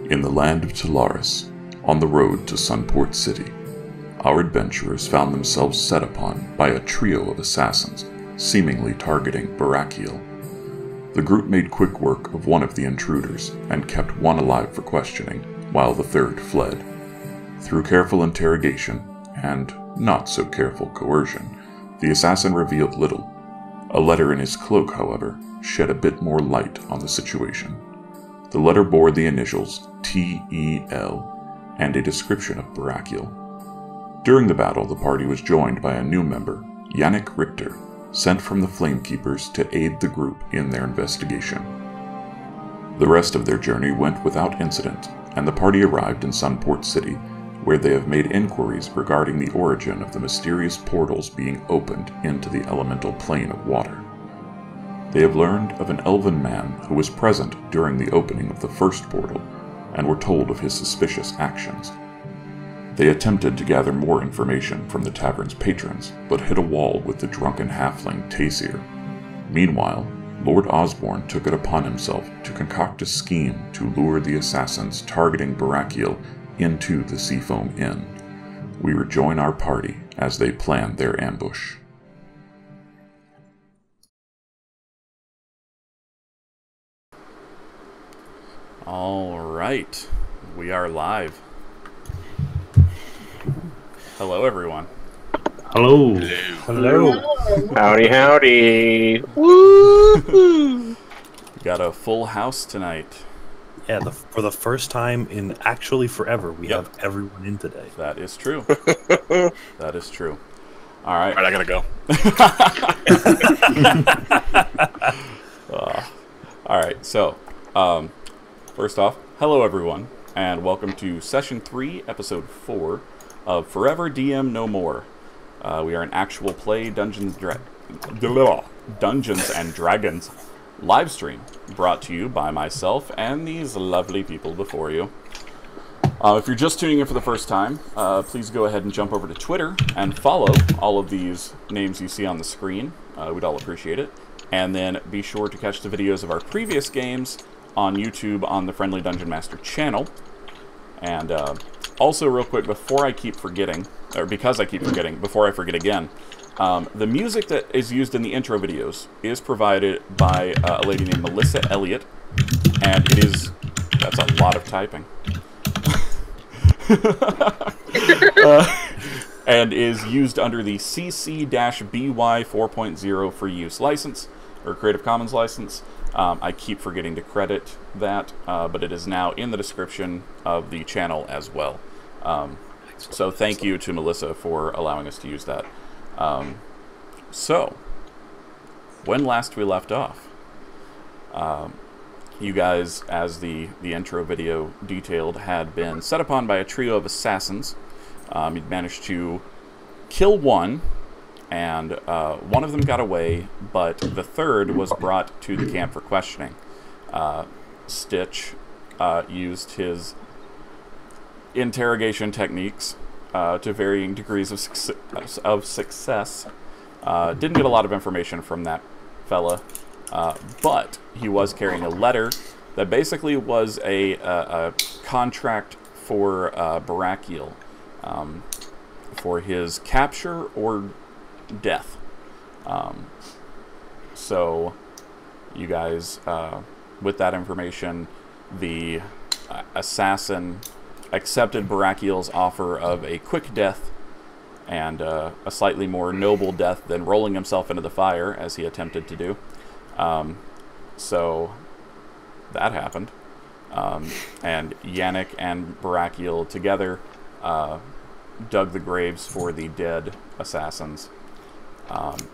In the land of Telaris, on the road to Sunport City, our adventurers found themselves set upon by a trio of assassins, seemingly targeting Barakiel. The group made quick work of one of the intruders and kept one alive for questioning, while the third fled. Through careful interrogation, and not so careful coercion, the assassin revealed little. A letter in his cloak, however, shed a bit more light on the situation. The letter bore the initials T-E-L and a description of Barakiel. During the battle, the party was joined by a new member, Yannick Richter, sent from the Flamekeepers to aid the group in their investigation. The rest of their journey went without incident, and the party arrived in Sunport City, where they have made inquiries regarding the origin of the mysterious portals being opened into the elemental plane of water. They have learned of an elven man who was present during the opening of the first portal, and were told of his suspicious actions. They attempted to gather more information from the tavern's patrons, but hit a wall with the drunken halfling Tasir. Meanwhile, Lord Osborne took it upon himself to concoct a scheme to lure the assassins targeting Barakiel into the Seafoam Inn. We rejoin our party as they plan their ambush. All right, we are live. Hello, everyone. Hello. Hello. Howdy, howdy. We got a full house tonight. Yeah, for the first time in actually forever, we have everyone in today. That is true. That is true. All right. All right, I gotta go. All right, so first off, hello everyone, and welcome to Session 3, Episode 4 of Forever DM No More. We are an actual play Dungeons and Dragons live stream, brought to you by myself and these lovely people before you. If you're just tuning in for the first time, please go ahead and jump over to Twitter and follow all of these names you see on the screen. We'd all appreciate it. And then be sure to catch the videos of our previous games on YouTube on the Friendly Dungeon Master channel. And also, real quick, before I keep forgetting, or because I keep forgetting, before I forget again, the music that is used in the intro videos is provided by a lady named Melissa Elliott, and it is, that's a lot of typing, and is used under the CC-BY 4.0 free use license, or Creative Commons license. I keep forgetting to credit that, but it is now in the description of the channel as well. So thank you to Melissa for allowing us to use that. So, when last we left off, you guys, as the intro video detailed, had been set upon by a trio of assassins. You'd managed to kill one, and one of them got away, but the third was brought to the camp for questioning. Stitch used his interrogation techniques to varying degrees of success. Didn't get a lot of information from that fella, but he was carrying a letter that basically was a contract for Barakiel, for his capture or death. So you guys, with that information, the assassin accepted Barakiel's offer of a quick death and a slightly more noble death than rolling himself into the fire, as he attempted to do. So that happened. And Yannick and Barakiel together dug the graves for the dead assassins,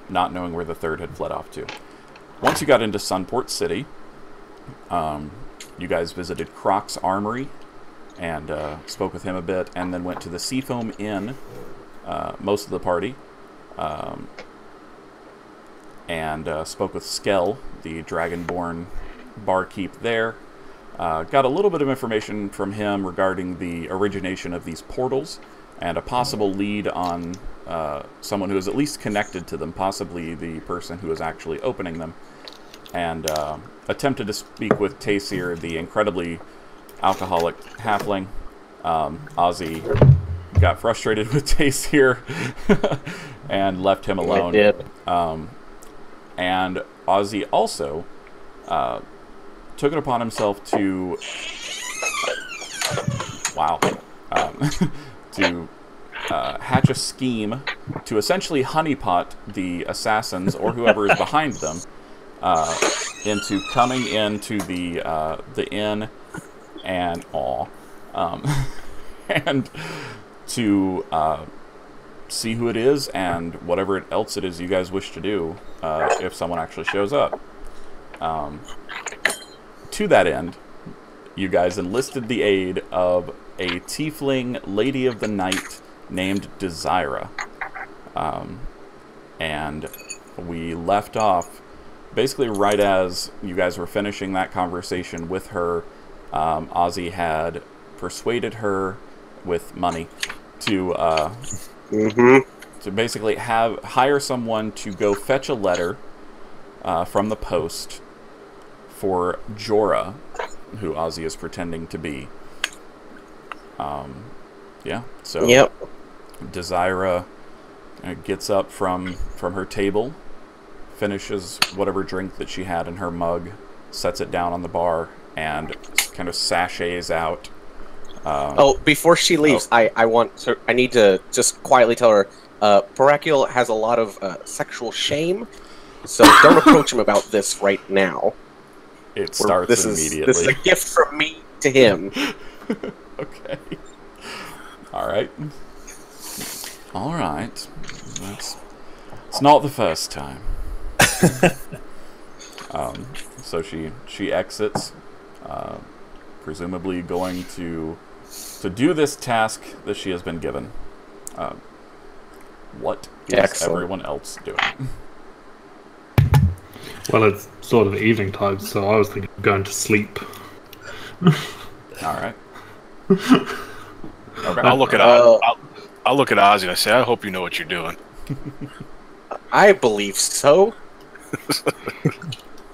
not knowing where the third had fled off to. Once you got into Sunport City, you guys visited Croc's Armory and spoke with him a bit, and then went to the Seafoam Inn, most of the party, and spoke with Skell, the Dragonborn barkeep there. Got a little bit of information from him regarding the origination of these portals, and a possible lead on someone who is at least connected to them, possibly the person who is actually opening them, and attempted to speak with Tasir, the incredibly alcoholic halfling. Ozzy got frustrated with Tace here and left him alone. I did. And Ozzy also took it upon himself to to hatch a scheme to essentially honeypot the assassins or whoever is behind them into coming into the inn and and to see who it is and whatever else it is you guys wish to do if someone actually shows up. To that end, you guys enlisted the aid of a tiefling lady of the night named Desira. And we left off basically right as you guys were finishing that conversation with her. Ozzy had persuaded her with money to basically hire someone to go fetch a letter from the post for Jorah, who Ozzy is pretending to be. So Yep. Desira gets up from her table, finishes whatever drink that she had in her mug, sets it down on the bar, and kind of sachets out. Before she leaves, I need to just quietly tell her, Barakiel has a lot of sexual shame, so don't approach him about this right now. It starts immediately. This is a gift from me to him. Okay. All right. It's not the first time. So she exits, presumably going to do this task that she has been given. What is Excellent. everyone else doing? Well, it's sort of evening time, so I was thinking of going to sleep. All right. Okay. I'll look at Ozzy and I say, I hope you know what you're doing. I believe so.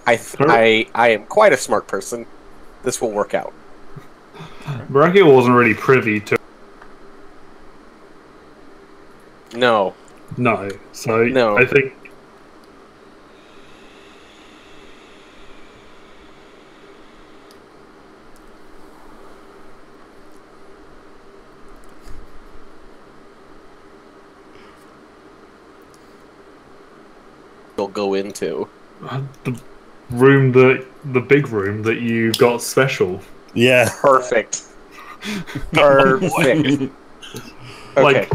I am quite a smart person. This will work out. Barakiel wasn't really privy to... No. No, so No. I think... You'll go into. The big room that you got special. Yeah. Perfect. Perfect. Okay. Like,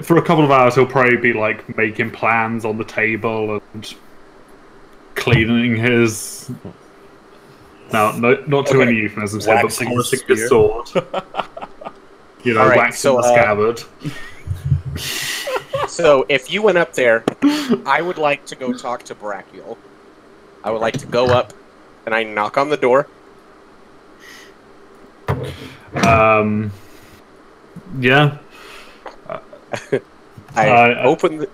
for a couple of hours, he'll probably be like making plans on the table and cleaning his. Now, not too many euphemisms here, but Waxing his polishing his spear. sword. You know, All right, waxing so, the scabbard. So, if you went up there, I would like to go talk to Barakiel. I would like to go up, and I knock on the door. Yeah. I open the...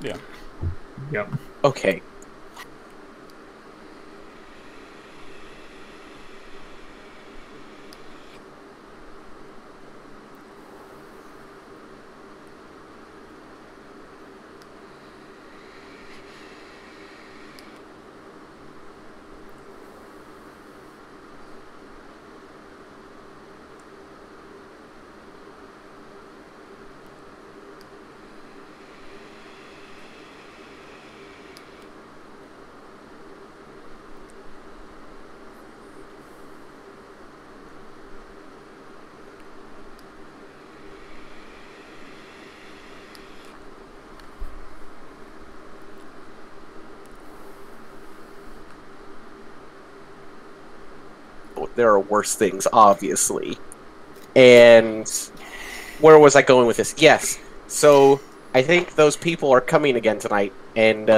Yeah. Yep. Okay. there are worse things, obviously. And where was I going with this? Yes. So I think those people are coming again tonight, and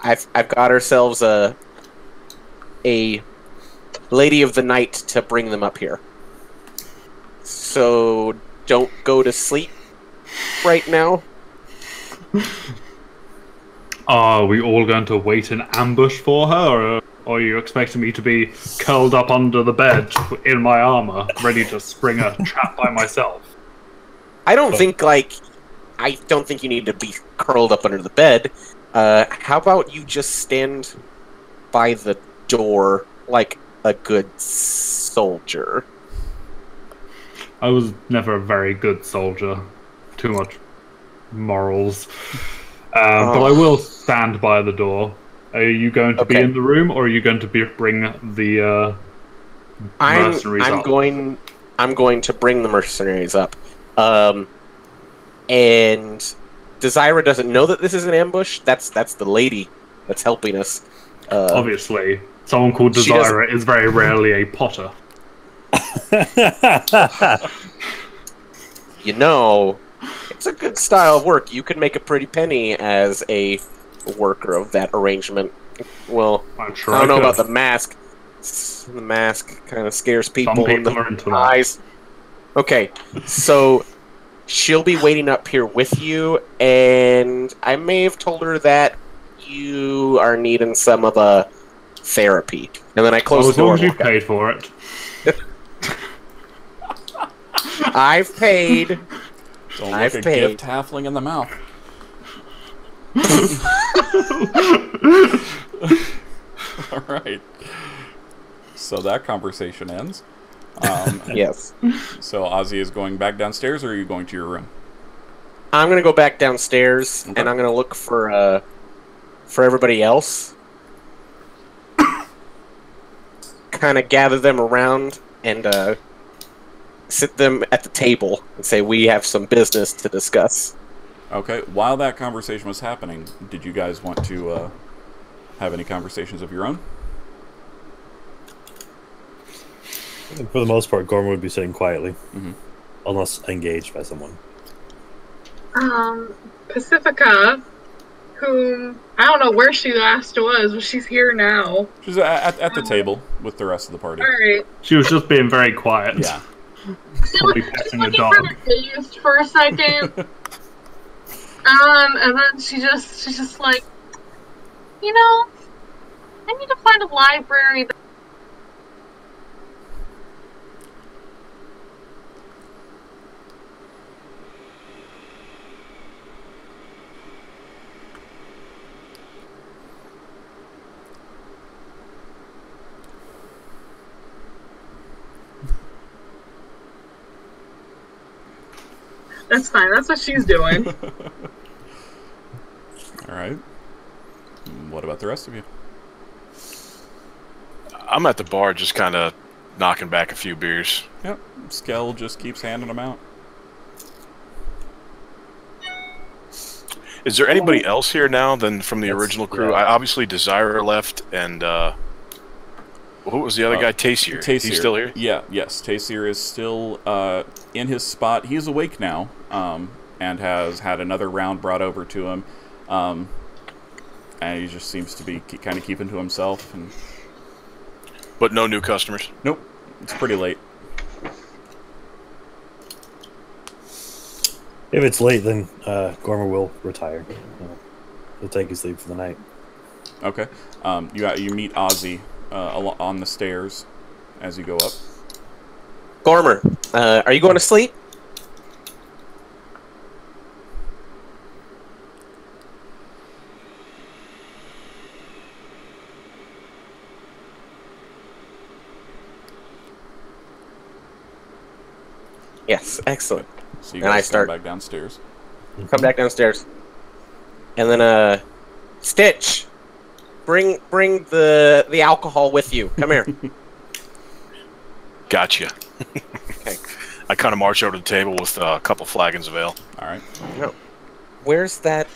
I've got ourselves a lady of the night to bring them up here. So don't go to sleep right now. Are we all going to wait in ambush for her, or are you expecting me to be curled up under the bed in my armor, ready to spring a trap by myself? I don't think you need to be curled up under the bed. How about you just stand by the door like a good soldier? I was never a very good soldier. Too much morals. But I will stand by the door. Are you going to be in the room, or are you going to bring the mercenaries up? I'm going to bring the mercenaries up. And Desira doesn't know that this is an ambush. That's the lady that's helping us. Obviously, someone called Desira is very rarely a potter. You know, it's a good style of work. You can make a pretty penny as a worker of that arrangement. Well, I don't know about the mask. The mask kind of scares people in the eyes. Okay, so she'll be waiting up here with you, and I may have told her that you are needing some of a therapy. And then I close the door. As long as you paid for it. I've paid. Don't look a gift halfling in the mouth. Alright. So that conversation ends. Yes. So Ozzy is going back downstairs, or are you going to your room? I'm going to go back downstairs, and I'm going to look for everybody else. Kind of gather them around and sit them at the table and say, we have some business to discuss. Okay. While that conversation was happening, did you guys want to have any conversations of your own? I think for the most part, Gorman would be sitting quietly, unless engaged by someone. Pacifica, whom I don't know where she last was, but she's here now. She's at the table with the rest of the party. All right. She was just being very quiet. Yeah. Probably petting a dog. Kind of dazed for a second. And then she's just like, you know, I need to find a library that That's fine. That's what she's doing. Alright. What about the rest of you? I'm at the bar just kind of knocking back a few beers. Yep. Skell just keeps handing them out. Is there anybody else here now than from the original crew? Obviously, Desire left, and who was the other guy? Taysir. He's still here? Yeah, yes. Taysir is still in his spot. He's awake now, and has had another round brought over to him. And he just seems to be kind of keeping to himself. But no new customers? Nope. It's pretty late. If it's late, then Gorman will retire. He'll take his leave for the night. Okay. You meet Ozzy on the stairs as you go up. Gormer, are you going to sleep? Yes, excellent. So you guys come back downstairs. Come back downstairs. And then, Stitch, bring the alcohol with you. Come here. Gotcha. Okay. I kind of march over to the table with a couple flagons of ale. All right. No. Where's that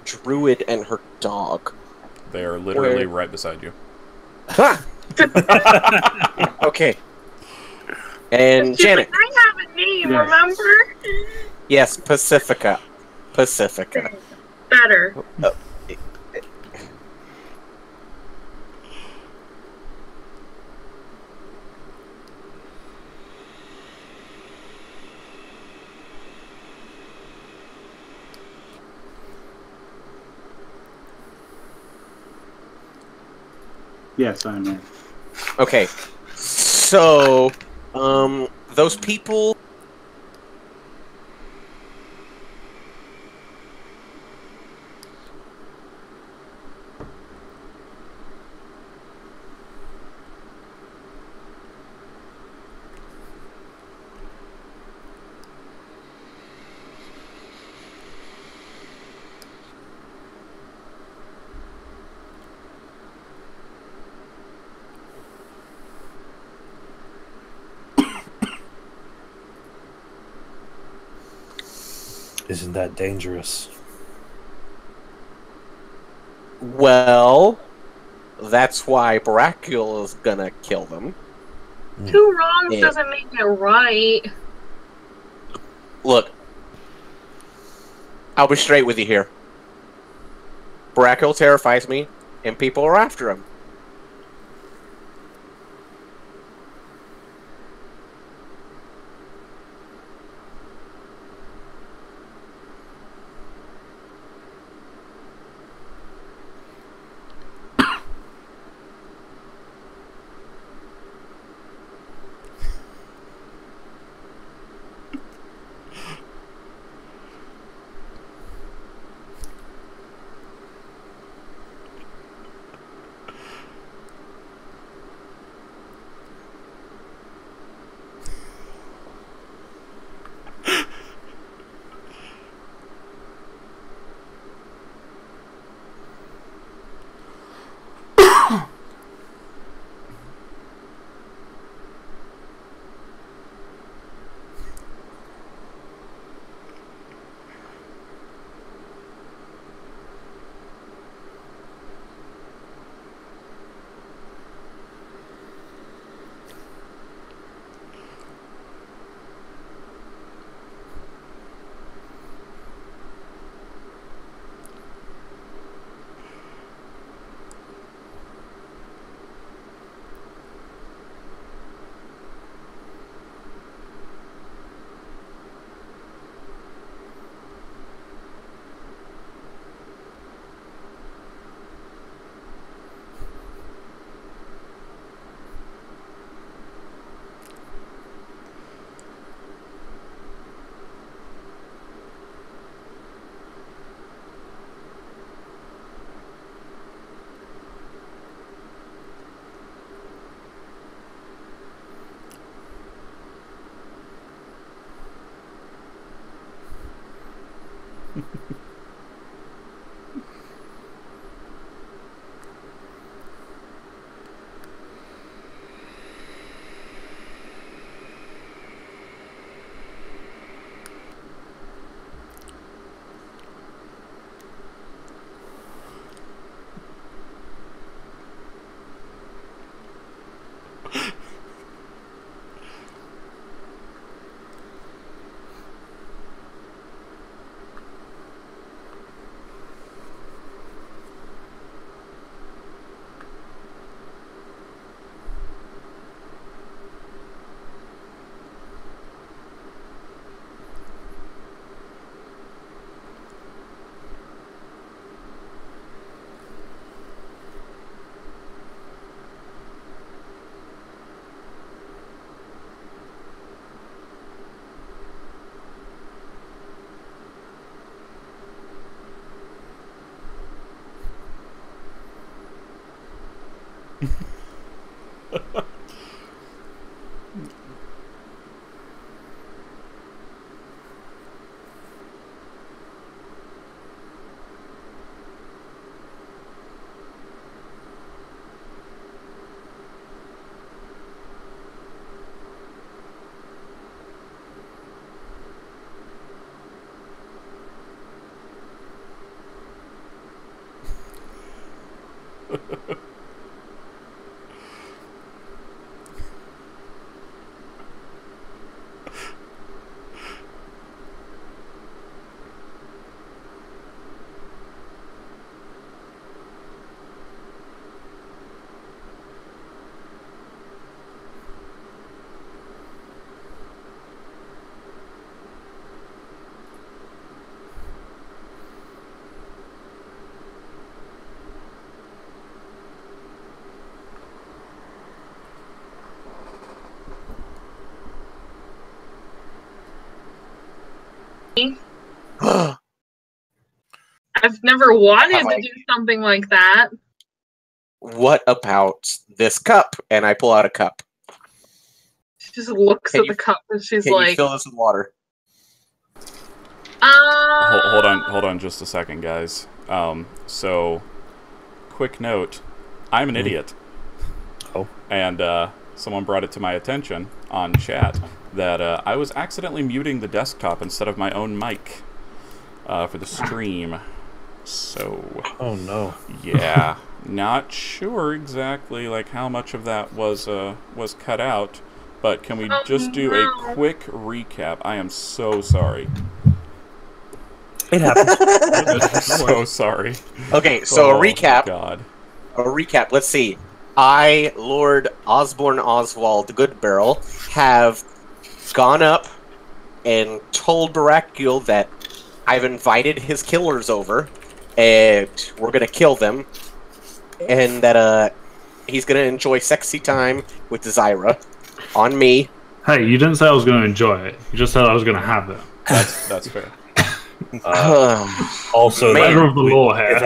druid and her dog? They are literally right beside you. Ha! Okay. And Janet. I have a name, remember? Yes, Pacifica. Pacifica. Better. Yes, I know. Okay. So, those people... Isn't that dangerous? Well, that's why Barakiel is gonna kill them. Two wrongs doesn't make it right. Look, I'll be straight with you here. Barakiel terrifies me, and people are after him. I've never wanted to do something like that. What about this cup? And I pull out a cup. She just looks at the cup and she's can like, you fill this with water? Hold on just a second, guys. So, quick note. I'm an idiot. Oh. And someone brought it to my attention on chat that I was accidentally muting the desktop instead of my own mic for the stream. So... Oh, no. Yeah. Not sure exactly like how much of that was cut out, but can we just do a quick recap? I am so sorry. It happens. I'm so sorry. Okay, so a recap. God. A recap. Let's see. I, Lord Osborne Oswald Goodbarrel, have gone up and told Barakiel that I've invited his killers over, and we're gonna kill them, and that he's gonna enjoy sexy time with Zyra on me. Hey, you didn't say I was gonna enjoy it. You just said I was gonna have it. That's fair. Also, letter of the law here. If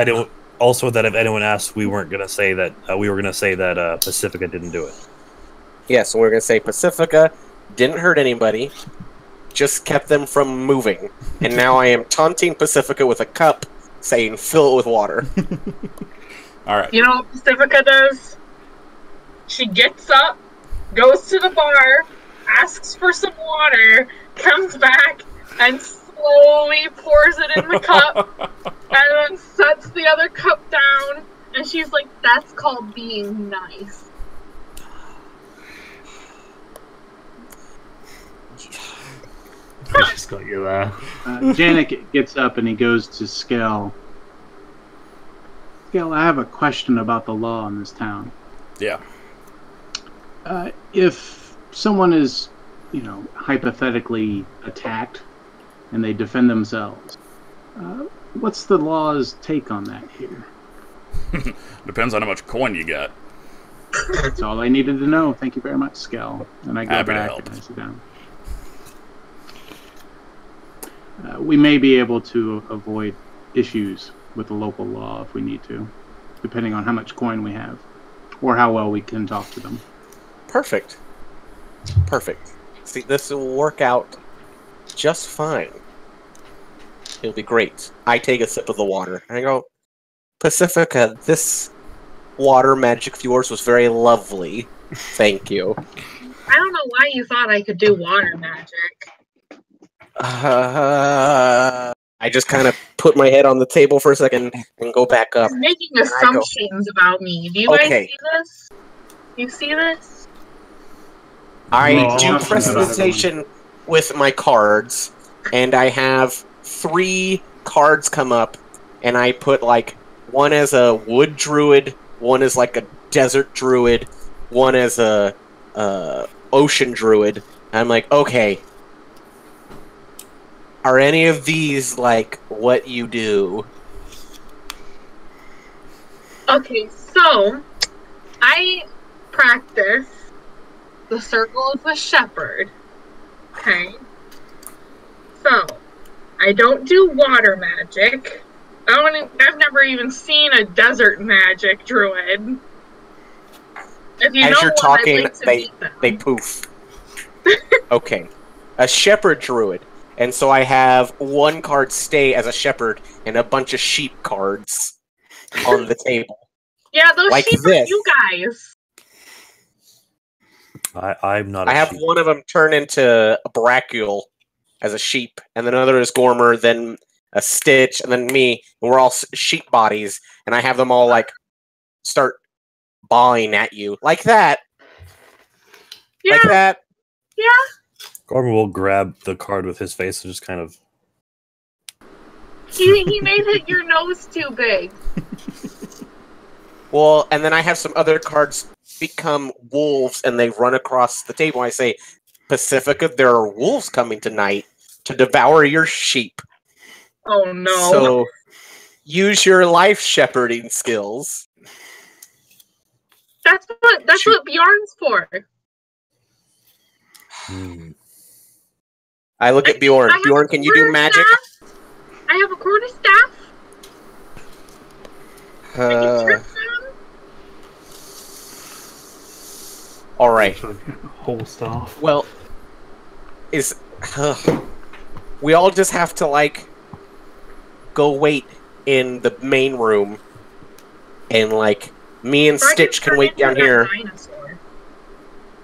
anyone asked, we weren't gonna say that. We were gonna say that Pacifica didn't do it. Yeah, so we're gonna say Pacifica didn't hurt anybody, just kept them from moving, and now I am taunting Pacifica with a cup, saying fill it with water. All right. You know what Pacifica does? She gets up, goes to the bar, asks for some water, comes back, and slowly pours it in the cup, and then sets the other cup down, and she's like, that's called being nice. I just got you there. Janik gets up and he goes to Skell. Skell, I have a question about the law in this town. Yeah. If someone is, hypothetically attacked and they defend themselves, what's the law's take on that here? Depends on how much coin you got. That's all I needed to know. Thank you very much, Skell. And I go Happy to back help. and I sit down. We may be able to avoid issues with the local law if we need to, depending on how much coin we have, or how well we can talk to them. Perfect. Perfect. See, this will work out just fine. It'll be great. I take a sip of the water, and I go, Pacifica, this water magic of yours was very lovely. Thank you. I don't know why you thought I could do water magic. I just kind of put my head on the table for a second and go back up. You're making assumptions about me. Do you guys see this? You see this? I do prestidigitation with my cards, and I have 3 cards come up, and I put like one as a wood druid, one as like a desert druid, one as a ocean druid. And I'm like, okay, are any of these like what you do? Okay, so I practice the circle of the shepherd. Okay. So I don't do water magic. I've never even seen a desert magic druid. If you As know you're one, talking, I'd like to meet them. they poof. Okay, a shepherd druid. And so I have 1 card stay as a shepherd and a bunch of sheep cards on the table. Yeah, those like sheep this. are you guys. I'm not. I have sheep. one of them turn into a Barakiel as a sheep, and then another is Gormer, then a Stitch, and then me. And we're all sheep bodies, and I have them all like start bawling at you like that. Yeah. Like that. Yeah. Gorman will grab the card with his face and just kind of... He made your nose too big. Well, and then I have some other cards become wolves, and they run across the table. I say, Pacifica, there are wolves coming tonight to devour your sheep. Oh no. So, use your life shepherding skills. That's what Bjorn's for. I look at Bjorn. Bjorn, can you do magic? I have a quarterstaff. I can trip them. All right. Whole staff. Well, we all just have to like go wait in the main room, and like me and Stitch can wait down here. Dinosaur.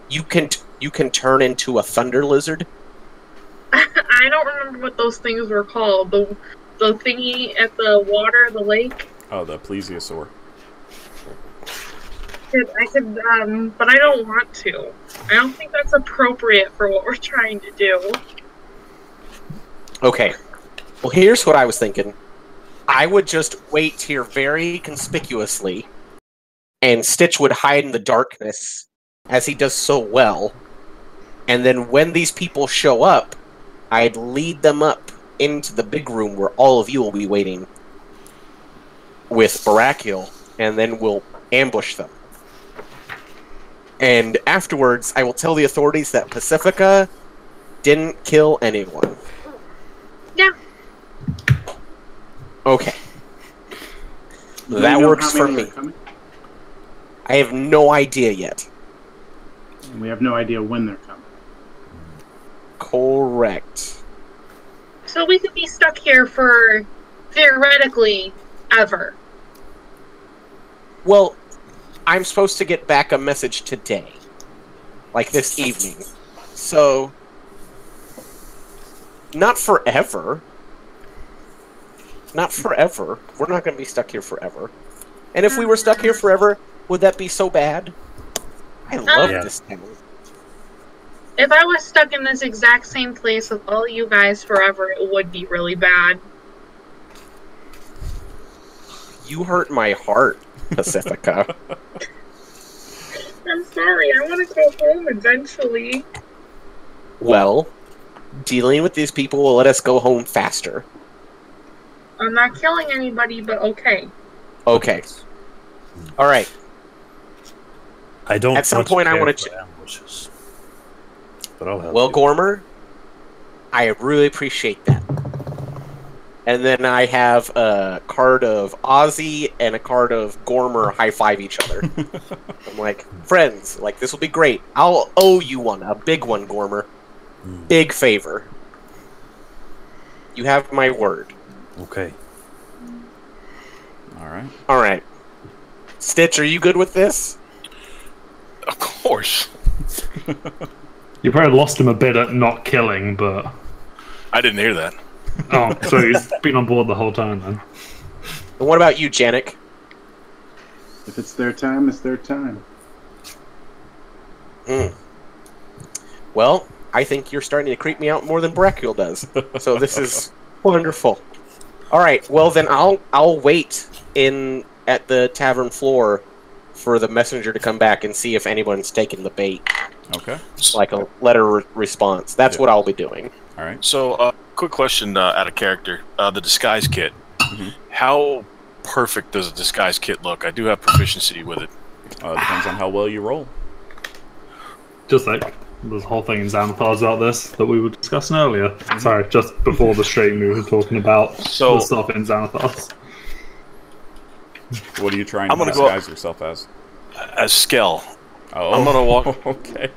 You can turn into a thunder lizard. I don't remember what those things were called. The thingy at the water, the lake. Oh, the plesiosaur. I could, but I don't want to. I don't think that's appropriate for what we're trying to do. Okay. Well, here's what I was thinking. I would just wait here very conspicuously, and Stitch would hide in the darkness, as he does so well. And then when these people show up, I'd lead them up into the big room where all of you will be waiting with Barakiel, and then we'll ambush them. And afterwards, I will tell the authorities that Pacifica didn't kill anyone. Yeah. Okay. That works for me. I have no idea yet. And we have no idea when they're coming. Correct. So we could be stuck here for, theoretically, ever. Well, I'm supposed to get back a message today. Like this evening. So, not forever. Not forever. We're not going to be stuck here forever. And if we were stuck here forever, would that be so bad? I love this town. If I was stuck in this exact same place with all you guys forever, it would be really bad. You hurt my heart, Pacifica. I'm sorry, I want to go home eventually. Well, dealing with these people will let us go home faster. I'm not killing anybody, but okay. Okay. Alright. I don't. At some point, I want to. Ambushes, but I'll help. Well, you. Gormer, I really appreciate that. And then I have a card of Ozzy and a card of Gormer high-five each other. I'm like, friends, like, this will be great. I'll owe you one, a big one, Gormer. Big favor. You have my word. Okay. Alright. Alright. Stitch, are you good with this? Of course. You probably lost him a bit at not killing, but... I didn't hear that. Oh, so he's been on board the whole time then. And what about you, Janik? If it's their time, it's their time. Well, I think you're starting to creep me out more than Barakiel does. So this is wonderful. Alright, well then I'll wait at the tavern floor for the messenger to come back and see if anyone's taken the bait. Okay. Like a letter response. That's what I'll be doing. Alright. So, quick question out of character. The disguise kit. How perfect does a disguise kit look? I do have proficiency with it. Depends on how well you roll. Just like there's a whole thing in Xanathar's about this that we were discussing earlier. Sorry, just before the stream we were talking about the stuff in Xanathar's. What are you trying to disguise yourself as? As Skell. Oh, I'm gonna walk. Okay.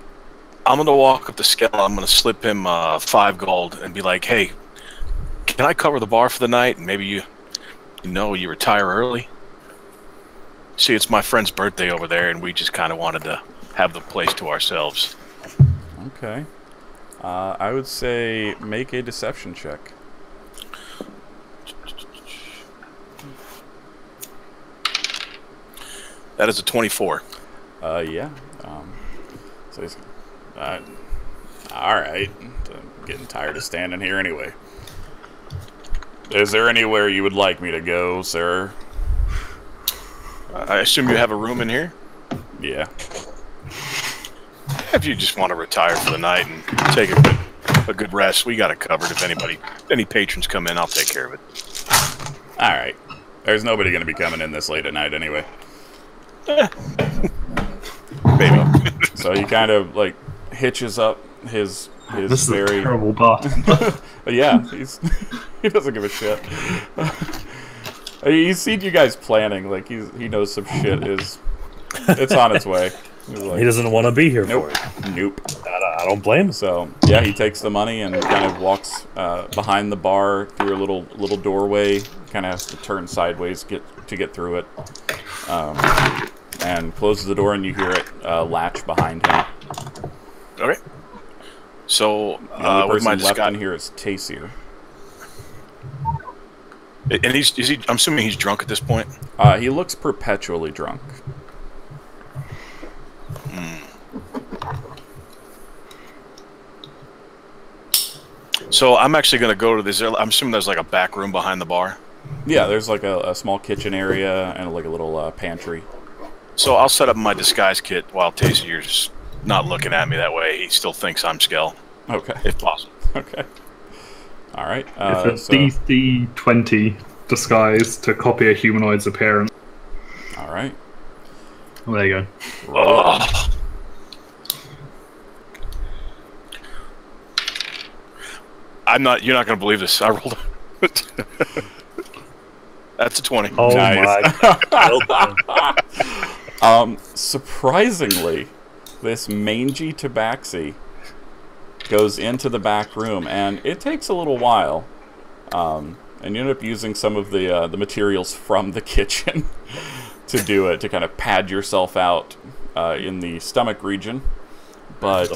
I'm gonna walk up to Skell. I'm gonna slip him 5 gold and be like, "Hey, can I cover the bar for the night? And maybe you retire early. See, it's my friend's birthday over there, and we just kind of wanted to have the place to ourselves." Okay. I would say make a deception check. That is a 24. Yeah. So he's... Alright. I'm getting tired of standing here anyway. Is there anywhere you would like me to go, sir? I assume you have a room in here? Yeah. If you just want to retire for the night and take a good rest, we got it covered. If any patrons come in, I'll take care of it. Alright. There's nobody going to be coming in this late at night anyway. Maybe. So he kind of, like, hitches up his his this very is a terrible bartender. yeah, he doesn't give a shit. He's seen you guys planning, like he knows some shit it's on its way. Like, he doesn't want to be here nope, for it. Nope. I don't blame him. So yeah, he takes the money and kind of walks behind the bar through a little doorway, kind of has to turn sideways to get through it, and closes the door, and you hear it latch behind him. Okay. So The only with my person left disguise in here is Taysir. And is he? I'm assuming he's drunk at this point. He looks perpetually drunk. So I'm actually going to go to this. I'm assuming there's like a back room behind the bar. Yeah, there's like a small kitchen area and like a little pantry. So I'll set up my disguise kit while Taysir's not looking at me. That way, he still thinks I'm Skell. Okay. If possible. Okay. All right. It's a DC-20 disguise to copy a humanoid's appearance. All right. Well, there you go. Oh. You're not going to believe this. I rolled. That's a 20. Oh Nice. my God. Surprisingly, this mangy tabaxi goes into the back room, and it takes a little while. And you end up using some of the materials from the kitchen to do it, to kind of pad yourself out in the stomach region. But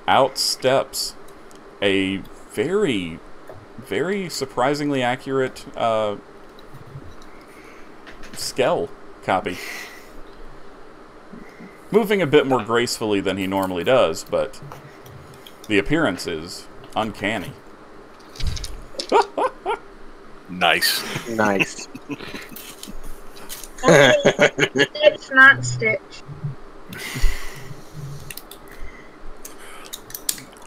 out steps a very, very surprisingly accurate Skell copy. Moving a bit more gracefully than he normally does, but the appearance is uncanny. Nice. Nice. It's not Stitch.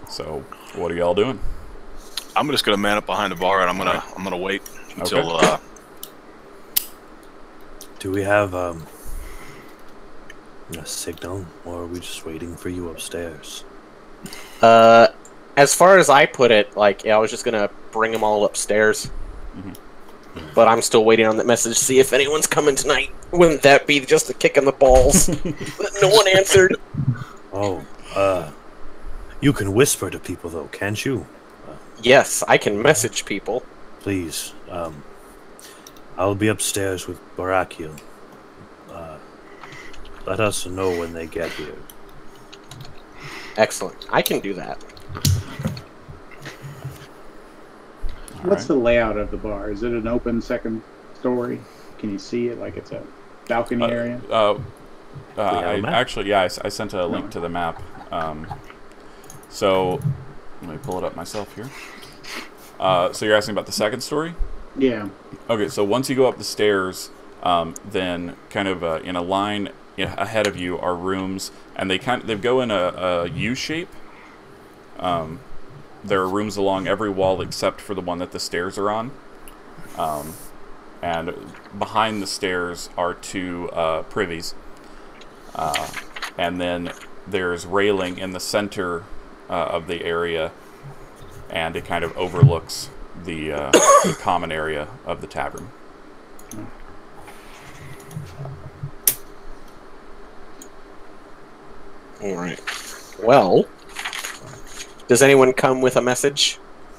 So, what are y'all doing? I'm just gonna man up behind the bar, and I'm gonna wait until. Do we have a signal, or are we just waiting for you upstairs? As far as I put it, like, I was just gonna bring them all upstairs. But I'm still waiting on that message to see if anyone's coming tonight. Wouldn't that be just a kick in the balls? That no one answered. Oh, you can whisper to people, though, can't you? Yes, I can message people. Please, I'll be upstairs with Barakiel. Let us know when they get here. Excellent. I can do that. What's the layout of the bar? Is it an open second story? Can you see it like it's a balcony area? I sent a link to the map. So, let me pull it up myself here. So you're asking about the second story? Yeah. Okay, so once you go up the stairs, then kind of in a line ahead of you are rooms, and they go in a U shape. There are rooms along every wall except for the one that the stairs are on. And behind the stairs are two privies. And then there's railing in the center of the area, and it kind of overlooks the common area of the tavern. All right. Well, does anyone come with a message?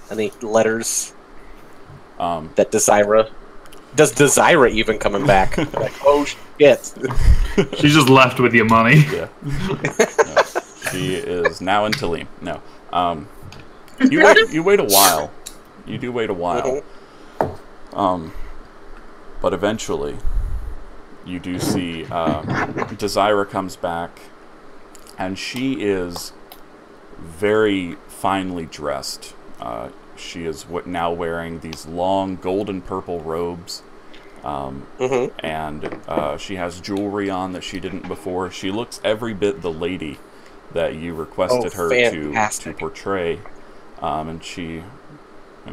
Any letters? That Desira... Does Desira even coming back? Like, oh shit. She's just left with your money. Yeah. No, she is now in Talim. No. You wait a while. You do wait a while. But eventually, you do see Desira comes back, and she is very finely dressed. She is now wearing these long golden purple robes, and she has jewelry on that she didn't before. She looks every bit the lady that you requested her to portray, and she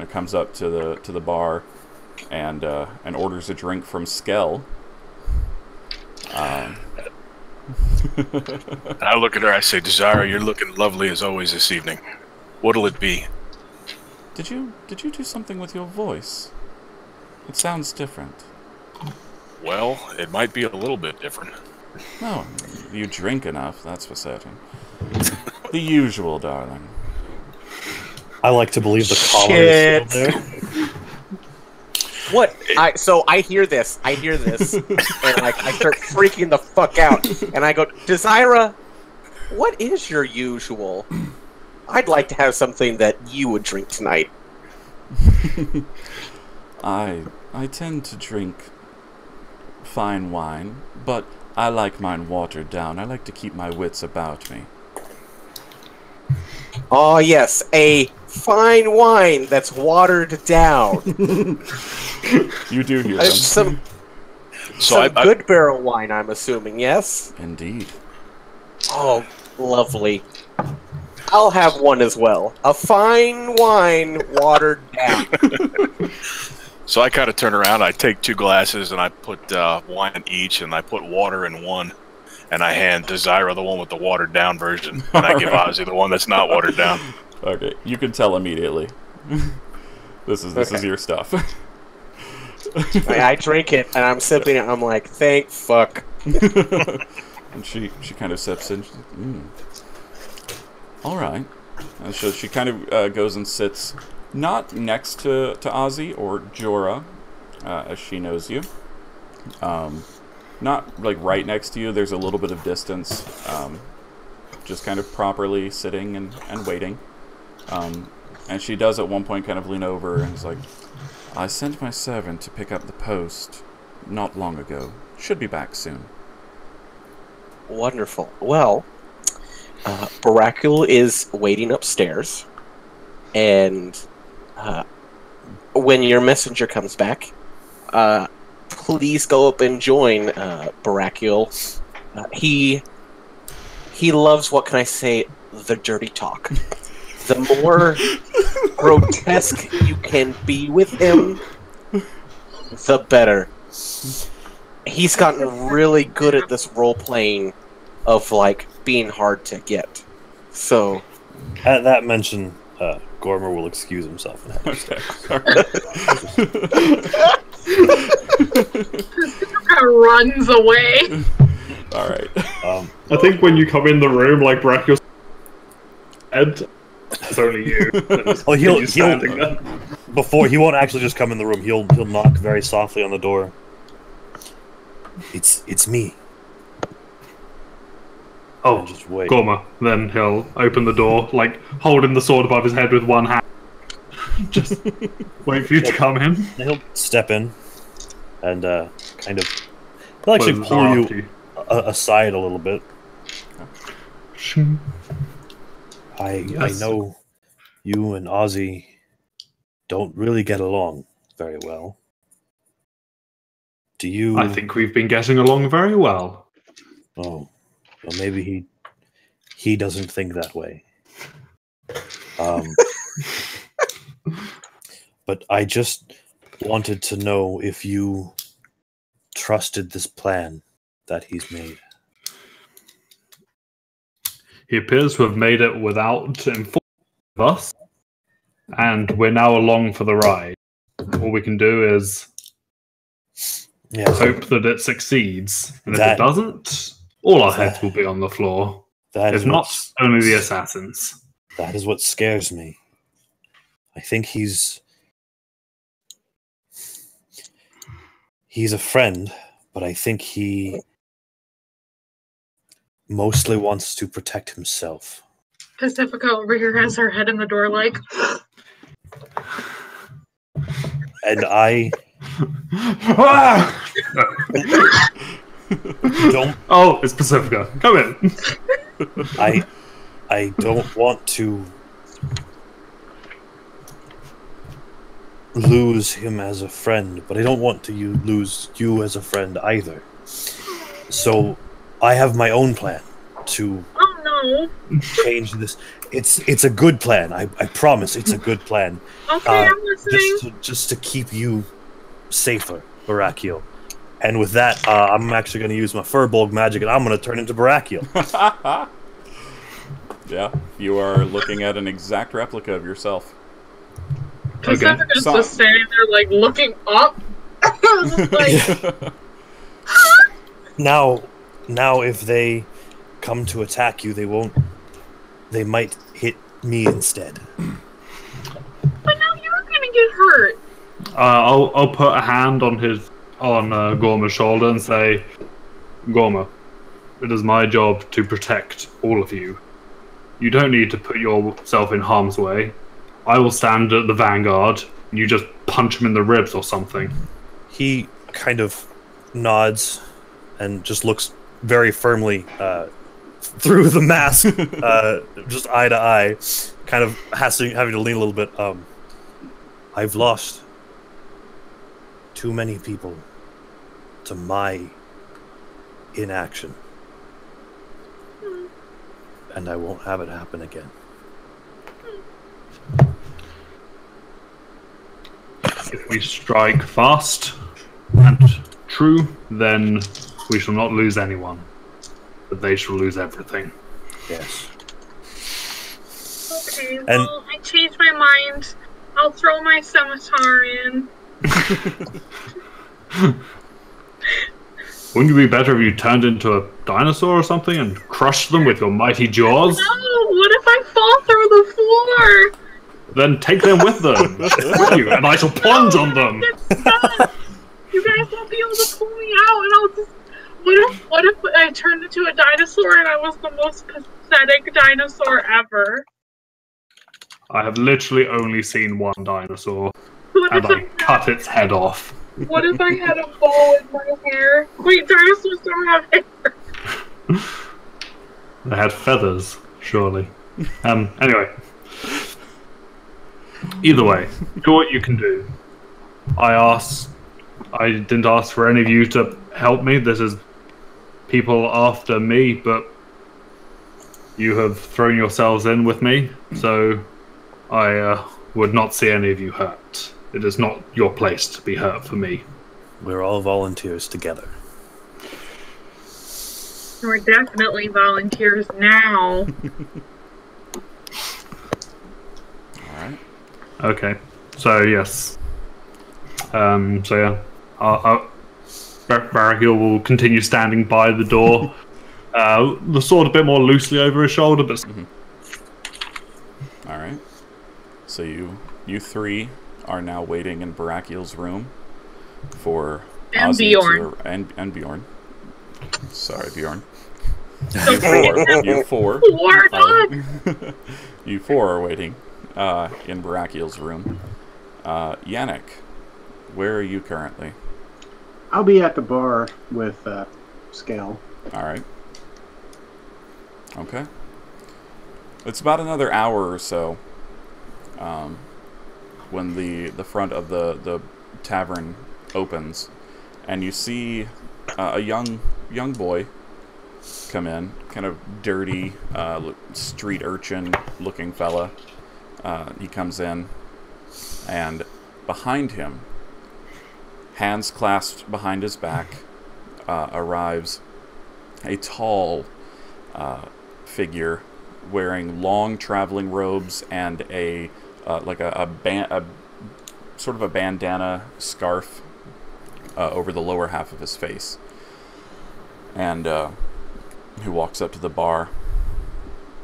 comes up to the bar and orders a drink from Skell. And I look at her, I say, Desire, you're looking lovely as always this evening. What'll it be? Did you do something with your voice? It sounds different. Well, it might be a little bit different. No, you drink enough, that's for certain. The usual, darling. I like to believe the collar is still there. What? So I hear this, and like I start freaking the fuck out, and I go, Desira, what is your usual? I'd like to have something that you would drink tonight. I tend to drink fine wine, but I like mine watered down. I like to keep my wits about me. Oh yes, a fine wine that's watered down. You do hear them. Some good barrel wine, I'm assuming, yes? Indeed. Oh, lovely. I'll have one as well. A fine wine watered down. So I kind of turn around, I take 2 glasses, and I put wine in each, and I put water in one. And I hand Desira the one with the watered down version, and I give Ozzy the one that's not watered down. Okay, you can tell immediately. This is your stuff. I drink it, and I'm sipping it, and I'm like, thank fuck. And she kind of sips in. She's like, all right. And so she kind of goes and sits, not next to Ozzy or Jorah, as she knows you. Not like right next to you. There's a little bit of distance. Just kind of properly sitting and waiting. And she does at one point kind of lean over and is like, I sent my servant to pick up the post not long ago. Should be back soon. Wonderful. Well, Barakiel is waiting upstairs, and when your messenger comes back, please go up and join Barakiel. He loves, what can I say, the dirty talk. The more grotesque you can be with him, the better. He's gotten really good at this role-playing of, like, being hard to get. So... At that mention, Gormer will excuse himself. Runs away. Alright. I think when you come in the room, like, Barakiel's head, it's only you. Oh, he'll before he won't actually just come in the room. He'll knock very softly on the door. It's me. Oh, just wait. Gormer. Then he'll open the door, like holding the sword above his head with one hand. Just wait for you to come in. He'll step in and kind of. He'll actually pull you aside a little bit. I know you and Ozzy don't really get along very well. Do you? I think we've been getting along very well. Oh, well, maybe he doesn't think that way. But I just wanted to know if you trusted this plan that he's made. He appears to have made it without informing us, and we're now along for the ride. All we can do is hope that it succeeds, and if it doesn't, all our heads will be on the floor. If not, only the assassins. That is what scares me. I think he's a friend, but I think he mostly wants to protect himself. Pacifica over here has her head in the door like... And I... don't... Oh, it's Pacifica. Come in. I don't want to lose him as a friend, but I don't want to lose you as a friend either. So I have my own plan to change this. It's a good plan. I promise it's a good plan. Okay, I'm listening. Just to keep you safer, Barakiel. And with that, I'm actually going to use my Furbolg magic, and I'm going to turn into Barakiel. Yeah, you are looking at an exact replica of yourself. Pacifica's just standing there, like, looking up. Like... Now, if they come to attack you, they might hit me instead. But now you're gonna get hurt. I'll put a hand on Gorma's shoulder and say, Gorma, it is my job to protect all of you. You don't need to put yourself in harm's way. I will stand at the vanguard, and you just punch him in the ribs or something. He kind of nods and just looks very firmly through the mask, just eye to eye, kind of having to lean a little bit. I've lost too many people to my inaction. And I won't have it happen again. If we strike fast and true, then we shall not lose anyone. But they shall lose everything. Yes. Okay, well, I changed my mind. I'll throw my scimitar in. Wouldn't it be better if you turned into a dinosaur or something and crushed them with your mighty jaws? No, what if I fall through the floor? Then take them with them, and I shall plunge on them. You guys won't be able to pull me out, and I'll just... What if I turned into a dinosaur and I was the most pathetic dinosaur ever? I have literally only seen one dinosaur, and I cut its head off. What if I had a bow in my hair? Wait, dinosaurs don't have hair. They had feathers, surely. Anyway. Either way, do what you can do. I didn't ask for any of you to help me. This is people after me, but you have thrown yourselves in with me, so I would not see any of you hurt. It is not your place to be hurt for me. We're all volunteers together. We're definitely volunteers now. Alright. Okay. So, yes. Barakiel will continue standing by the door. The sword a bit more loosely over his shoulder, but... Alright. So you three are now waiting in Barakiel's room for Ozzy and Bjorn. Sorry, Bjorn. You four are waiting in Barakiel's room. Yannick, where are you currently? I'll be at the bar with Scale. Alright. Okay. It's about another hour or so when the front of the tavern opens, and you see a young boy come in, kind of dirty, street urchin looking fella. He comes in, and behind him, hands clasped behind his back, arrives a tall figure wearing long traveling robes and a sort of a bandana scarf over the lower half of his face, and who walks up to the bar,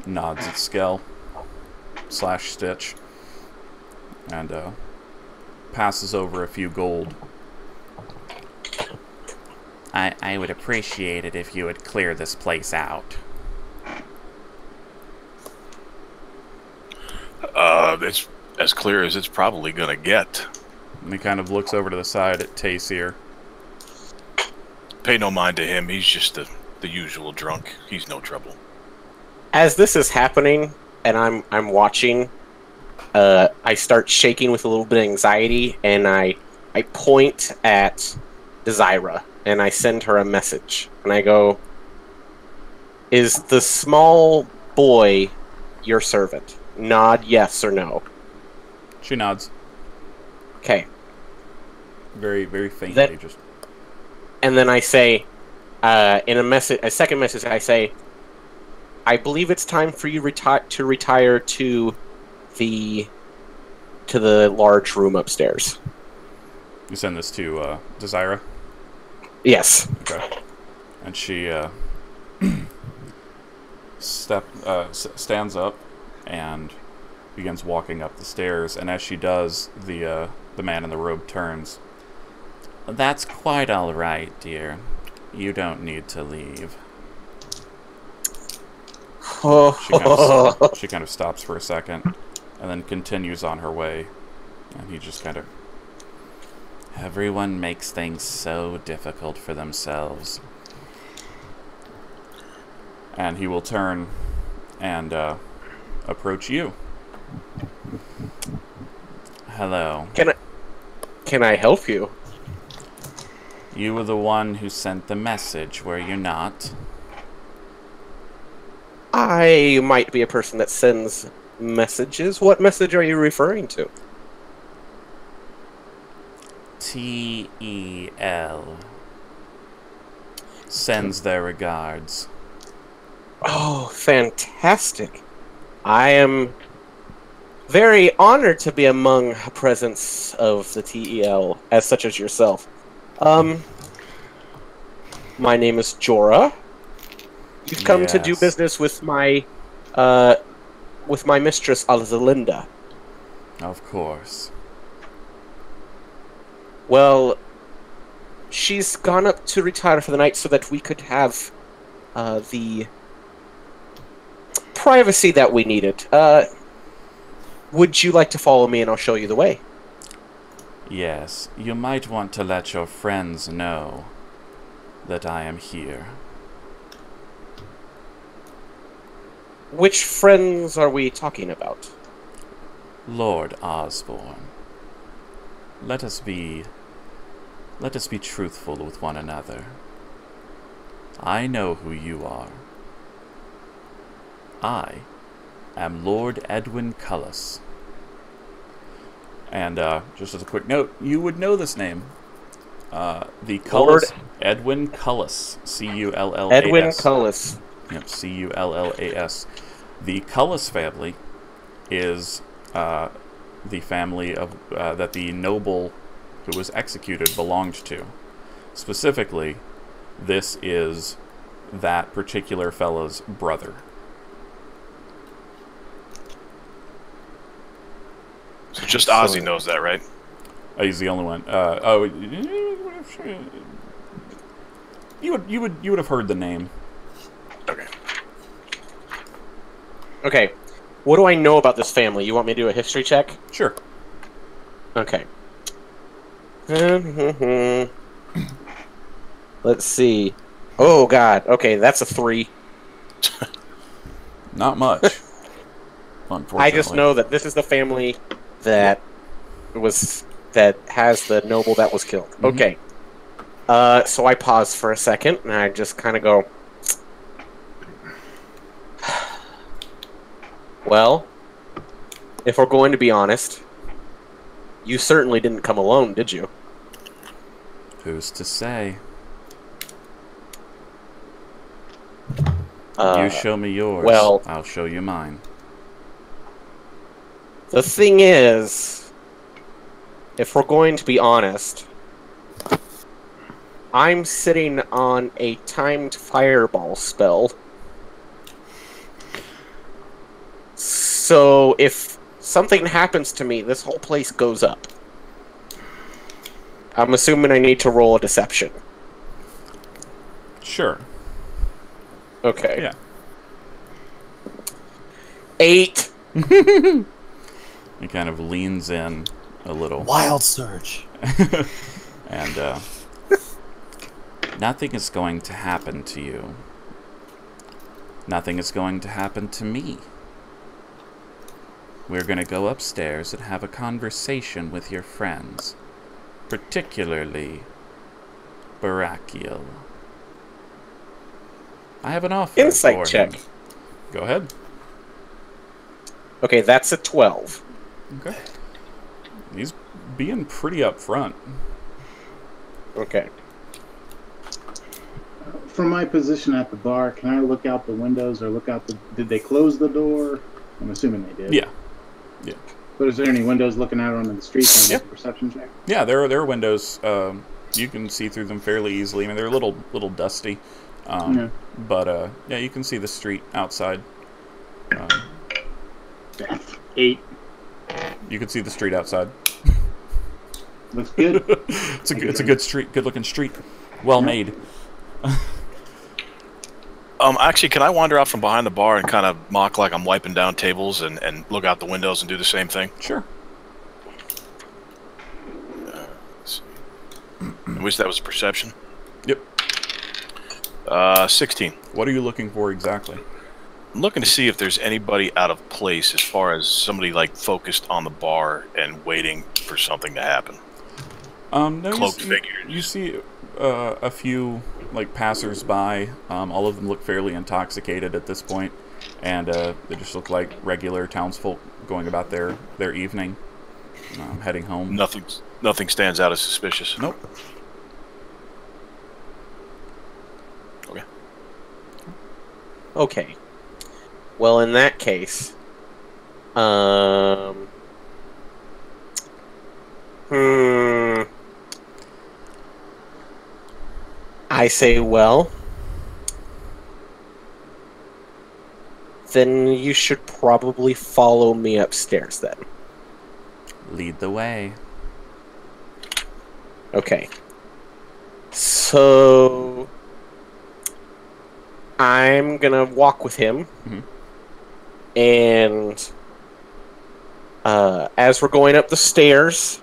nods at Skell / Stitch, and passes over a few gold. I would appreciate it if you would clear this place out. It's as clear as it's probably gonna get. And he kind of looks over to the side at Taysir. Pay no mind to him. He's just the usual drunk. He's no trouble. As this is happening, and I'm watching, I start shaking with a little bit of anxiety, and I point at Desira, and I send her a message, and I go, "Is the small boy your servant? Nod yes or no." She nods. Okay. Very, very faintly. And then I say, in a second message, I say, I believe it's time for you to retire to the large room upstairs. You send this to Desira? Yes. Okay. And she stands up and begins walking up the stairs. And as she does, the man in the robe turns. That's quite all right, dear. You don't need to leave. She kind of stops for a second and then continues on her way. And he just kind of... Everyone makes things so difficult for themselves. And he will turn and approach you. Hello. Can I help you? You were the one who sent the message, were you not? I might be a person that sends messages. What message are you referring to? T-E-L. Sends their regards. Oh, fantastic. I am very honored to be among a presence of the TEL, as such as yourself. My name is Jorah. You've come to do business with my mistress, Alzalinda. Of course. Well, she's gone up to retire for the night so that we could have the privacy that we needed. Would you like to follow me and I'll show you the way? Yes, you might want to let your friends know that I am here. Which friends are we talking about? Lord Osborne. Let us be truthful with one another. I know who you are. I am Lord Edwin Cullis. And just as a quick note, you would know this name. The Cullis, Edwin Cullis, C-U-L-L-A-S. Edwin Cullis. Yep, C-U-L-L-A-S. The Cullis family is the family of that the noble who was executed belonged to. Specifically, this is that particular fellow's brother. So just Ozzy knows that, right? Oh, he's the only one. You would have heard the name. Okay. Okay. What do I know about this family? You want me to do a history check? Sure. Okay. Let's see. Oh God. Okay, that's a 3. Not much. Unfortunately. I just know that this is the family that has the noble that was killed. Mm-hmm. Okay. So I pause for a second and I just kind of go, well, if we're going to be honest, you certainly didn't come alone, did you? Who's to say? You show me yours, well, I'll show you mine. The thing is, if we're going to be honest, I'm sitting on a timed fireball spell. So if something happens to me, this whole place goes up. I'm assuming I need to roll a deception. Sure. Okay. Yeah. 8. He kind of leans in a little. Wild surge. And nothing is going to happen to you. Nothing is going to happen to me. We're going to go upstairs and have a conversation with your friends. Particularly Barakiel. I have an offer. Insight check. Him. Go ahead. Okay, that's a 12. Okay. He's being pretty upfront. Okay. from my position at the bar, can I look out the windows or look out the... Did they close the door? I'm assuming they did. Yeah. Yeah. But is there any windows looking out onto the street? Can I make a perception check? Yeah, there are windows. You can see through them fairly easily. I mean, they're a little dusty. But, yeah, you can see the street outside. 8. You can see the street outside. Looks good. It's a good street, good looking street, well made. Actually, can I wander out from behind the bar and kind of mock like I'm wiping down tables and look out the windows and do the same thing? Sure. I wish that was perception. Yep. 16. What are you looking for exactly? I'm looking to see if there's anybody out of place as far as somebody like focused on the bar and waiting for something to happen. No, Cloaked figures. You see a few like passers-by. All of them look fairly intoxicated at this point, and they just look like regular townsfolk going about their evening, heading home. Nothing stands out as suspicious. Nope. Okay. Okay. Well, in that case, I say, well, then you should probably follow me upstairs then. Lead the way. Okay. So I'm gonna walk with him, and as we're going up the stairs,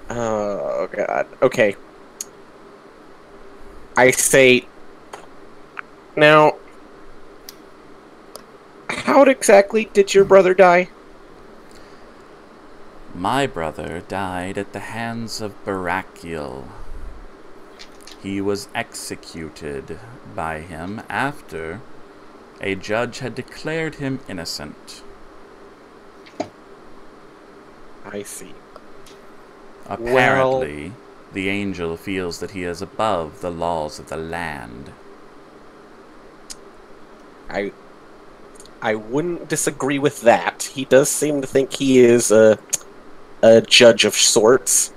oh god, okay. I say, now, how exactly did your brother die? My brother died at the hands of Barakiel. He was executed by him after a judge had declared him innocent. I see. Apparently, the angel feels that he is above the laws of the land. I wouldn't disagree with that. He does seem to think he is a judge of sorts.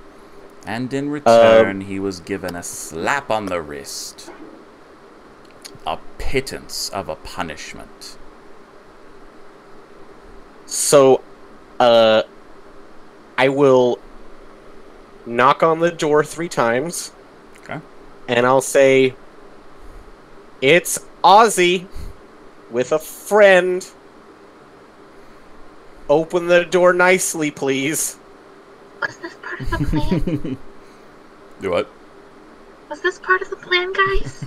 And in return, he was given a slap on the wrist. A pittance of a punishment. So, I will knock on the door 3 times. Okay. And I'll say, "It's Ozzy with a friend. Open the door nicely, please." Was this part of the plan? Do what? Was this part of the plan, guys?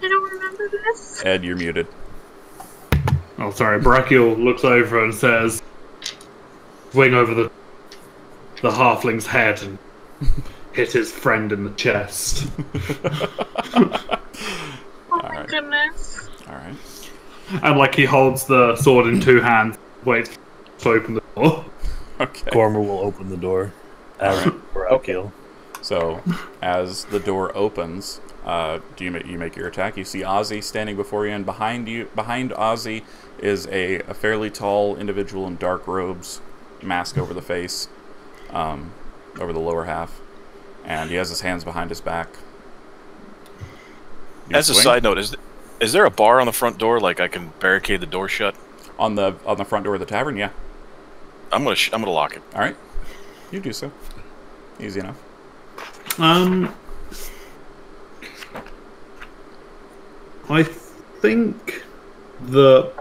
I don't remember this. Ed, you're muted. Oh, sorry. Barakiel looks over and says, swing over the halfling's head and hit his friend in the chest. Oh my goodness. Alright. And like he holds the sword in 2 hands, waits to open the door. Okay. Gormer will open the door. Barakiel. So, as the door opens, you make your attack. You see Ozzy standing before you, and behind Ozzy is a fairly tall individual in dark robes, mask over the face, over the lower half, and he has his hands behind his back. As a side note, is there a bar on the front door, like I can barricade the door shut? On the front door of the tavern, yeah. I'm gonna lock it. All right, you do so. Easy enough. I think that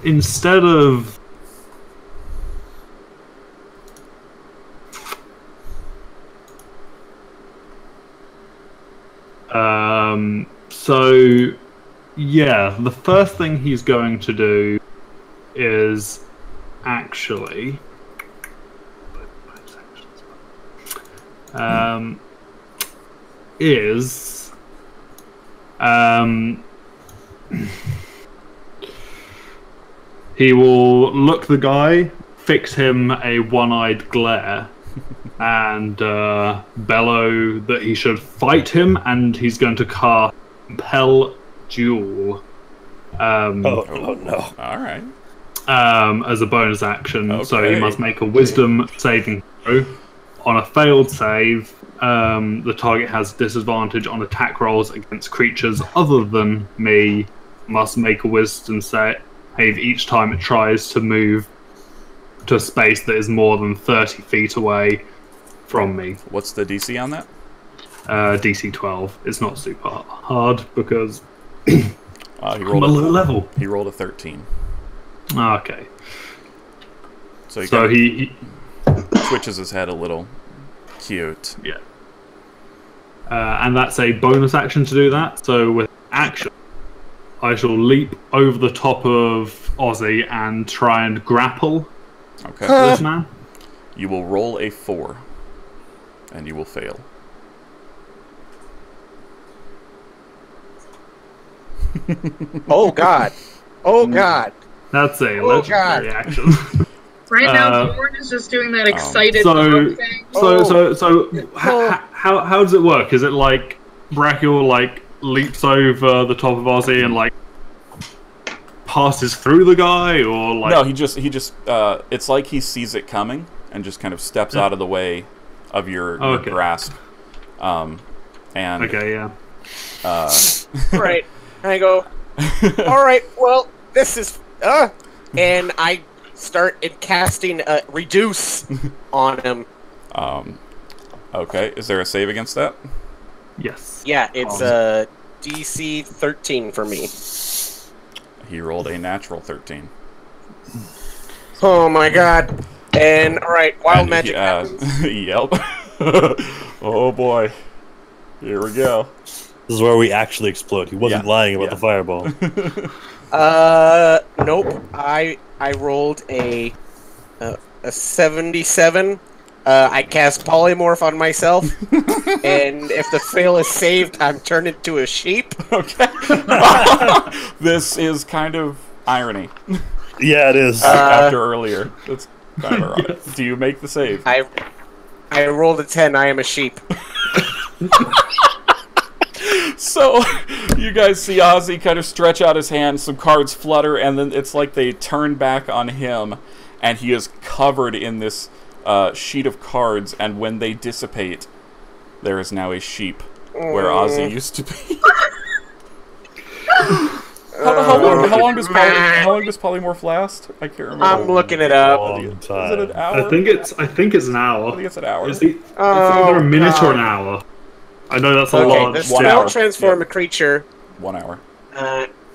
instead of so yeah, the first thing he's going to do is actually he will look the guy, fix him a one-eyed glare, and bellow that he should fight him, and he's going to cast Compel Duel. Oh no! All right. As a bonus action, Okay. so he must make a Wisdom saving throw. On a failed save, the target has disadvantage on attack rolls against creatures other than me. Must make a Wisdom save each time it tries to move to a space that is more than 30 feet away from me. What's the DC on that? DC 12. It's not super hard because He I'm rolled a low level. He rolled a 13. Okay. So he twitches his head a little. Cute. Yeah. And that's a bonus action to do that. So with action, I shall leap over the top of Ozzy and try and grapple Okay. this man. You will roll a 4, and you will fail. Oh God! Oh God! That's a Oh, God. legendary action. Right now, Thorn is just doing that excited so- jump thing. How does it work? Is it like Barakiel like leaps over the top of Ozzy and like passes through the guy, or like No, he just it's like he sees it coming and just kind of steps out of the way of your grasp. And okay, yeah. Right. And I go, all right, well, this is... and I start casting Reduce on him. Okay, is there a save against that? Yes. Yeah, it's DC 13 for me. He rolled a natural 13. Oh my God. And, all right, wild magic happens. Yep. Oh boy. Here we go. This is where we actually explode. He wasn't lying about the fireball. Nope. I rolled a 77. I cast polymorph on myself, and if the fail is saved, I'm turned into a sheep. Okay. This is kind of irony. Yeah, it is. After earlier. That's kind of ironic. Do you make the save? I rolled a 10. I am a sheep. So, you guys see Ozzy kind of stretch out his hand, some cards flutter, and then it's like they turn back on him, and he is covered in this sheet of cards, and when they dissipate, there is now a sheep where Ozzy used to be. How long does polymorph last? I can't remember. I'm looking it up. Is it an hour? I think it's an hour. I think it's an hour. It's either a minute or an hour. I know that's a lot. The spell transform a creature. 1 hour.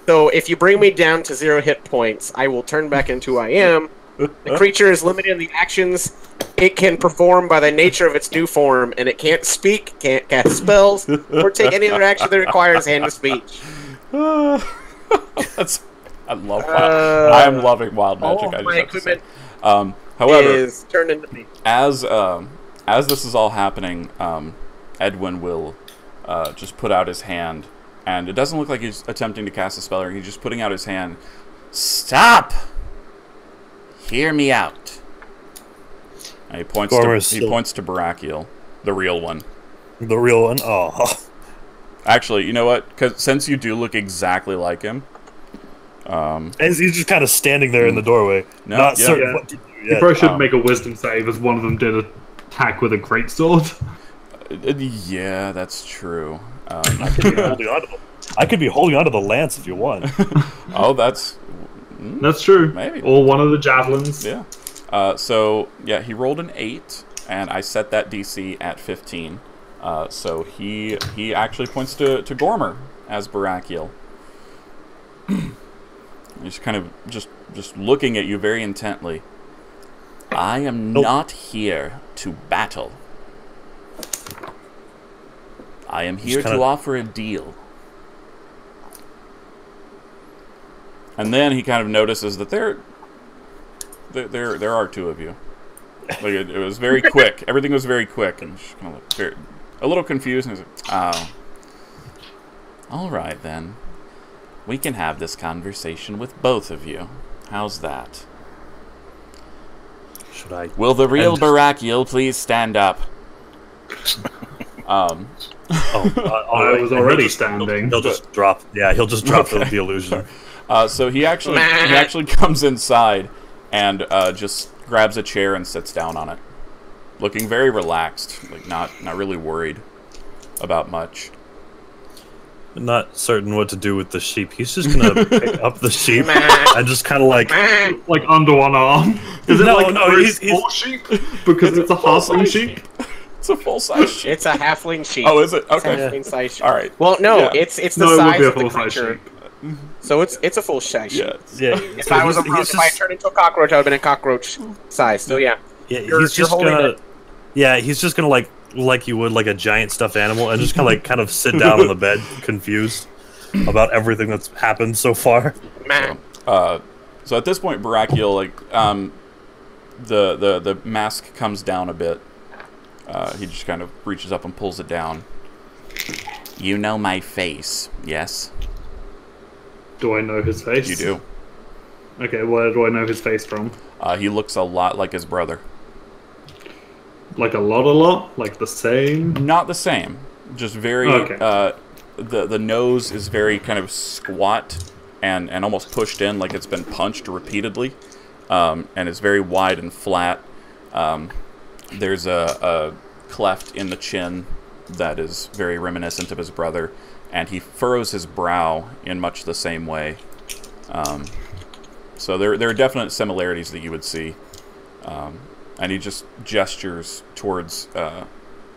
So if you bring me down to 0 hit points, I will turn back into who I am. The creature is limited in the actions it can perform by the nature of its new form, and it can't speak, can't cast spells, or take any other action that requires hand to speech. I love wild. I am loving wild magic. All I of my just have to say. equipment However, is turned into me. as this is all happening, Edwin will just put out his hand, and it doesn't look like he's attempting to cast a spell, or he's just putting out his hand. Stop! Hear me out. And he points to Barakiel, the real one. The real one? Oh. Actually, you know what? Because since you do look exactly like him, and he's just kind of standing there in the doorway, not certain what to do yet. You probably should make a wisdom save, as one of them did attack with a greatsword. Yeah, that's true. I could be holding onto the lance if you want. Oh, that's true. Maybe. Or one of the javelins. Yeah. So yeah, he rolled an 8, and I set that DC at 15. So he actually points to Gormer as Barakiel. He's kind of just looking at you very intently. I am not here to battle. I am here to offer a deal. And then he kind of notices that there are two of you. Like it was very quick. Everything was very quick, and she kind of looked a little confused. And he's like, "Oh, all right then. We can have this conversation with both of you. How's that?" Should I? Will the real Barakiel please stand up? I was already standing. He'll just drop. Yeah, he'll just drop the illusion. So he actually comes inside and just grabs a chair and sits down on it, looking very relaxed, like not really worried about much. Not certain what to do with the sheep. He's just gonna pick up the sheep and just kind of like under one arm. Is it he's full sheep because it's a halfling sheep. It's a full-size sheep. It's a halfling sheep. Oh, is it? Okay. It's a halfling-size sheep. All right. Well, no, it's the size of the creature. So it's a full-size sheep. Yeah. If I turned into a cockroach, I would have been a cockroach size. So yeah. Yeah, he's just gonna. Yeah, he's just gonna like you would like a giant stuffed animal, and just kind of sit down on the bed, confused about everything that's happened so far. So at this point, Barakiel, the mask comes down a bit. He just kind of reaches up and pulls it down. You know my face, yes? Do I know his face? You do. Okay, where do I know his face from? He looks a lot like his brother. Like a lot? Like the same? Not the same. Just very... Okay. The nose is very kind of squat and almost pushed in like it's been punched repeatedly. And it's very wide and flat. There's a cleft in the chin that is very reminiscent of his brother, and he furrows his brow in much the same way. So there are definite similarities that you would see. And he just gestures towards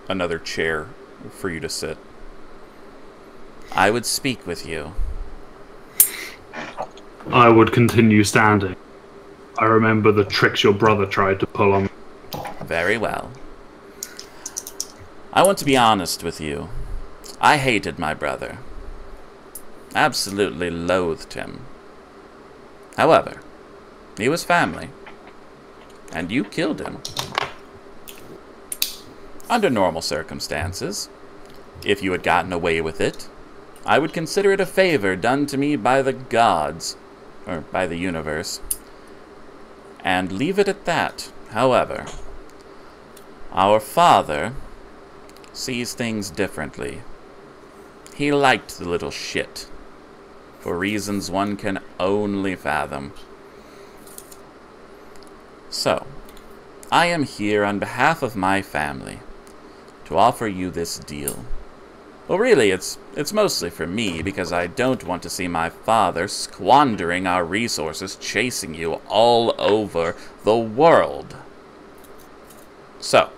another chair for you to sit. I would speak with you. I would continue standing. I remember the tricks your brother tried to pull on me. Very well. I want to be honest with you. I hated my brother. Absolutely loathed him. However, he was family. And you killed him. Under normal circumstances, if you had gotten away with it, I would consider it a favor done to me by the gods, or by the universe, and leave it at that. However, our father sees things differently. He liked the little shit, for reasons one can only fathom. So, I am here on behalf of my family to offer you this deal. Well, really, it's mostly for me, because I don't want to see my father squandering our resources chasing you all over the world. So,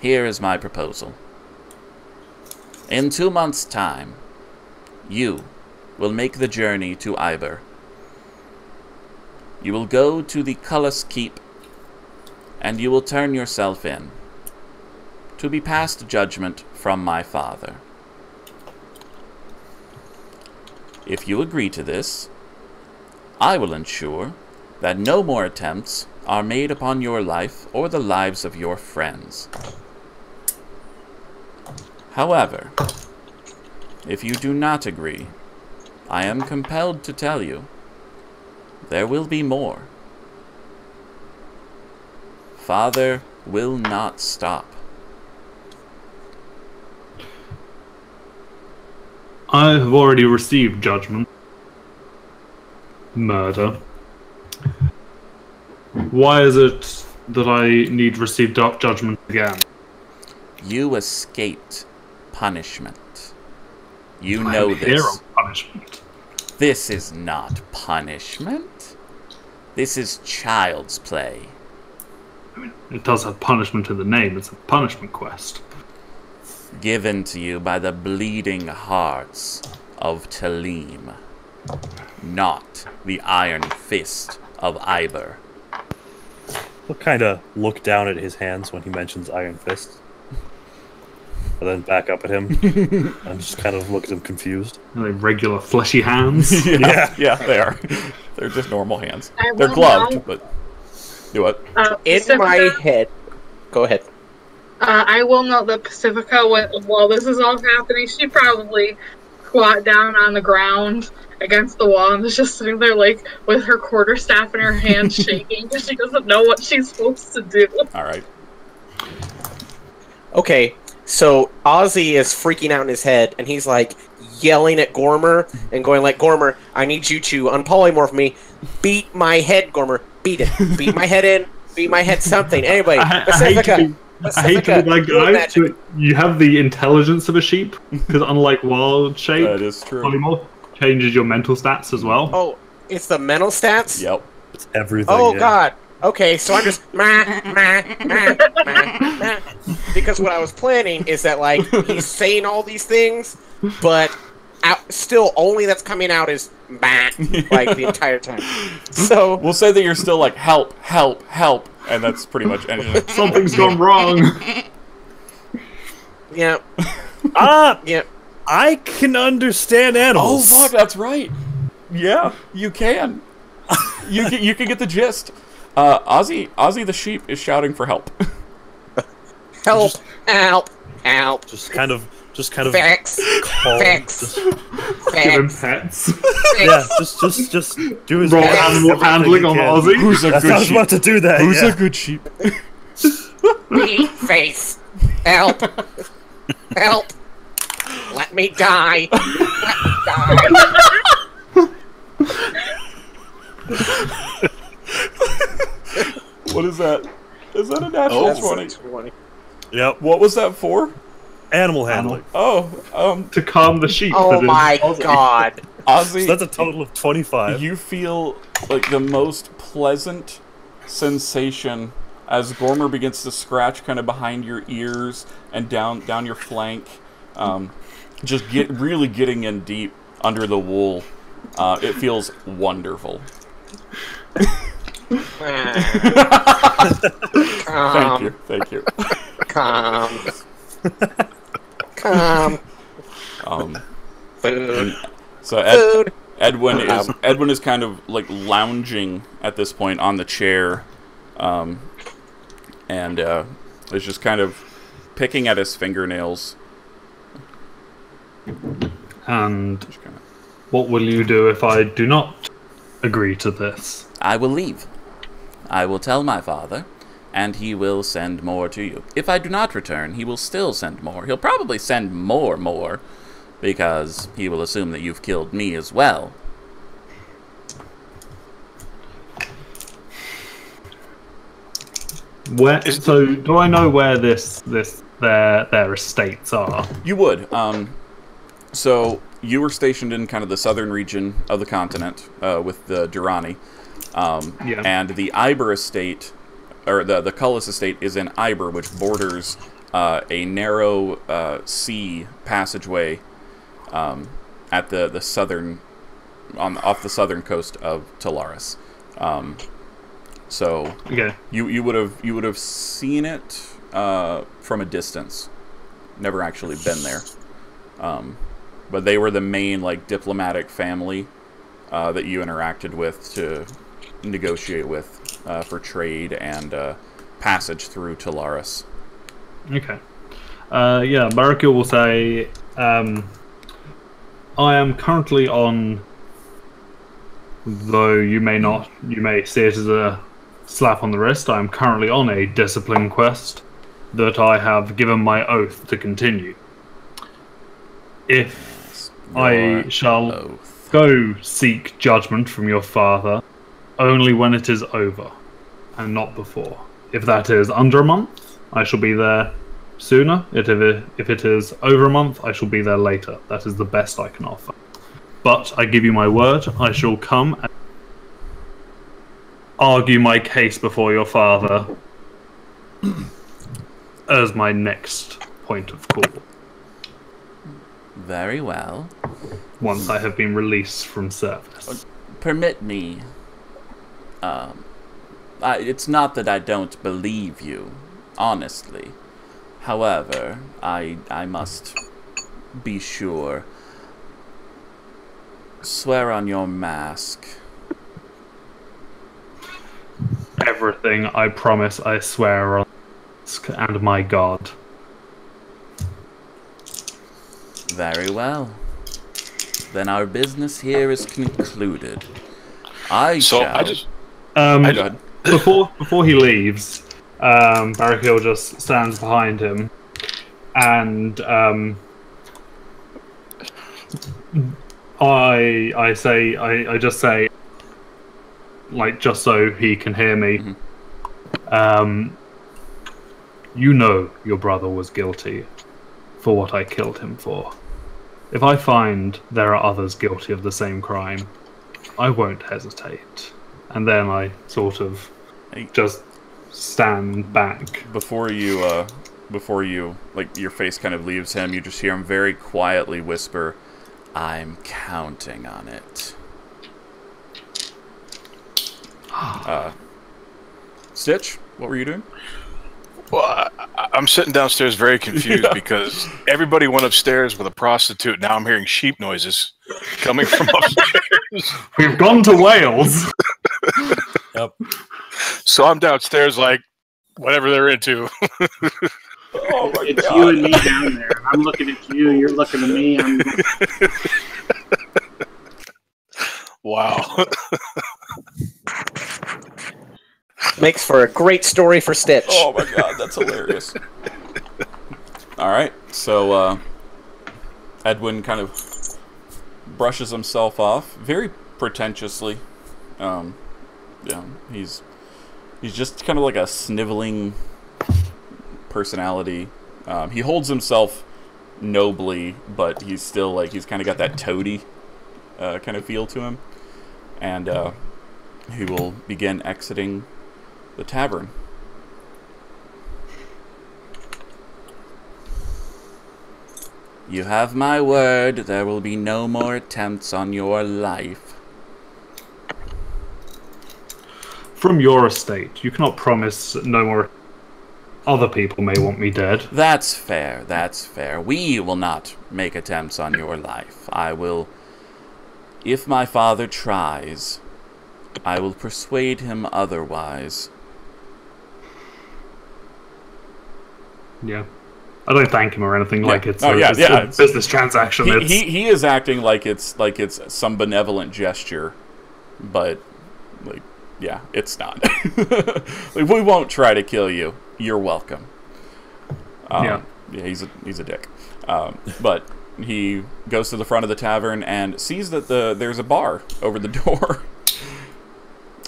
here is my proposal. In 2 months' time, you will make the journey to Iber. You will go to the Cullis Keep, and you will turn yourself in, to be passed judgment from my father. If you agree to this, I will ensure that no more attempts are made upon your life or the lives of your friends. However, if you do not agree, I am compelled to tell you, there will be more. Father will not stop. I have already received judgment. Murder. Why is it that I need to receive judgment again? You escaped punishment. You know this. Here on punishment. This is not punishment. This is child's play. I mean, it does have punishment in the name. It's a punishment quest. Given to you by the bleeding hearts of Talim, not the iron fist of Iber. He'll kind of look down at his hands when he mentions iron fist, and then back up at him and just kind of look at him confused. Are they regular fleshy hands? Yeah, they are. They're just normal hands. They're gloved, but do what? In my head, go ahead. I will note that Pacifica, while this is all happening, she probably squat down on the ground against the wall and is just sitting there, like, with her quarterstaff in her hand shaking because she doesn't know what she's supposed to do. Alright. Okay, so Ozzy is freaking out in his head, and he's, like, yelling at Gormer and going like, Gormer, I need you to unpolymorph me. Beat my head, Gormer. Beat it. Beat my head in. Beat my head something. Anyway, I hate to be that guy, but you have the intelligence of a sheep, because unlike wild shape, that is true. polymorph changes your mental stats as well. Oh, it's the mental stats? Yep. It's everything. Oh, yeah. God. Okay, so I'm just because what I was planning is that, like, he's saying all these things, but still only that's coming out is like the entire time. So we'll say that you're still like help, help, help, and that's pretty much anything. Something's gone wrong. Yeah. Yeah. I can understand animals. Oh fuck, that's right. Yeah, you can. You can get the gist. Ozzy the sheep is shouting for help. Help! Help! Help! Just kind of Fix! calm. Fix! Give him pets. Yeah, just do his Roll best. animal handling on Ozzy. Who's a good I was sheep? about to do that. Who's yeah. a good sheep? Me face! Help! Help! Let me die! Let me die! What is that? Is that a natural 20? Yep. What was that for? Animal handling. Oh, To calm the sheep. Oh that is my Ozzy. God! Ozzy, So that's a total of 25. you feel like the most pleasant sensation as Gormer begins to scratch kind of behind your ears and down your flank. Just really getting in deep under the wool. It feels wonderful. Thank you. Calm. Food. So Edwin is kind of like lounging at this point on the chair, and is just kind of picking at his fingernails. And what will you do if I do not agree to this? I will leave. I will tell my father, and he will send more to you. If I do not return, he will still send more. He'll probably send more, because he will assume that you've killed me as well. So, do I know where their estates are? You would. So you were stationed in kind of the southern region of the continent with the Durrani. And the Iber estate, or the Cullis estate, is in Iber, which borders a narrow sea passageway at the southern, off the southern coast of Telaris. So okay. you would have seen it from a distance, never actually been there. But they were the main like diplomatic family that you interacted with to negotiate with for trade and passage through Telaris. Okay. Yeah, Barakiel will say, I am currently on, though you may see it as a slap on the wrist, I am currently on a discipline quest that I have given my oath to continue. If I shall go seek judgment from your father, only when it is over, and not before. If that is under a month, I shall be there sooner. If it is over a month, I shall be there later. That is the best I can offer. But I give you my word, I shall come and argue my case before your father as my next point of call. Very well. Once I have been released from service. Permit me. It's not that I don't believe you, honestly. However, I must be sure. Swear on your mask. Everything I promise, I swear on and my God. Very well. then our business here is concluded. Before he leaves, Barakiel just stands behind him, and I just say, like, just so he can hear me. You know your brother was guilty for what I killed him for. If I find there are others guilty of the same crime, I won't hesitate. And then I sort of just stand back. Before you, like, your face kind of leaves him, you just hear him very quietly whisper, "I'm counting on it." Stitch, what were you doing? Well, I'm sitting downstairs very confused because everybody went upstairs with a prostitute. Now I'm hearing sheep noises coming from upstairs. We've gone to Wales. Yep. So I'm downstairs like, whatever they're into. Oh my it's God. You and me down there. I'm looking at you. You're looking at me. Wow. Makes for a great story for Stitch. Oh my God, that's hilarious. Alright, so Edwin kind of brushes himself off very pretentiously. Yeah, he's just kind of like a sniveling personality. He holds himself nobly, but he's still like, he's kind of got that toady kind of feel to him. And he will begin exiting the tavern. You have my word, there will be no more attempts on your life. From your estate, you cannot promise no more. Other people may want me dead. That's fair, that's fair. We will not make attempts on your life. I will... If my father tries, I will persuade him otherwise. Yeah. I don't thank him or anything like it's a business transaction. He is acting like it's some benevolent gesture, but like, yeah, it's not. Like, we won't try to kill you. You're welcome. Yeah, he's a dick. But he goes to the front of the tavern and sees that there's a bar over the door,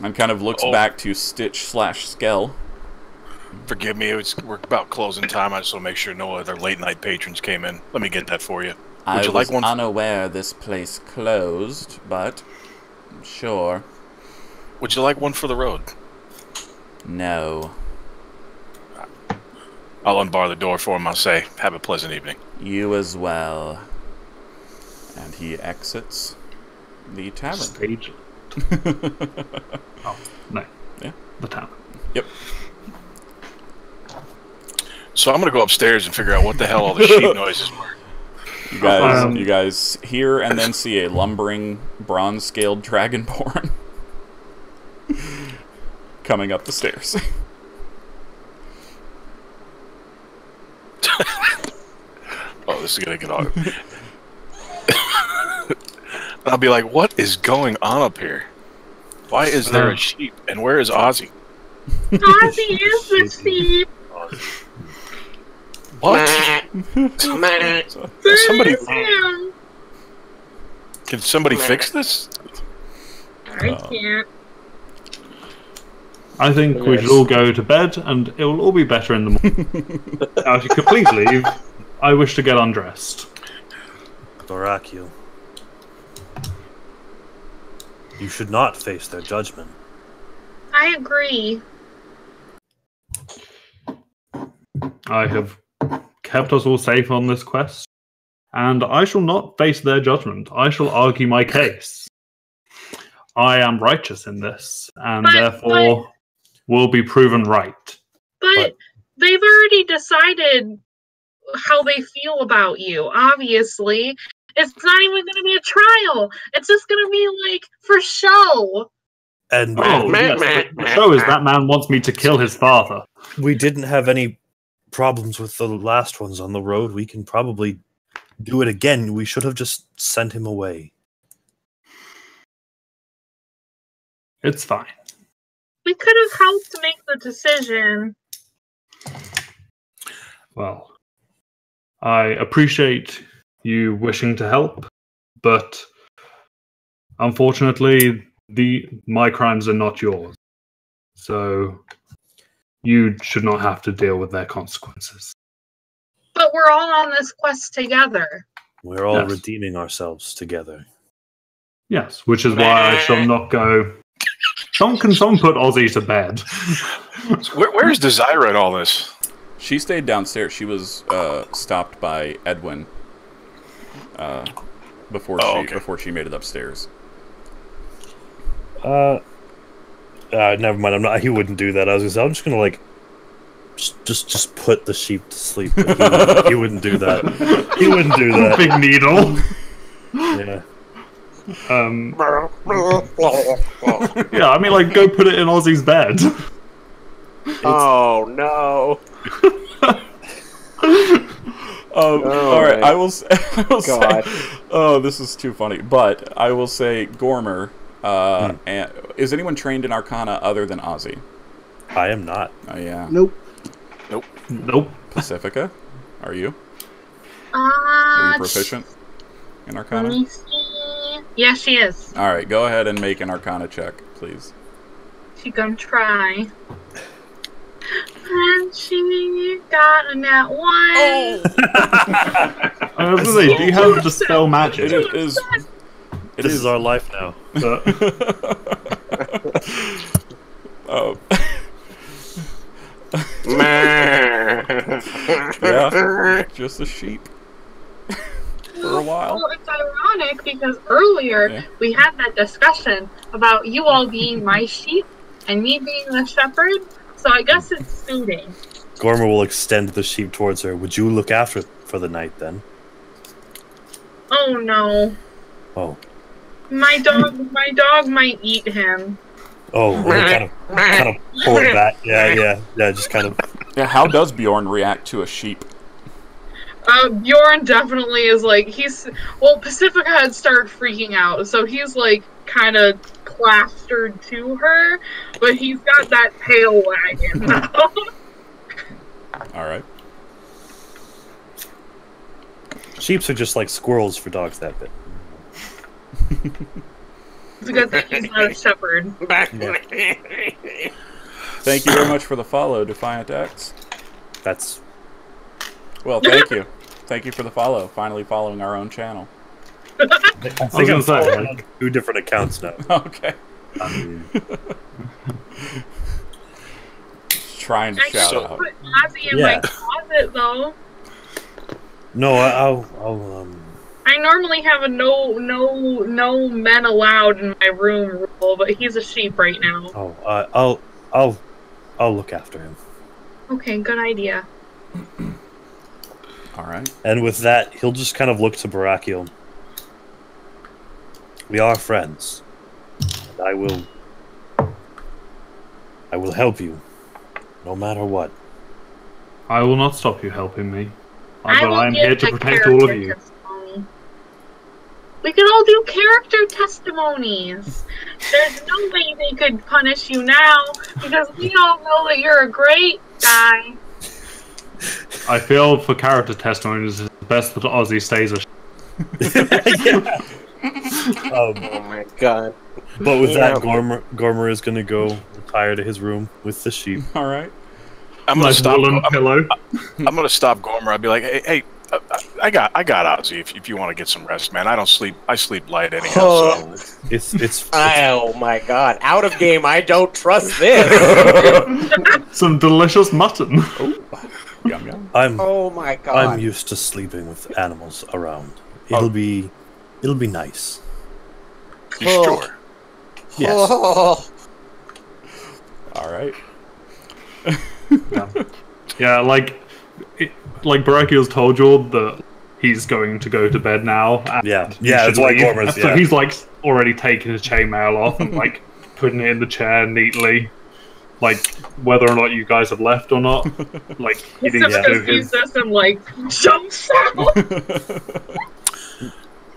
and kind of looks back to Stitch/Skell. Forgive me, we're about closing time. I just want to make sure no other late-night patrons came in. Let me get that for you. I was unaware this place closed, but sure. Would you like one for the road? No. I'll unbar the door for him. I'll say, have a pleasant evening. You as well. And he exits the tavern. Stage. Oh, no. Yeah. The tavern. Yep. So I'm going to go upstairs and figure out what the hell all the sheep noises were. You guys hear and then see a lumbering, bronze-scaled dragonborn coming up the stairs. Oh, this is going to get on. I'll be like, what is going on up here? Why is there a sheep? And where is Ozzy? Ozzy is the sheep. What? Can somebody fix this? I can't. I think we should all go to bed, and it will all be better in the morning. Now, if you could please leave, I wish to get undressed. Barakiel, you should not face their judgment. I agree. I have kept us all safe on this quest, and I shall not face their judgment. I shall argue my case. I am righteous in this, and therefore will be proven right. But they've already decided how they feel about you, obviously. It's not even going to be a trial. It's just going to be, like, for show. And yes, the show is that man wants me to kill his father. We didn't have any problems with the last ones on the road. We can probably do it again. We should have just sent him away. It's fine. We could have helped make the decision. Well, I appreciate you wishing to help, but unfortunately, my crimes are not yours. So you should not have to deal with their consequences. But we're all on this quest together. We're all redeeming ourselves together. Yes, which is why I shall not go. Can someone put Ozzy to bed? Where's Desira in all this? She stayed downstairs. She was stopped by Edwin before she made it upstairs. Never mind. He wouldn't do that. I was gonna say, I'm just gonna like, just put the sheep to sleep. He wouldn't do that. He wouldn't do that. Big needle. Yeah. Yeah, I mean, like, go put it in Ozzy's bed. Oh no. All right, I will say, oh, this is too funny. But I will say, Gormer, and, is anyone trained in Arcana other than Ozzy? I am not. Oh, yeah. Nope. Pacifica, are you? Are you proficient in Arcana? Let me see. Yeah, she is. All right, go ahead and make an Arcana check, please. She gonna try. And she got a nat 1. Oh! I was gonna say, do you have Dispel Magic? It is. This is our life now. Oh. Yeah, just a sheep. For a while. Well, it's ironic because earlier we had that discussion about you all being my sheep and me being the shepherd, so I guess it's suiting. Gormer will extend the sheep towards her. Would you look after it for the night then? Oh no. Oh. My dog might eat him. Oh, kind of pull it back. Yeah, just kind of. Yeah, how does Bjorn react to a sheep? Bjorn definitely is like, Pacifica had started freaking out, so he's like kind of plastered to her, but he's got that tail wagging now. Alright. Sheeps are just like squirrels for dogs that bit. It's a good thing he's not a shepherd. Thank you very much for the follow, Defiant X. That's... Well, thank you. Thank you for the follow. Finally following our own channel. I think I'm following on 2 different accounts now. Okay. Just trying to shout out. I put Ozzy in my closet, though. No, I'll I normally have a no men allowed in my room rule, but he's a sheep right now. Oh, I'll look after him. Okay, good idea. All right. And with that, he'll just kind of look to Barakiel. We are friends. And I will help you, no matter what. I will not stop you helping me. I But will I'm give here to a protect all of character you. testimony. We could all do character testimonies. There's no way they could punish you now, because we all know that you're a great guy. I feel for character testimonies, it's best that Ozzy stays a oh my god. But with that, Gormer is going to go retire to his room with the sheep. All right. I'm gonna stop. pillow. I'm gonna stop Gormer. I'll be like, hey, I got Ozzy. If you want to get some rest, man. I don't sleep. I sleep light anyhow. So. It's oh my god! Out of game. I don't trust this. Some delicious mutton. Yum yum. Oh my god! I'm used to sleeping with animals around. It'll be nice. You sure? Yes. Oh. All right. Yeah, like Barakiel's told you all that he's going to go to bed now. Yeah, that's why Gormer's. So he's like already taking his chainmail off and like putting it in the chair neatly, like whether or not you guys have left or not. Like he needs to do his. And like jumps out.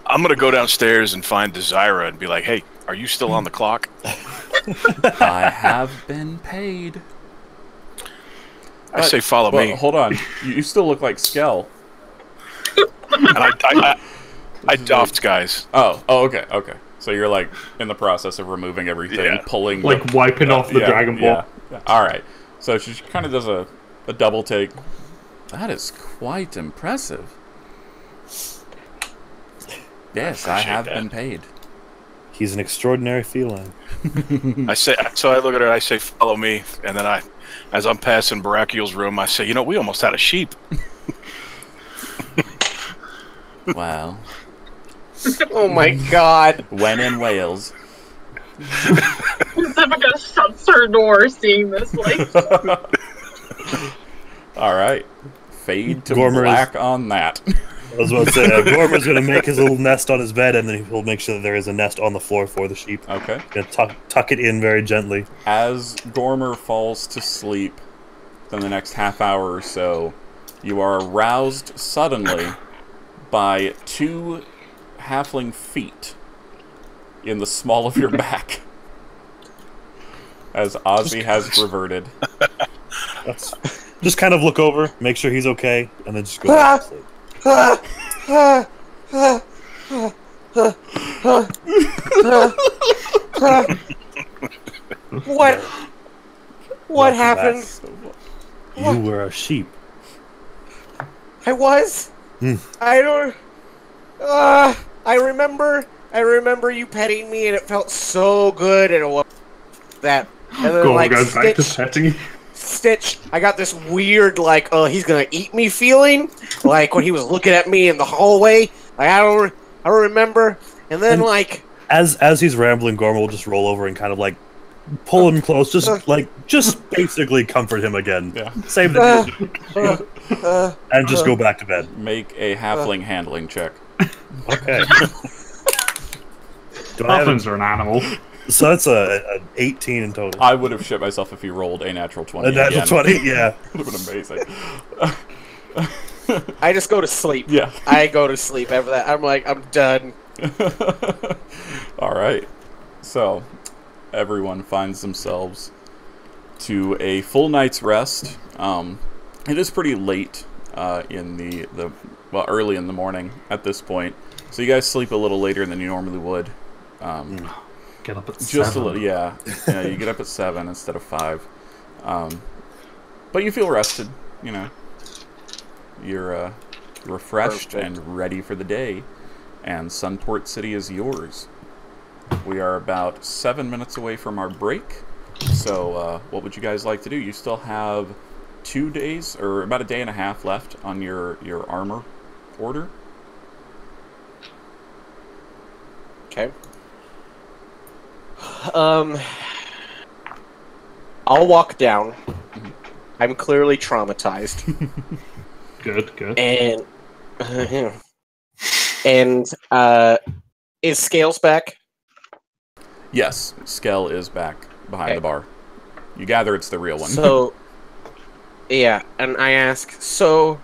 I'm gonna go downstairs and find Desira and be like, hey, are you still on the clock? I have been paid. I say follow me. Hold on. You still look like Skell. And I doffed, guys. Oh, okay. So you're like in the process of removing everything, pulling, like wiping off the Dragon Ball. Yeah. All right. So she kind of does a double take. That is quite impressive. Yes, I have been paid. He's an extraordinary feline. So I look at her and I say, follow me. And then as I'm passing Barakiel's room, I say, you know, we almost had a sheep. Wow. Oh my god. When in Wales. Pacifica shuts her door seeing this, like... Alright. Fade to Gormer black on that. I was about to say, Gormer's going to make his little nest on his bed, and then he'll make sure that there is a nest on the floor for the sheep. Okay. He's going to tuck it in very gently. As Gormer falls to sleep, in the next half hour or so, you are aroused suddenly by 2 halfling feet in the small of your back. As Ozzy has reverted. Just kind of look over, make sure he's okay, and then just go back to sleep. What happened? You were a sheep. I was? I don't... I remember you petting me and it felt so good and it was that... And then Gormer goes back to petting. Stitch, I got this weird, like, he's gonna eat me feeling. Like, when he was looking at me in the hallway. Like, I don't remember. And then, like... As he's rambling, Gormer will just roll over and kind of, like, pull him close. Just basically comfort him again. Yeah. Save the and just go back to bed. Make a halfling handling check. Okay. Halflings are an animal. So that's a 18 in total. I would have shit myself if he rolled a natural 20. A natural 20, yeah. Would have been amazing. I just go to sleep. Yeah. I go to sleep after that. I'm like, I'm done. Alright. So, everyone finds themselves to a full night's rest. It is pretty late in early in the morning at this point. So you guys sleep a little later than you normally would. Get up at 7. Just a little, yeah. You get up at 7 instead of 5. But you feel rested, you know. You're refreshed and ready for the day. And Sunport City is yours. We are about 7 minutes away from our break. So, what would you guys like to do? You still have 2 days, or about a day and a half left on your armor order. Okay. I'll walk down. I'm clearly traumatized. Good. And is Scales back? Yes, Skell is back behind the bar. You gather it's the real one. So, yeah, and I ask, so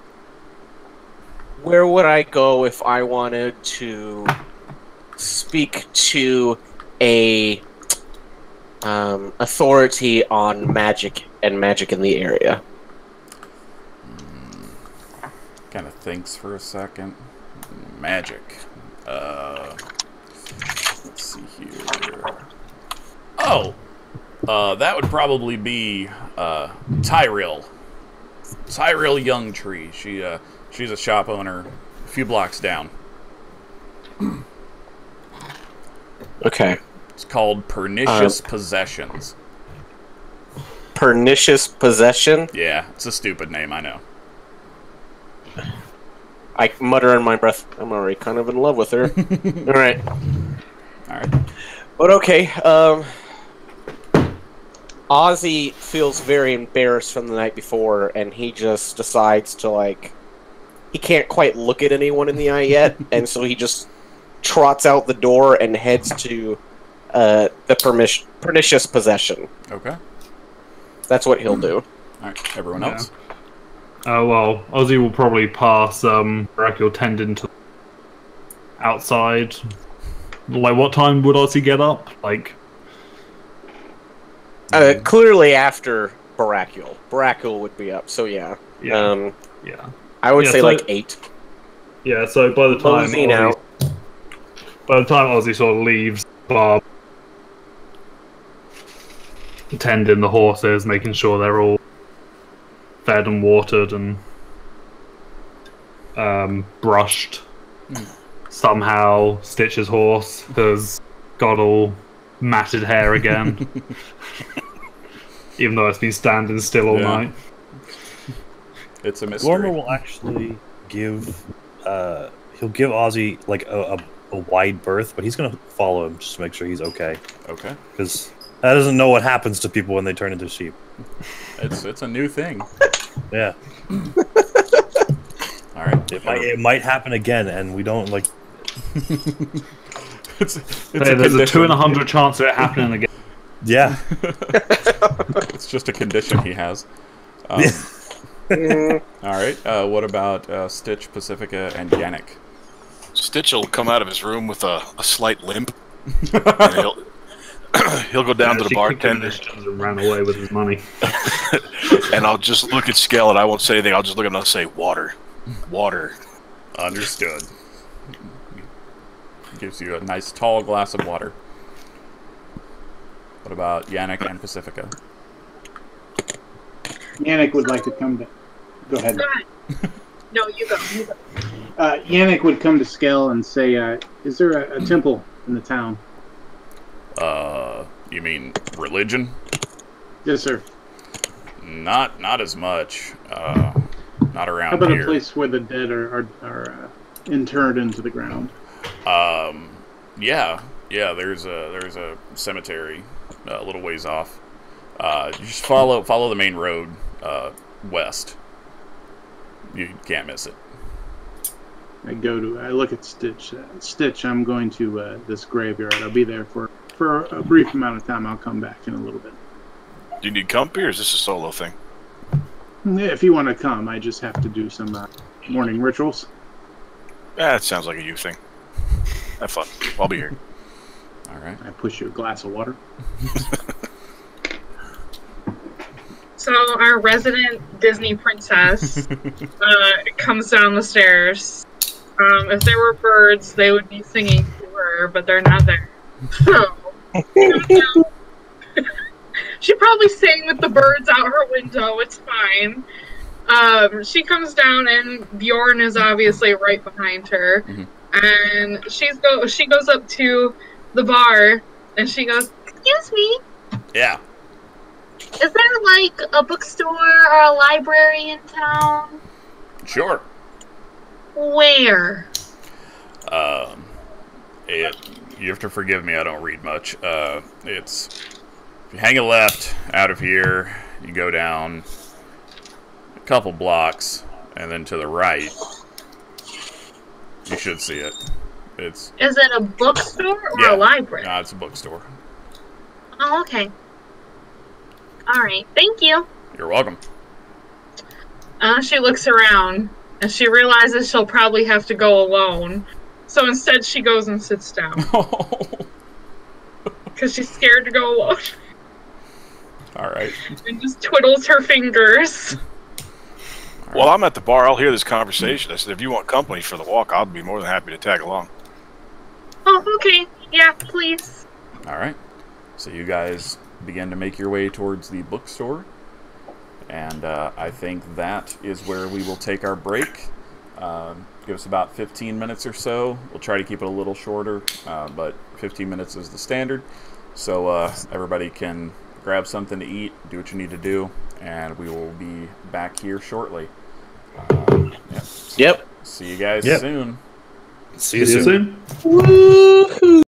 where would I go if I wanted to speak to a authority on magic and magic in the area? Kind of thinks for a second. Magic. Let's see here. Oh! That would probably be Tyrell. Tyrell Youngtree. She's a shop owner a few blocks down. Okay. It's called Pernicious Possessions. Pernicious Possession? Yeah, it's a stupid name, I know. I mutter in my breath, I'm already kind of in love with her. Alright. But okay, Ozzy feels very embarrassed from the night before, and he just decides to, like... He can't quite look at anyone in the eye yet, and so he just trots out the door and heads to the Pernicious Possession. Okay. That's what he'll do. Alright, everyone else? Well, Ozzy will probably pass Barakiel tendon to outside. Like, what time would Ozzy get up? Like, Clearly after Barakiel. Barakiel would be up, so yeah. Yeah. I would say so, like 8. Yeah, so by the time Ozzy sort of leaves, Bob tending the horses, making sure they're all fed and watered and brushed. Somehow Stitch's horse has got all matted hair again. Even though it's been standing still all night. It's a mystery. Gormer will actually give he'll give Ozzy like a wide berth, but he's gonna follow him just to make sure he's okay. Okay. Because that doesn't know what happens to people when they turn into sheep. It's a new thing. Yeah. All right. It might happen again, and we don't like. There's a 2 in 100 chance of it happening again. Yeah. It's just a condition he has. All right. What about Stitch, Pacifica, and Yannick? Stitch will come out of his room with a slight limp. And he'll go down to the bartender and ran away with his money. And I'll just look at Skell and I won't say anything. I'll just look at him and I'll say, water. Water. Understood. Gives you a nice tall glass of water. What about Yannick and Pacifica? Yannick would like to come to... Go ahead. No, you go. Yannick would come to Skell and say, is there a temple in the town? You mean religion? Yes, sir. Not as much. Not around How about here. a place where the dead are interred into the ground? Yeah. There's a cemetery a little ways off. You just follow the main road west. You can't miss it. I look at Stitch. Stitch, I'm going to this graveyard. I'll be there for a brief amount of time. I'll come back in a little bit. Do you need company, or is this a solo thing? If you want to come, I just have to do some morning rituals. That sounds like a you thing. Have fun. I'll be here. All right. I push you a glass of water. So our resident Disney princess comes down the stairs. If there were birds, they would be singing to her, but they're not there. So she probably sang with the birds out her window. It's fine. She comes down, and Bjorn is obviously right behind her. Mm-hmm. And she goes up to the bar, and she goes, "Excuse me. Yeah. Is there like a bookstore or a library in town?" Sure. Where? You have to forgive me, I don't read much. It's... If you hang a left out of here, you go down a couple blocks, and then to the right, you should see it. Is it a bookstore or a library? No, it's a bookstore. Oh, okay. Alright, thank you. You're welcome. She looks around, and she realizes she'll probably have to go alone. So instead she goes and sits down. Because she's scared to go alone. Alright. And just twiddles her fingers. While I'm at the bar, I'll hear this conversation. I said, if you want company for the walk, I'll be more than happy to tag along. Oh, okay. Yeah, please. Alright. So you guys begin to make your way towards the bookstore. And I think that is where we will take our break. Give us about 15 minutes or so. We'll try to keep it a little shorter, but 15 minutes is the standard. So everybody can grab something to eat, do what you need to do, and we will be back here shortly. Yep. See you guys soon. See you soon. Woohoo!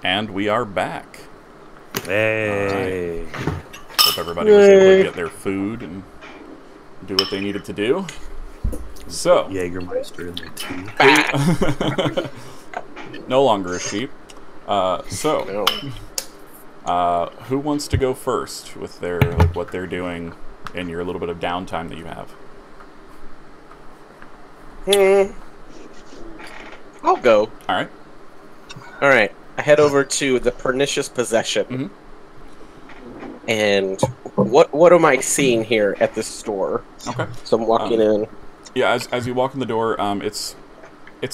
And we are back. Hey. Right. Hope everybody was able to get their food and do what they needed to do. So, Jägermeister in their tea. No longer a sheep. Who wants to go first with their what they're doing in your little bit of downtime that you have? I'll go. All right. All right. I head over to the Pernicious Possession. Mm-hmm. And what am I seeing here at this store? Okay. So I'm walking in. Yeah, as you walk in the door, it's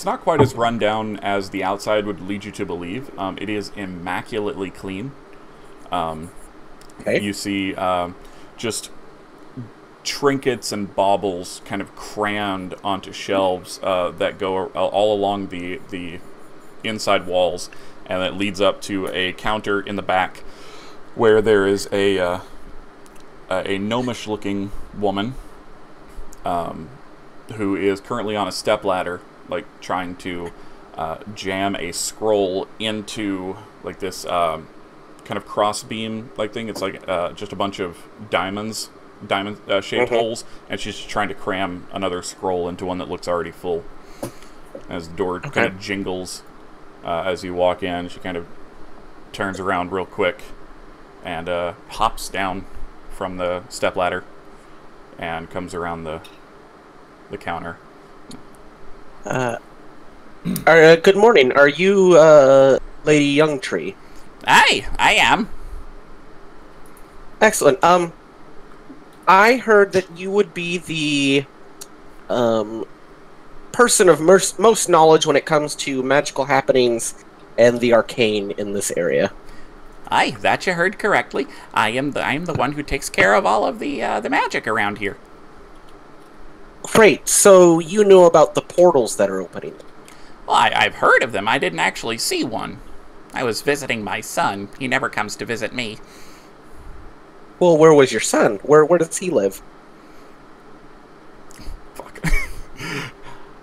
not quite as run down as the outside would lead you to believe. It is immaculately clean. Okay. You see just trinkets and baubles kind of crammed onto shelves that go all along the inside walls, and it leads up to a counter in the back where there is a gnomish-looking woman who is currently on a stepladder, like trying to jam a scroll into like this kind of crossbeam like thing. It's like just a bunch of diamond shaped holes, and she's just trying to cram another scroll into one that looks already full. As the door kind of jingles as you walk in, she kind of turns around real quick and hops down from the stepladder and comes around the counter. Good morning. Are you Lady Youngtree? Aye, I am. Excellent. I heard that you would be the person of most knowledge when it comes to magical happenings and the arcane in this area. Aye, that you heard correctly. I am the one who takes care of all of the magic around here. Great. So you know about the portals that are opening? Well, I've heard of them. I didn't actually see one. I was visiting my son. He never comes to visit me. Well, where was your son? Where does he live? Fuck.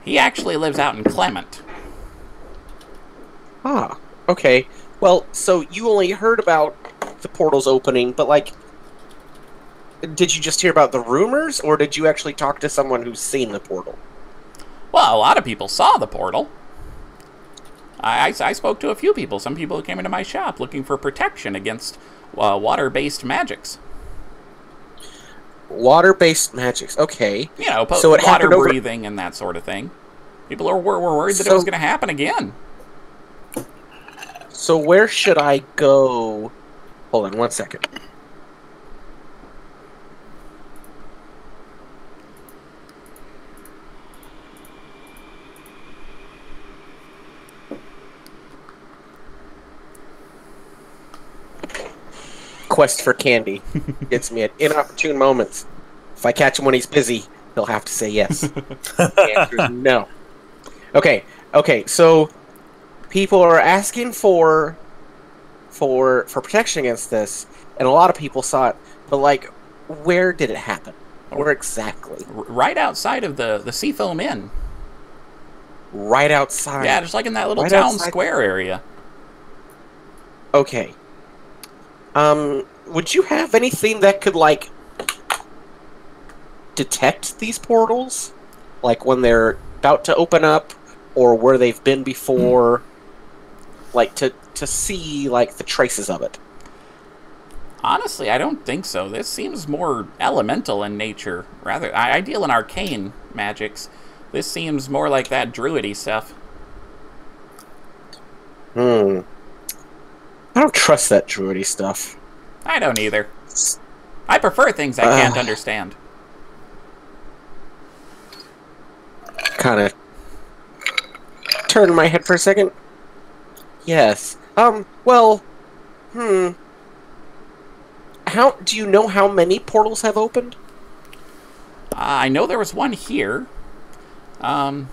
He actually lives out in Clement. Ah, okay. Well, so you only heard about the portals opening, but, like, did you just hear about the rumors, or did you actually talk to someone who's seen the portal? Well, a lot of people saw the portal. I spoke to a few people. Some people who came into my shop looking for protection against water-based magics. Water-based magics, okay. You know, so water breathing and that sort of thing. People were worried that it was going to happen again. So where should I go? Hold on 1 second. Quest for candy gets me at inopportune moments. If I catch him when he's busy, he'll have to say yes. The answer is no. Okay, so people are asking for protection against this, and a lot of people saw it, but, like, where did it happen? Where exactly? Right outside of the Seafoam Inn. Right outside? Yeah, just like in that little town square area. Okay. Would you have anything that could, like, detect these portals? Like, when they're about to open up, or where they've been before? Like, to see, like, the traces of it? Honestly, I don't think so. This seems more elemental in nature. Rather, I deal in arcane magics. This seems more like that druidy stuff. I don't trust that druidy stuff. I don't either. I prefer things I can't understand. Kind of turn my head for a second. Yes. Well, How do you know how many portals have opened? I know there was one here. And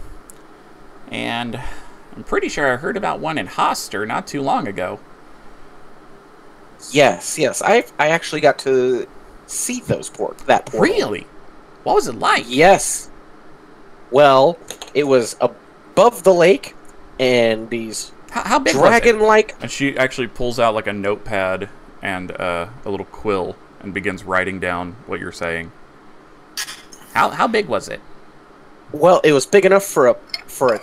I'm pretty sure I heard about one in Hoster not too long ago. Yes. I actually got to see that portal. Really? What was it like? Yes. Well, it was above the lake, and these How big dragon-like? was it? And she actually pulls out like a notepad and a little quill and begins writing down what you're saying. How big was it? Well, it was big enough for a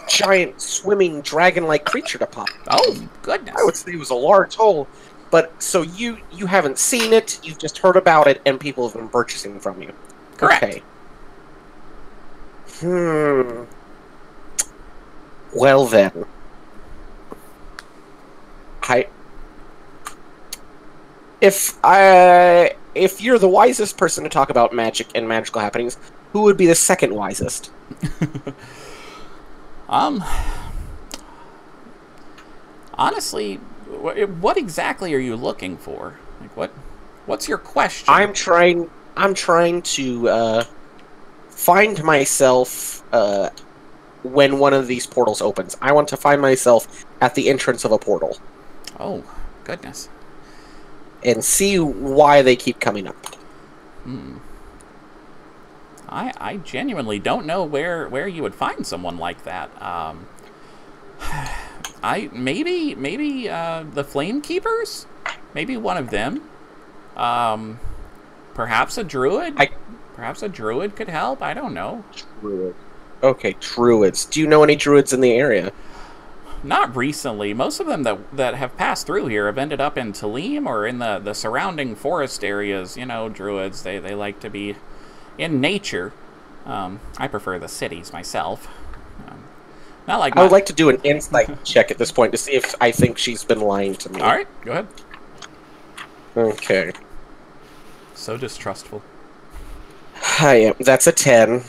giant swimming dragon-like creature to pop. Oh, goodness. I would say it was a large hole. But, so you haven't seen it, you've just heard about it, and people have been purchasing from you. Correct. Okay. Well then. If you're the wisest person to talk about magic and magical happenings, who would be the second wisest? Honestly, what exactly are you looking for? Like, what's your question? I'm trying to find myself when one of these portals opens. I want to find myself at the entrance of a portal. Oh, goodness. And see why they keep coming up. I genuinely don't know where you would find someone like that. Maybe the Flame Keepers? Maybe one of them. Perhaps a druid? Perhaps a druid could help? I don't know. Druid. Okay, druids. Do you know any druids in the area? Not recently. Most of them that have passed through here have ended up in Talim or in the surrounding forest areas. You know, druids, they like to be in nature. I prefer the cities myself. Not like I would like to do an insight check at this point to see if I think she's been lying to me. Alright, go ahead. Okay. So distrustful. I am. That's a 10.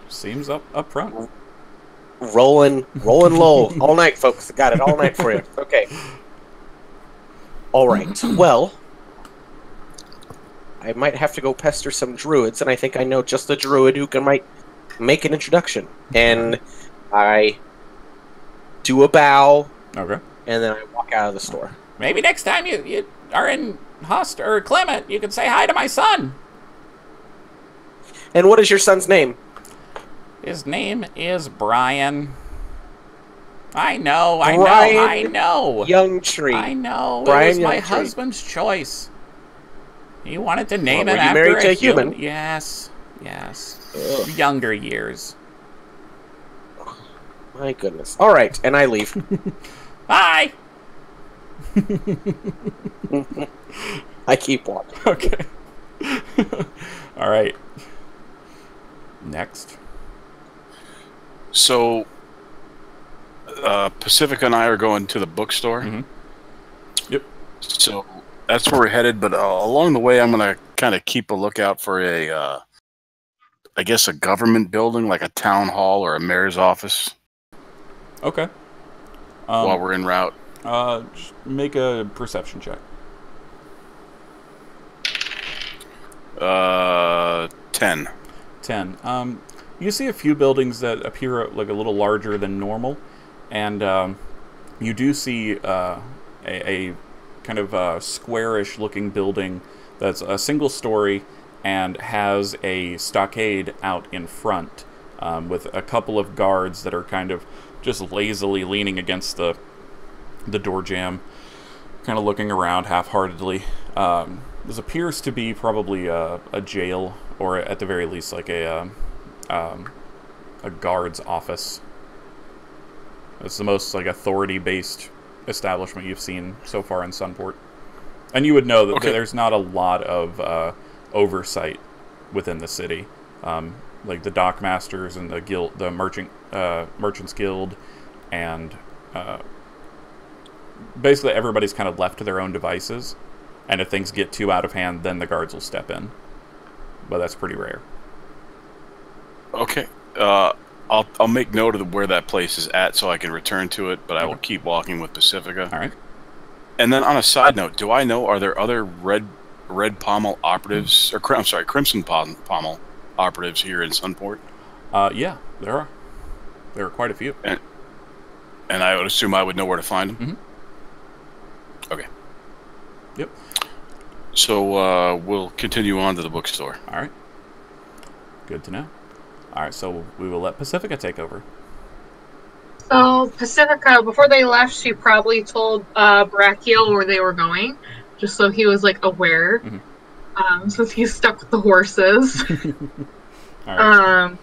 Seems up front. Rolling low. All night, folks. Got it all night for you. Okay. Alright. Well, I might have to go pester some druids, and I think I know just the druid who might make an introduction. And I do a bow. Okay. And then I walk out of the store. Maybe next time you are in Host or Clement, you can say hi to my son. And what is your son's name? His name is Brian. I know. Young Tree. I know. Brian it was my Youngtree. Husband's choice. He wanted to name Well, it were you after married to a human. human? Yes. Ugh. Younger years. My goodness. All right, and I leave. Bye. I keep walking. Okay. All right. Next. So, Pacifica and I are going to the bookstore. Mm-hmm. Yep. So that's where we're headed. But along the way, I'm gonna kind of keep a lookout for I guess a government building, like a town hall or a mayor's office. Okay. While we're en route. Just make a perception check. 10. 10. You see a few buildings that appear like a little larger than normal, and you do see a kind of squarish looking building that's a single story and has a stockade out in front with a couple of guards that are kind of just lazily leaning against the door jamb, kind of looking around half-heartedly. This appears to be probably a jail, or at the very least like a guard's office. It's the most like authority-based establishment you've seen so far in Sunport, and you would know that there's not a lot of oversight within the city. Like the dockmasters and the guild, the merchants guild, and basically everybody's kind of left to their own devices. And if things get too out of hand, then the guards will step in. But that's pretty rare. Okay. I'll make note of where that place is at so I can return to it, but I will keep walking with Pacifica. All right. And then on a side note, do I know, are there other red pommel operatives, or I'm sorry, crimson pommel operatives here in Sunport? Yeah, there are. There are quite a few. And I would assume I would know where to find them? Mm-hmm. Okay. Yep. So we'll continue on to the bookstore. All right. Good to know. All right, so we will let Pacifica take over. So So Pacifica, before they left, she probably told Barakiel where they were going, just so he was like aware. Since he's stuck with the horses. All right.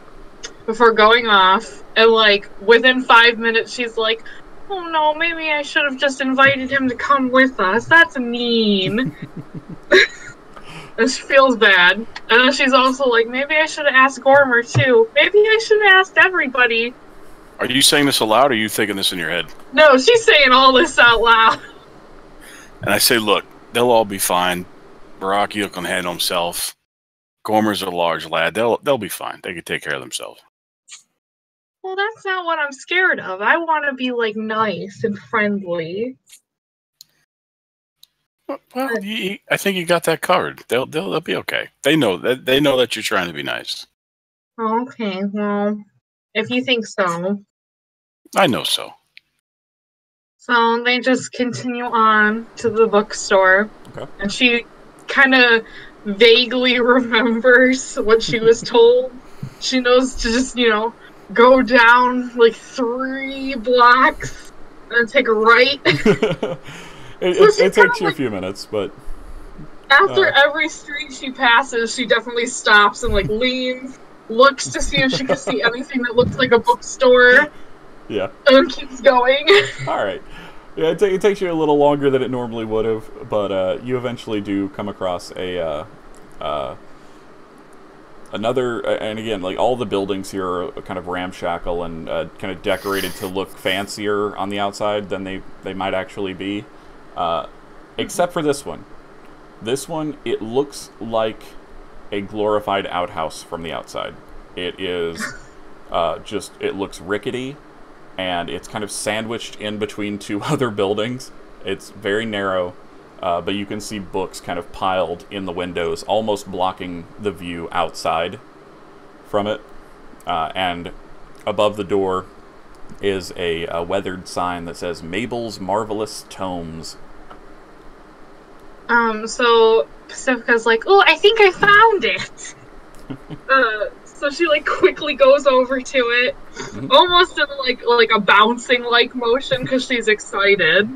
Before going off, and like within 5 minutes, she's like, "Oh no, maybe I should have just invited him to come with us. That's mean." And she feels bad. And then she's also like, maybe I should have asked Gormer too. Maybe I should have asked everybody. Are you saying this aloud, or are you thinking this in your head? No, she's saying all this out loud. And I say, look, they'll all be fine. Barakiel can handle himself. Gormer's a large lad. They'll be fine. They can take care of themselves. Well, that's not what I'm scared of. I want to be like nice and friendly. Well, I think you got that covered. They'll be okay. They know that you're trying to be nice. Okay, well, if you think so. I know so. So they just continue on to the bookstore. Okay. And she kind of vaguely remembers what she was told. She knows to just, go down like 3 blocks and then take a right. It takes you a few minutes, but after every street she passes, she definitely stops and like leans, looks to see if she can see anything that looks like a bookstore. Yeah. And then keeps going. All right. Yeah, it takes you a little longer than it normally would have, but you eventually do come across another, and again, like all the buildings here are kind of ramshackle and kind of decorated to look fancier on the outside than they might actually be. Except for this one. This one, it looks like a glorified outhouse from the outside. It is it looks rickety, and it's kind of sandwiched in between 2 other buildings. It's very narrow, but you can see books kind of piled in the windows, almost blocking the view outside from it. And above the door is a weathered sign that says Mabel's Marvelous Tomes. So Pacifica's like, oh, I think I found it. So she like quickly goes over to it, almost in like a bouncing like motion because she's excited.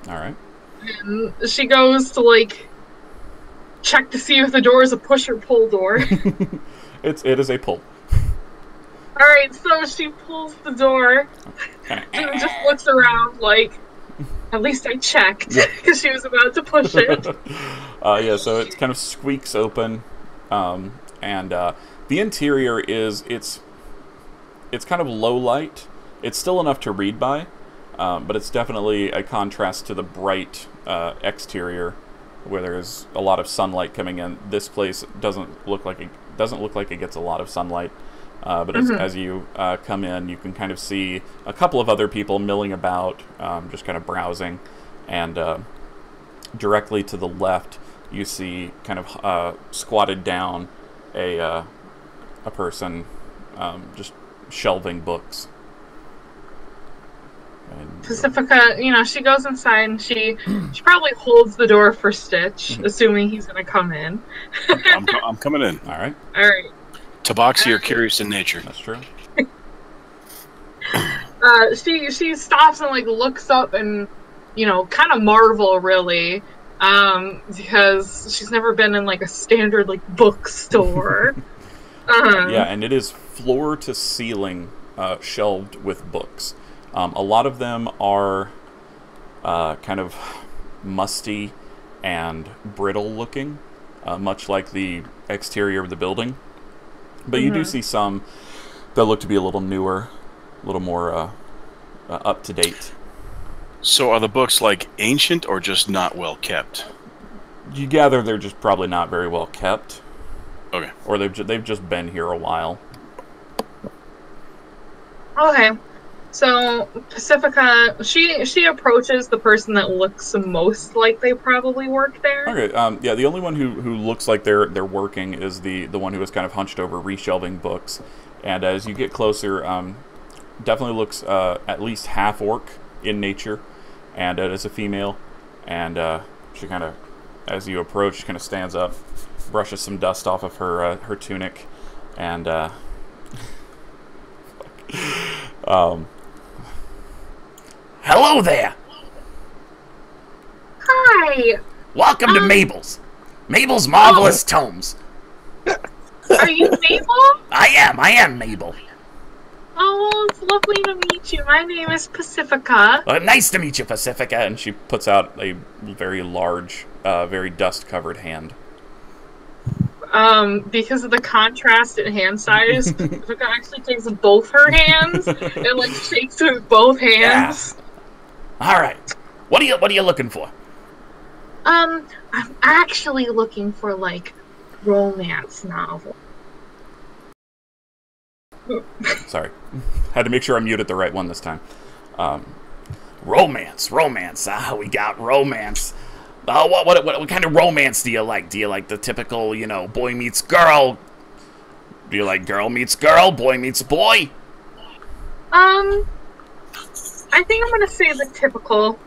All right. And she goes to like check to see if the door is a push or pull door. It is a pull. All right, so she pulls the door and just looks around like, at least I checked, because she was about to push it. Yeah, so it kind of squeaks open, and the interior is it's kind of low light. It's still enough to read by, but it's definitely a contrast to the bright exterior, where there's a lot of sunlight coming in. This place doesn't look like it gets a lot of sunlight. But as you come in, you can kind of see a couple of other people milling about, just kind of browsing. And directly to the left, you see kind of squatted down a person just shelving books. And, Pacifica, she goes inside and she probably holds the door for Stitch, assuming he's going to come in. I'm coming in. All right. All right. Tabaxi are curious in nature. That's true. She stops and like looks up and kind of marvel really, because she's never been in like a standard like bookstore. Yeah, and it is floor to ceiling shelved with books. A lot of them are kind of musty and brittle looking, much like the exterior of the building. But you do see some that look to be a little newer, a little more up to date. So are the books like ancient or just not well kept? You gather they're just probably not very well kept. Okay. Or they've just been here a while. Okay. So Pacifica, she approaches the person that looks most like they probably work there. Okay, yeah, the only one who looks like they're working is the one who is kind of hunched over reshelving books. And as you get closer, definitely looks at least half orc in nature, and it is a female. And she kind of, as you approach, kind of stands up, brushes some dust off of her tunic, and Hello there. Hi. Welcome to Mabel's. Mabel's Marvelous Tomes. Are you Mabel? I am Mabel. Oh, it's lovely to meet you. My name is Pacifica. Nice to meet you, Pacifica. And she puts out a very large, very dust-covered hand. Because of the contrast in hand size, Pacifica actually takes both her hands and like shakes with both hands. Yeah. All right. What are you looking for? I'm actually looking for like romance novel. Sorry, had to make sure I muted the right one this time. Romance. We got romance. What kind of romance do you like? Do you like the typical, boy meets girl? Do you like girl meets girl, boy meets boy? I think I'm gonna say the typical.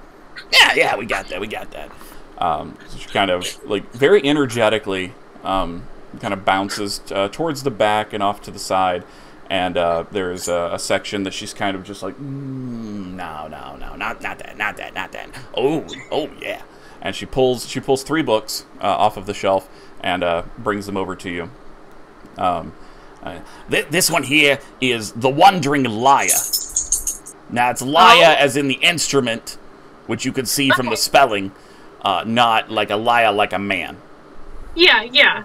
Yeah, we got that. So she kind of, very energetically, kind of bounces towards the back and off to the side. And there's a section that she's kind of just like, no, not that. Oh, yeah. And she pulls 3 books off of the shelf and brings them over to you. This one here is The Wandering Lyre. Now, it's lyre as in the instrument, which you could see from the spelling, not like a lyre like a man. Yeah.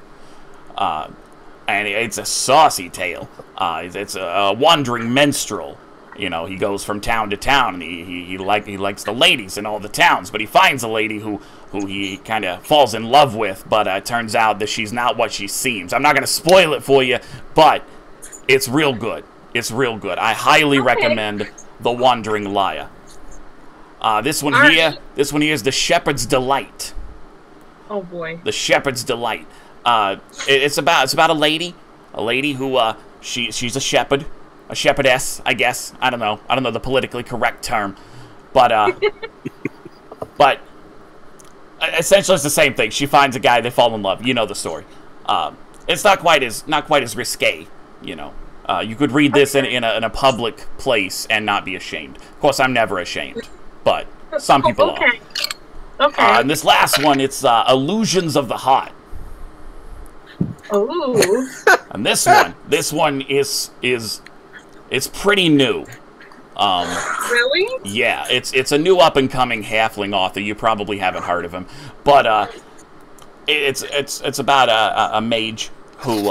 And it's a saucy tale. It's a wandering minstrel. He goes from town to town, and he likes the ladies in all the towns, but he finds a lady who he kind of falls in love with, but it turns out that she's not what she seems. I'm not going to spoil it for you, but it's real good. I highly recommend The Wandering Lyre. This one here is The Shepherd's Delight. Oh boy. The Shepherd's Delight. It's about a lady who she's a shepherd, a shepherdess, I guess. I don't know the politically correct term, but but essentially it's the same thing. She finds a guy, they fall in love. You know the story. It's not quite as risque. You could read this in a public place and not be ashamed. Of course, I'm never ashamed, but some people are. Okay. And this last one, it's Illusions of the Heart. Oh. And this one is it's pretty new. Really? Yeah, it's a new up and coming halfling author. You probably haven't heard of him, but it's about a mage who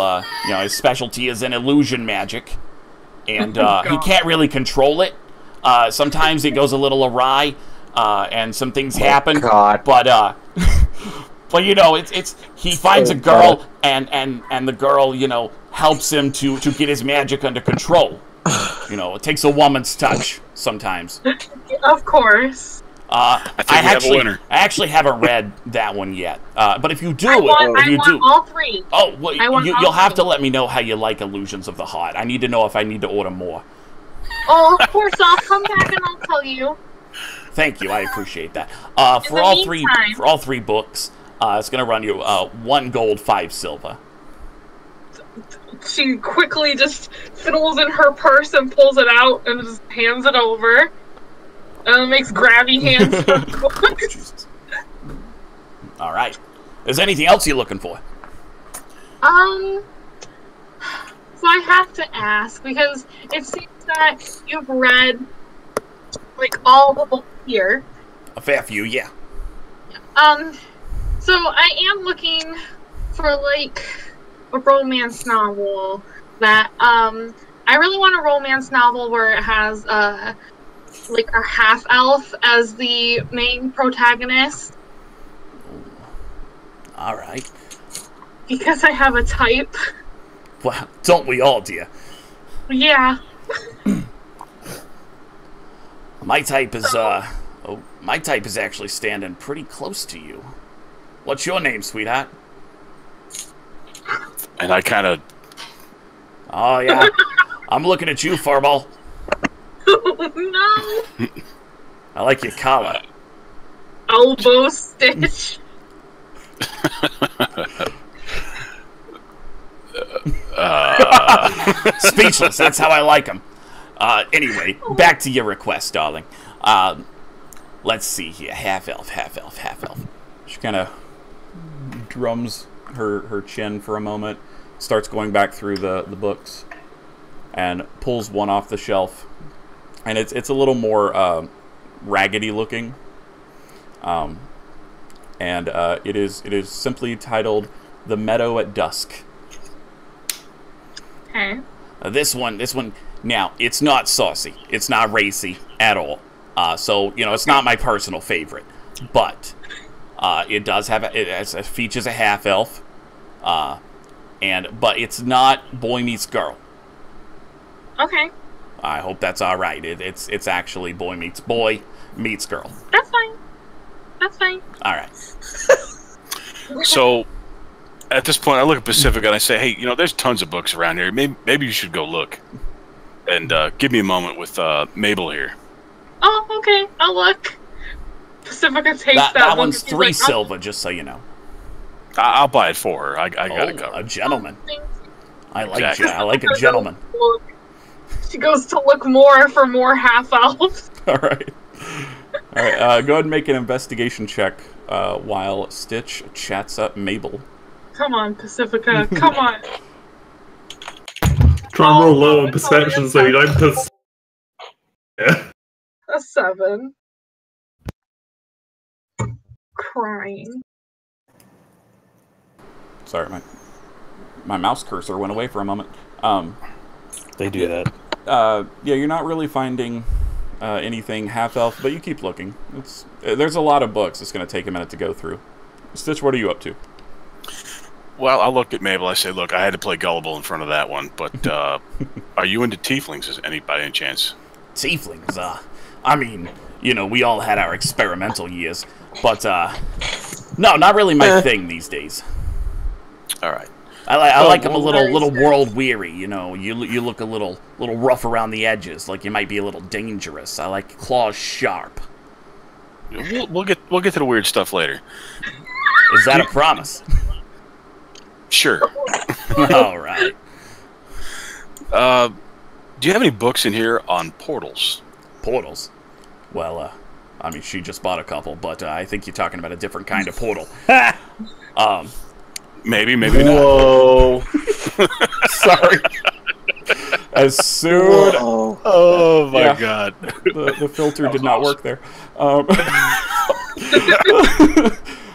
his specialty is in illusion magic, and he can't really control it. Sometimes it goes a little awry, and some things happen. God. But but he finds a girl, and the girl helps him to get his magic under control. It takes a woman's touch sometimes. Of course. I actually haven't read that one yet. But if you do, I want all 3. Oh, well, you'll have to let me know how you like Illusions of the Heart. I need to know if I need to order more. Oh, of course. I'll come back and I'll tell you. Thank you. I appreciate that. For all three books, it's going to run you 1 gold, 5 silver. She quickly just fiddles in her purse and pulls it out and just hands it over. And makes grabby hands for books. All right. Is there anything else you're looking for? So I have to ask, because it seems that you've read, all the books here. A fair few, yeah. So I am looking for, a romance novel that, I really want a romance novel where it has, a half-elf as the main protagonist. All right. Because I have a type. Well, don't we all, dear? Yeah. My type is, my type is actually standing pretty close to you. What's your name, sweetheart? And I kind of... Oh, yeah. I'm looking at you, Furball. Oh, no. I like your collar. Elbow stitch. Speechless. That's how I like them. Anyway, back to your request, darling. let's see here. Half elf. She kind of drums her chin for a moment, starts going back through the books, and pulls one off the shelf. And it's a little more raggedy looking. And it is simply titled "The Meadow at Dusk." Okay. This one. Now, it's not saucy. It's not racy at all. So it's not my personal favorite, but it does have it features a half elf, but it's not boy meets girl. Okay. I hope that's all right. It's actually boy meets girl. That's fine. That's fine. All right. So, at this point, I look at Pacifica and I say, "Hey, there's tons of books around here. Maybe you should go look." And give me a moment with Mabel here. Oh, okay. I'll look. Pacifica takes that That book one's and she's 3 like, silver, just so you know. I'll buy it for her. I got it covered. A gentleman. Thank you. I like Exactly. I like a gentleman. She goes to look more for more half elves. All right. Go ahead and make an investigation check while Stitch chats up Mabel. Come on, Pacifica. Come on. Try and roll low on perception so you don't piss. Yeah. A 7. Crying. Sorry, my mouse cursor went away for a moment. They do that. Yeah, you're not really finding anything half-elf, but you keep looking. There's a lot of books. It's going to take a minute to go through. Stitch, what are you up to? Well, I look at Mabel. I say, "Look, I had to play gullible in front of that one, but are you into tieflings by any chance?" Tieflings, I mean, we all had our experimental years, but no, not really my thing these days. All right. I like them a little world weary. You look a little rough around the edges, like you might be a little dangerous. I like claws sharp. We'll get to the weird stuff later. Is that a promise? Sure. All right. Do you have any books in here on portals? Portals? Well, I mean, she just bought a couple, but I think you're talking about a different kind of portal. Maybe not. Whoa. Sorry. As soon... Oh, my God. The filter did not work there.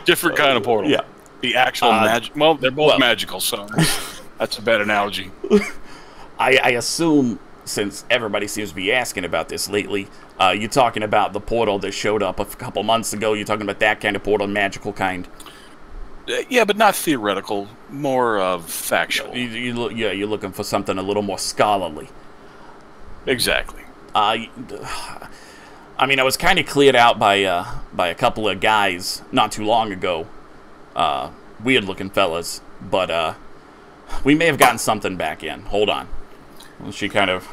Different kind of portal. Yeah. The actual magic... Well, they're both magical, so that's a bad analogy. I assume, since everybody seems to be asking about this lately, you're talking about the portal that showed up a couple months ago. You're talking about that kind of portal, magical kind. Yeah, but not theoretical, more of factual. You're looking for something a little more scholarly. Exactly. I mean, I was kind of cleared out by a couple of guys not too long ago. Weird-looking fellas, but we may have gotten something back in. Hold on. She kind of,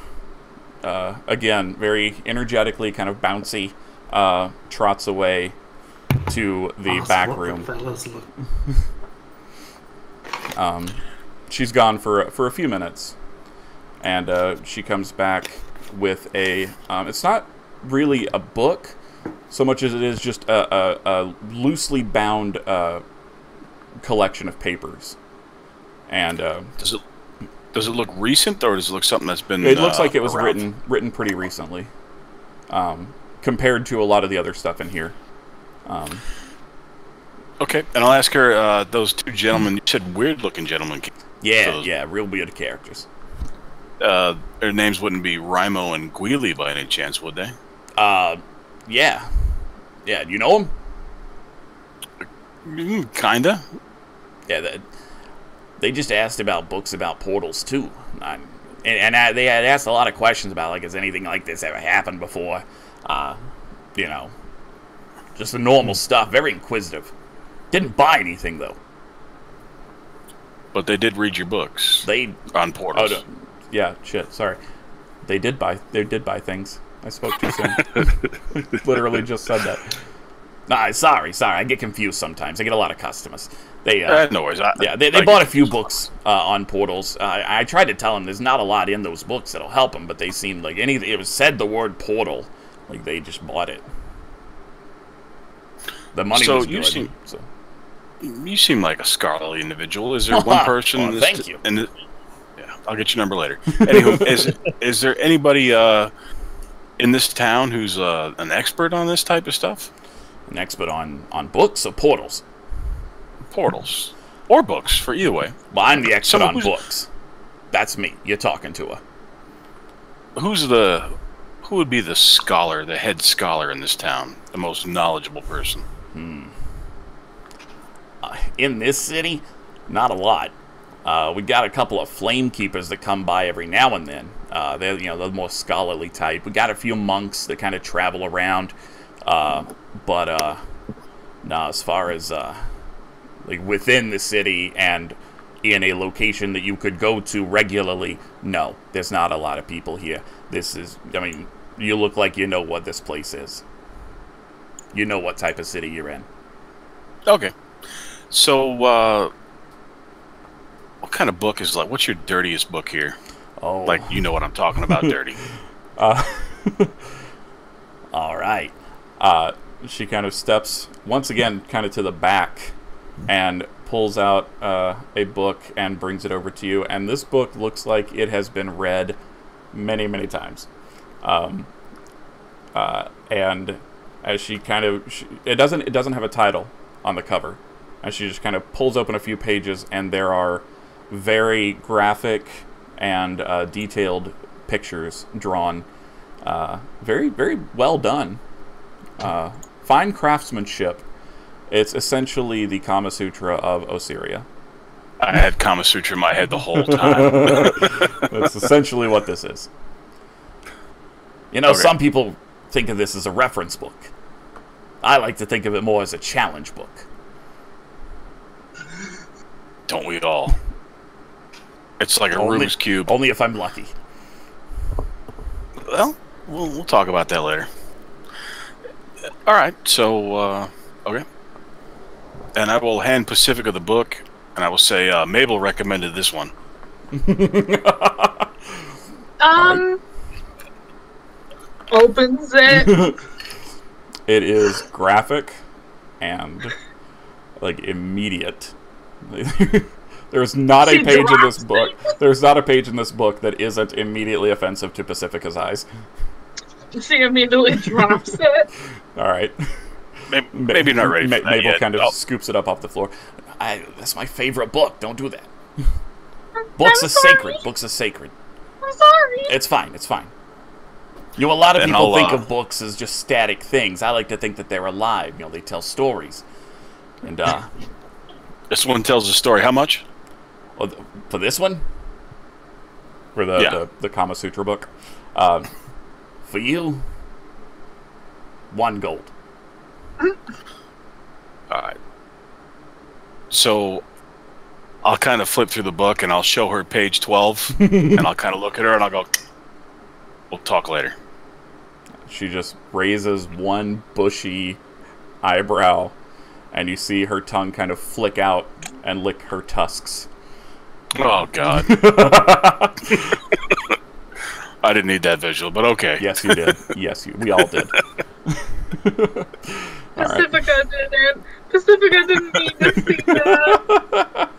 again, very energetically, kind of bouncy, trots away to the back room. She's gone for a few minutes, and she comes back with a. It's not really a book, so much as it is just a loosely bound collection of papers. And does it look recent, or does it look something that's been? It looks like it was around? written pretty recently, compared to a lot of the other stuff in here. Okay, and I'll ask her, those two gentlemen, you said weird-looking gentlemen. Yeah, real weird characters. Their names wouldn't be Rimo and Guili by any chance, would they? Yeah. Yeah, do you know them? Kinda. Yeah, they just asked about books about portals, too. They had asked a lot of questions about, like, has anything like this ever happened before? Just the normal stuff. Very inquisitive. Didn't buy anything, though. But they did read your books. They on portals. Oh, yeah, shit. Sorry. They did buy things. I spoke too soon. Literally just said that. Nah, sorry. I get confused sometimes. I get a lot of customers. No worries. They bought a few books on portals. I tried to tell them there's not a lot in those books that'll help them, but they seemed like it was said the word portal, like they just bought it. The money was good. You seem like a scholarly individual. Is there one person? Well, thank you. Yeah, I'll get your number later. Anywho, is there anybody in this town who's an expert on this type of stuff? An expert on books or portals? Portals. Or books, for either way. Well, I'm the expert on books. That's me. You're talking to her. Who would be the scholar, the head scholar in this town? The most knowledgeable person? In this city, not a lot. We got a couple of flame keepers that come by every now and then. They're the more scholarly type. We got a few monks that kind of travel around. No, as far as like within the city and in a location that you could go to regularly, no, there's not a lot of people here. You look like you know what this place is. You know what type of city you're in. Okay. So, what kind of book is what's your dirtiest book here? Oh. Like, you know what I'm talking about, dirty. All right. She kind of steps, once again, kind of to the back and pulls out a book and brings it over to you. And this book looks like it has been read many, many times. And as she kind of... it doesn't have a title on the cover. And she just kind of pulls open a few pages, and there are very graphic and detailed pictures drawn. Very, very well done. Fine craftsmanship. It's essentially the Kama Sutra of Osiria. I had Kama Sutra in my head the whole time. That's essentially what this is. Okay. Some people think of this as a reference book. I like to think of it more as a challenge book. Don't we all? It's like a Rubik's Cube. Only if I'm lucky. Well, we'll talk about that later. All right, so, okay. And I will hand Pacifica the book, and I will say, Mabel recommended this one. Opens it. It is graphic and, immediate. There's not a page in this book. There's not a page in this book that isn't immediately offensive to Pacifica's eyes. She immediately drops it. All right. Maybe not ready for that Mabel yet. kind of scoops it up off the floor. That's my favorite book. Don't do that. Books are sacred. Books are sacred. I'm sorry. It's fine. It's fine. A lot of people think of books as just static things. I like to think that they're alive. They tell stories. And this one tells a story. How much? For this one? For the Kama Sutra book? For you, 1 gold. Alright. So, I'll kind of flip through the book and I'll show her page 12. And I'll kind of look at her and I'll go, we'll talk later. She just raises one bushy eyebrow, and you see her tongue kind of flick out and lick her tusks. Oh, God. I didn't need that visual, but okay. Yes, you did. We all did. Pacifica didn't. Pacifica didn't need to see that.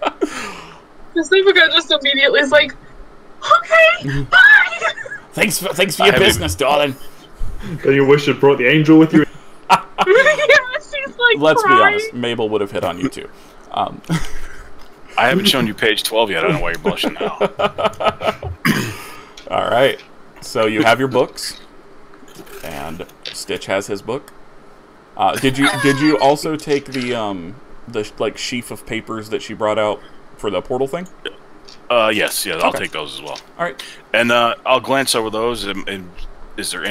Pacifica just immediately is like, okay, bye! Thanks for your business, darling. Then you wish you'd brought the angel with you. Yeah, she's like, let's crying. be honest, Mabel would have hit on you too. I haven't shown you page 12 yet. I don't know why you're blushing now. All right. So you have your books, and Stitch has his book. Did you also take the sheaf of papers that she brought out for the portal thing? Yes. I'll take those as well. All right. And I'll glance over those. And is there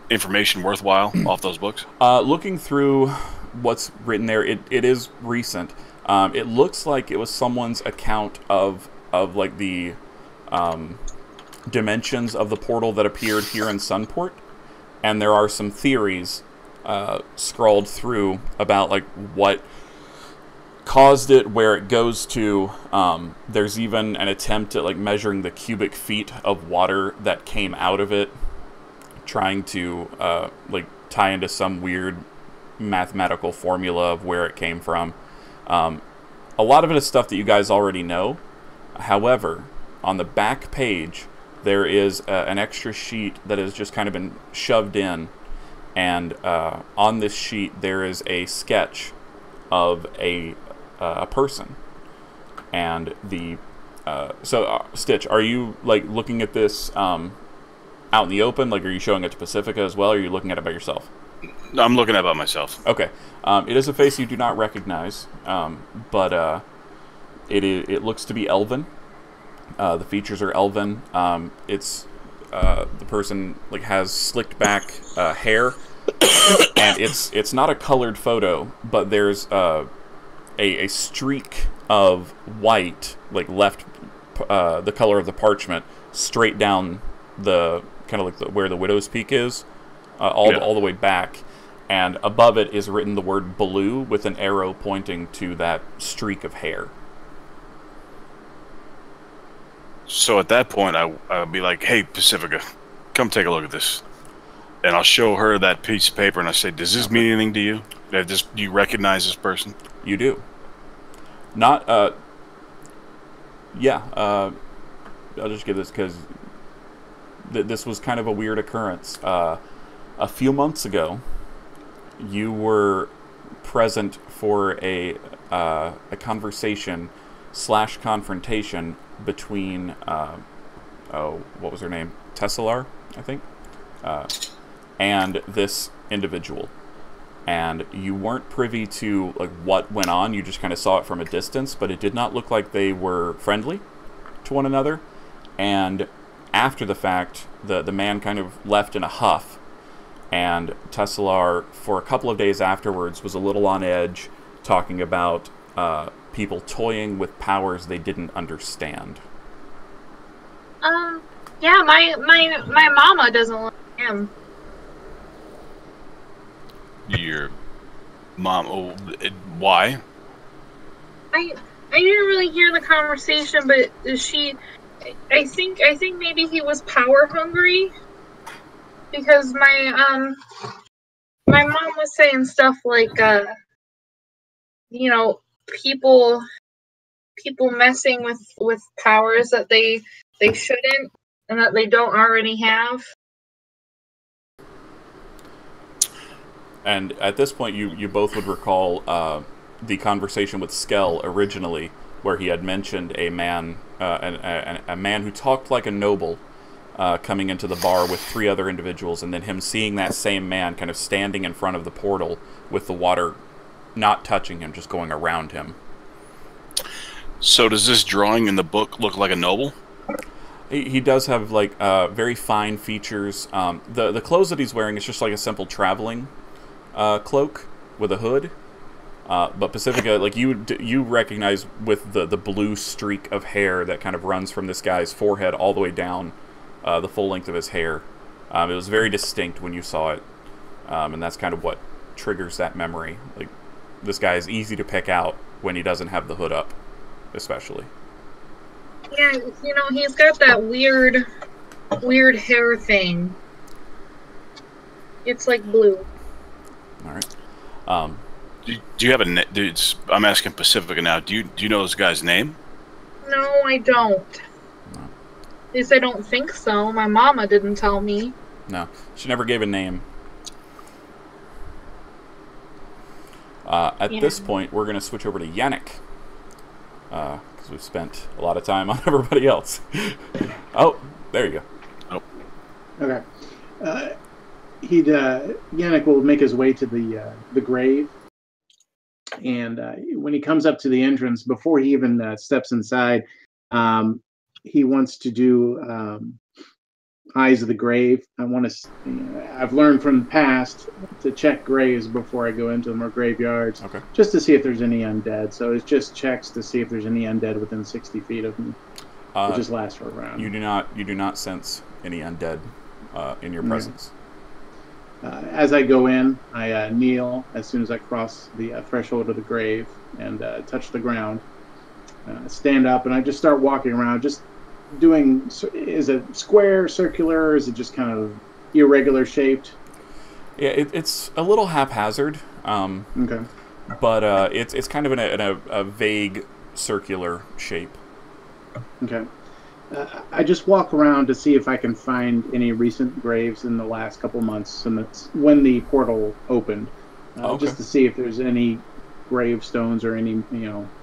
information worthwhile off those books? Looking through what's written there, it is recent. It looks like it was someone's account of the dimensions of the portal that appeared here in Sunport, and there are some theories scrawled through about what caused it, where it goes to. There's even an attempt at measuring the cubic feet of water that came out of it, trying to tie into some weird mathematical formula of where it came from. A lot of it is stuff that you guys already know. However, on the back page, there is an extra sheet that has just kind of been shoved in, and on this sheet there is a sketch of a person. And the Stitch, are you like looking at this out in the open? Like, are you showing it to Pacifica as well, or are you looking at it by yourself? No, I'm looking at it by myself. Okay. It is a face you do not recognize, but it looks to be elven. The features are elven. It's the person like has slicked back hair, and it's not a colored photo, but there's a streak of white, like left the color of the parchment, straight down the kind of like where the widow's peak is, all the way back, and above it is written the word blue with an arrow pointing to that streak of hair. So at that point, I'll be like, "Hey, Pacifica, come take a look at this," and I'll show her that piece of paper, and I say, "Does this mean anything to you? Do you recognize this person?" You do. Not, yeah, I'll just give this because this was kind of a weird occurrence. A few months ago, you were present for a conversation / confrontation between, what was her name? Telaris, I think, and this individual. And you weren't privy to like what went on. You just kind of saw it from a distance, but it did not look like they were friendly to one another. And after the fact, the man kind of left in a huff, and Telaris, for a couple of days afterwards, was a little on edge, talking about people toying with powers they didn't understand. Yeah, my mama doesn't like him. Your mom? Oh, why? I didn't really hear the conversation, but I think maybe he was power hungry, because my mom was saying stuff like people messing with powers that they shouldn't and that they don't already have. And at this point, you both would recall the conversation with Skell originally, where he had mentioned a man, a man who talked like a noble, coming into the bar with 3 other individuals, and then him seeing that same man kind of standing in front of the portal with the water not touching him, just going around him. So does this drawing in the book look like a noble? He does have like very fine features. The clothes that he's wearing is just like a simple traveling cloak with a hood, but Pacifica, like you recognize with the blue streak of hair that kind of runs from this guy's forehead all the way down the full length of his hair. It was very distinct when you saw it, and that's kind of what triggers that memory. Like, this guy is easy to pick out when he doesn't have the hood up, especially. Yeah, he's got that weird hair thing. It's like blue. All right. Do you have a dude? I'm asking Pacifica now. Do you know this guy's name? No, I don't. No. At least I don't think so. My mama didn't tell me. No, she never gave a name. At this point, we're going to switch over to Yannick, because we've spent a lot of time on everybody else. Oh, there you go. Oh. Okay. Yannick will make his way to the grave, and when he comes up to the entrance, before he even steps inside, he wants to do Eyes of the Grave. I've learned from the past to check graves before I go into them, or graveyards, okay, just to see if there's any undead. So it just checks to see if there's any undead within 60 feet of me. It just lasts for a round. You do not sense any undead in your presence. As I go in, I kneel as soon as I cross the threshold of the grave and touch the ground. Stand up, and I just start walking around, just doing, is it square, circular, or is it just kind of irregular shaped? Yeah, it's a little haphazard. Okay. But it's kind of in a vague circular shape. Okay. I just walk around to see if I can find any recent graves in the last couple months, and that's when the portal opened. Just to see if there's any gravestones or any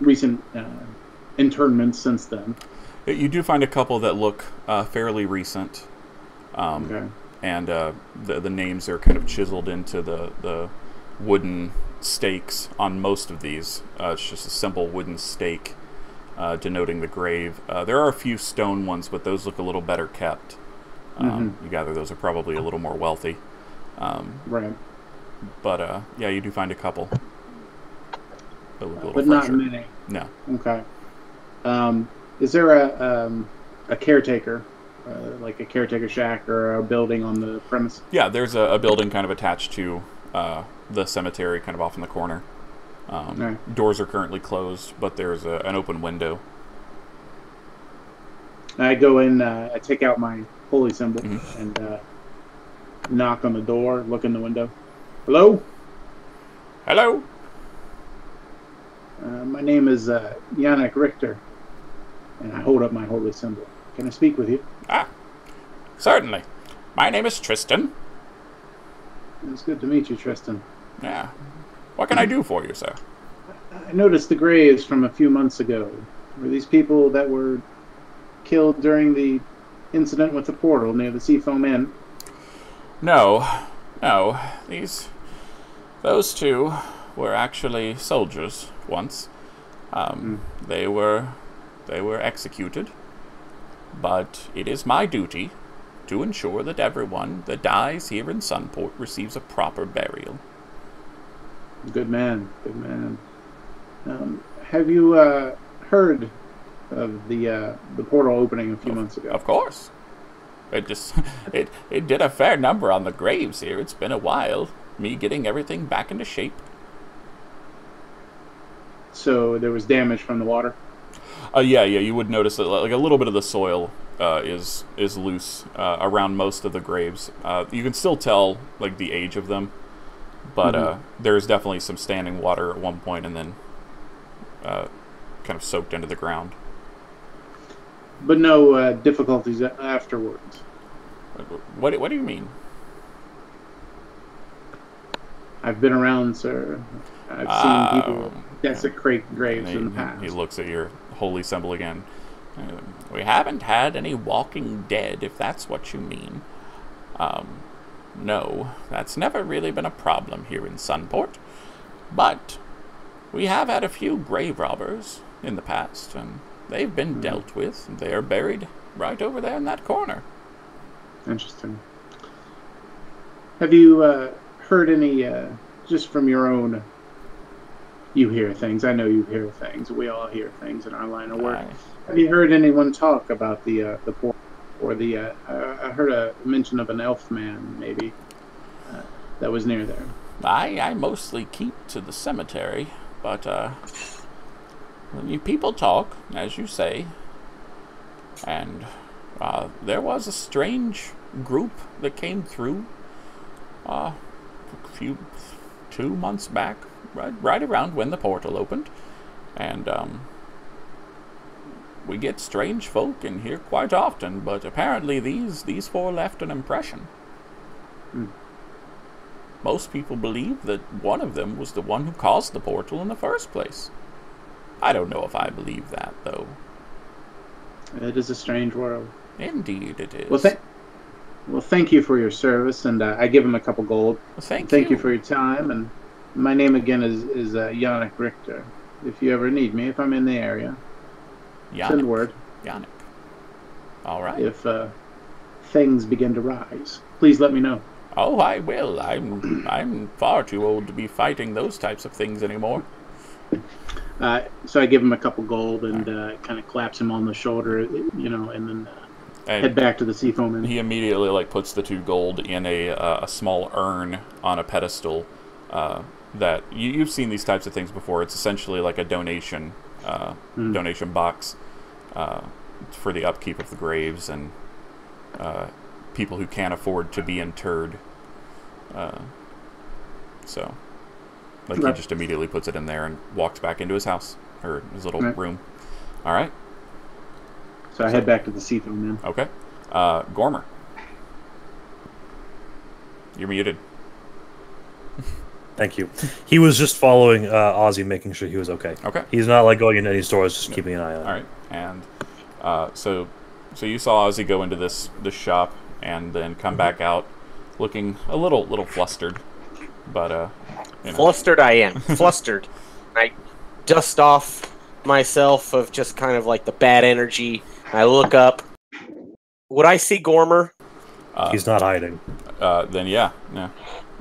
recent internments since then. You do find a couple that look fairly recent. Okay. And the names are kind of chiseled into the wooden stakes on most of these. It's just a simple wooden stake denoting the grave. There are a few stone ones, but those look a little better kept. You gather those are probably a little more wealthy. Right. But yeah, you do find a couple. That look a little but fresher. not many. No. Okay. Is there a caretaker, like a caretaker shack or a building on the premise? Yeah, there's a building kind of attached to the cemetery, kind of off in the corner. Right. Doors are currently closed, but there's an open window. I go in, I take out my holy symbol and knock on the door, look in the window. Hello? Hello? My name is Yannick Richter, and I hold up my holy symbol. Can I speak with you? Ah, certainly. My name is Tristan. It's good to meet you, Tristan. Yeah. What can I do for you, sir? I noticed the graves from a few months ago. Were these people that were killed during the incident with the portal near the Seafoam Inn? No. Those two were actually soldiers once. They were executed. But it is my duty to ensure that everyone that dies here in Sunport receives a proper burial. Good man. Have you heard of the portal opening a few months ago? Of course. It did a fair number on the graves here. It's been a while. Me getting everything back into shape. So there was damage from the water? Yeah, you would notice that like a little bit of the soil is loose around most of the graves. You can still tell like the age of them, but there's definitely some standing water at one point and then kind of soaked into the ground. But no difficulties afterwards? What do you mean? I've been around, sir. I've seen people desecrate graves in the past. He looks at your holy symbol again. We haven't had any walking dead, if that's what you mean. No, that's never really been a problem here in Sunport. But we have had a few grave robbers in the past, and they've been dealt with. They are buried right over there in that corner. Interesting. Have you heard any, just from your own... You hear things. I know you hear things. We all hear things in our line of work. Have you heard anyone talk about the poor, or the? I heard a mention of an elf man, maybe, that was near there. I mostly keep to the cemetery, but when you people talk, as you say, and there was a strange group that came through 2 months back. Right around when the portal opened, and we get strange folk in here quite often, but apparently these four left an impression. Most people believe that one of them was the one who caused the portal in the first place. I don't know if I believe that, though. It is a strange world. Indeed it is. Well, thank you for your service, and I give him a couple gold. Well, thank you for your time, and my name again is Yannick Richter. If you ever need me, if I'm in the area, send word. Yannick. All right. If things begin to rise, please let me know. Oh, I will. I'm far too old to be fighting those types of things anymore. So I give him a couple gold and kind of claps him on the shoulder, and then head back to the Seafoam Inn. He immediately puts the 2 gold in a small urn on a pedestal. That you've seen these types of things before. It's essentially like a donation box for the upkeep of the graves and people who can't afford to be interred. So Like, he just immediately puts it in there and walks back into his house, or his little room. All right. So I head back to the seafoam then. Okay. Gormer. You're muted. Thank you. He was just following Ozzy, making sure he was okay. Okay. He's not like going into any stores, just keeping an eye on him. All right. And so you saw Ozzy go into this shop and then come back out, looking a little flustered, but you know. Flustered, I am flustered. I dust off myself of just kind of like the bad energy. I look up. Would I see Gormer? He's not hiding. Then yeah,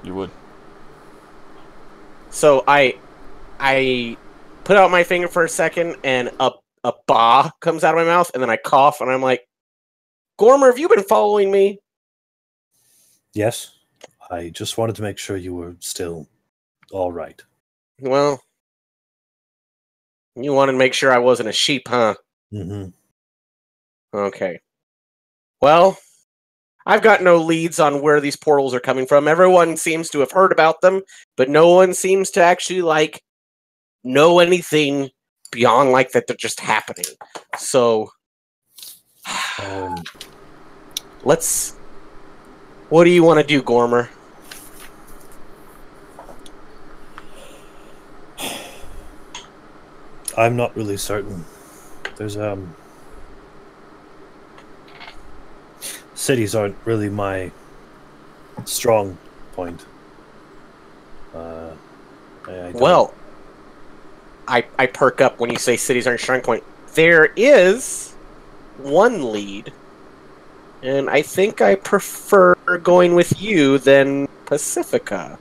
you would. So I put out my finger for a second, and a bah comes out of my mouth, and then I cough, and I'm like, Gormer, have you been following me? Yes. I just wanted to make sure you were still all right. Well, you wanted to make sure I wasn't a sheep, huh? Mm-hmm. Okay. Well, I've got no leads on where these portals are coming from. Everyone seems to have heard about them, but no one seems to actually, like, know anything beyond, like, that they're just happening. So, let's... What do you want to do, Gormer? I'm not really certain. There's, cities aren't really my strong point. I perk up when you say cities aren't strong point. There is one lead, and I think I prefer going with you than Pacifica.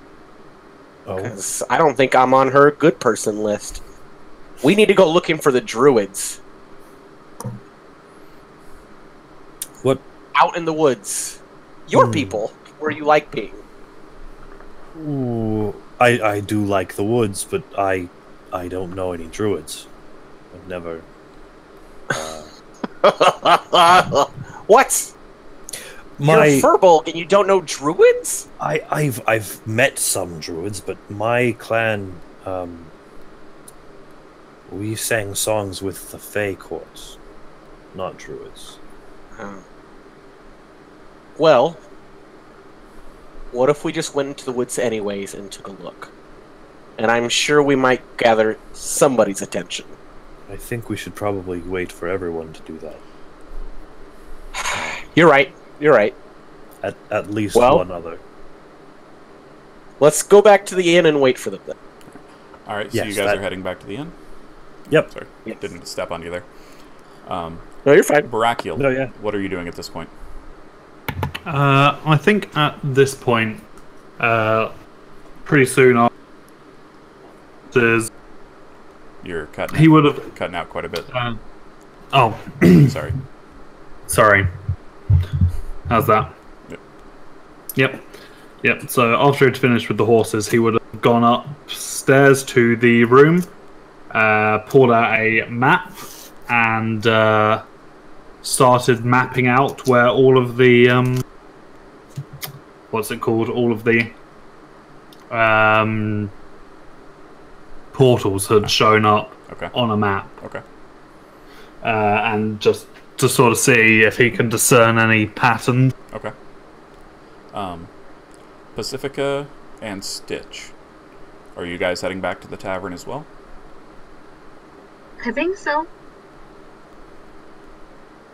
Because I don't think I'm on her good person list. We need to go looking for the druids. What? Out in the woods. Your people, where you like being. Ooh, I do like the woods, but I don't know any druids. I've never... What? You're Furbolg and you don't know druids? I've met some druids, but my clan, we sang songs with the Fae courts, not druids. Well, what if we just went into the woods anyways and took a look? And I'm sure we might gather somebody's attention. I think we should probably wait for everyone to do that. You're right. You're right. At least one other. Let's go back to the inn and wait for them then. All right, so you guys are heading back to the inn? Yep. Sorry, didn't step on you there. No, you're fine. Barakiel, what are you doing at this point? I think at this point, pretty soon after, you're cutting. He would have cutting out quite a bit. Sorry. Sorry. How's that? Yep. So after he'd finished with the horses, he would have gone upstairs to the room, pulled out a map, and started mapping out where all of the what's it called? All of the portals had shown up on a map. Okay. And just to sort of see if he can discern any patterns. Okay. Pacifica and Stitch, are you guys heading back to the tavern as well? I think so.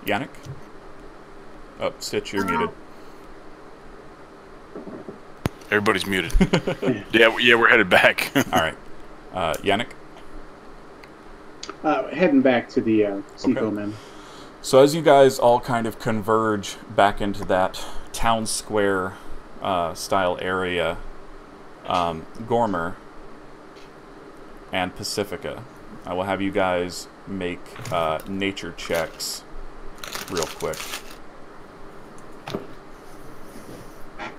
Yannick? Oh, Stitch, you're muted. Everybody's muted. yeah, we're headed back. All right. Yannick? Heading back to the Seafoam Inn. So as you guys all kind of converge back into that town square style area, Gormer and Pacifica, I will have you guys make nature checks real quick.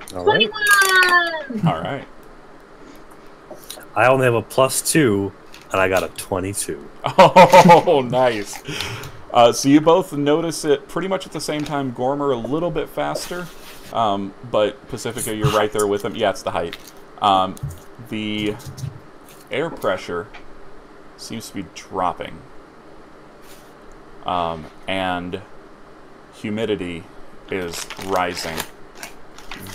21! All right. I only have a +2, and I got a 22. Oh, nice. So you both notice it pretty much at the same time. Gormer a little bit faster, but Pacifica, you're right there with him. Yeah, it's the height. The air pressure seems to be dropping. And humidity is rising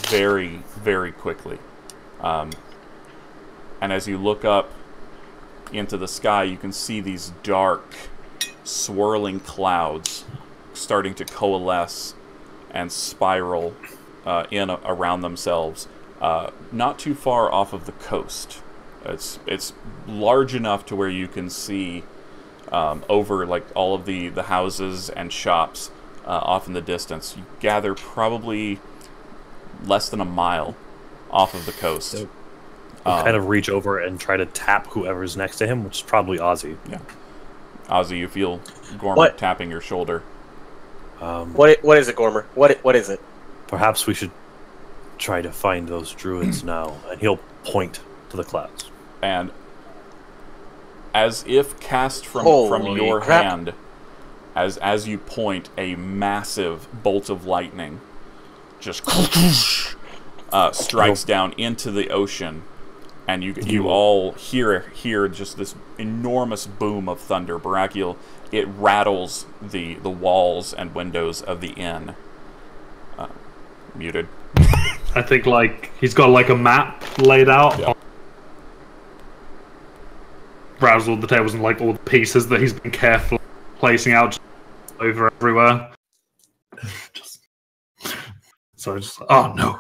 very, very quickly. And as you look up into the sky, you can see these dark, swirling clouds starting to coalesce and spiral around themselves, not too far off of the coast. It's large enough to where you can see over like all of the houses and shops off in the distance. You gather probably less than a mile off of the coast. So kind of reach over and try to tap whoever's next to him, which is probably Ozzy. Yeah. Ozzy, you feel Gormer tapping your shoulder. What is it, Gormer? What is it? Perhaps we should try to find those druids now. And he'll point to the clouds. And as if cast from your hand, as you point, a massive bolt of lightning just strikes down into the ocean, and you all hear just this enormous boom of thunder. Barakiel, it rattles the walls and windows of the inn. Muted. I think like he's got like a map laid out. Yeah. Browse all the tables and like all the pieces that he's been carefully placing out over everywhere. Oh no.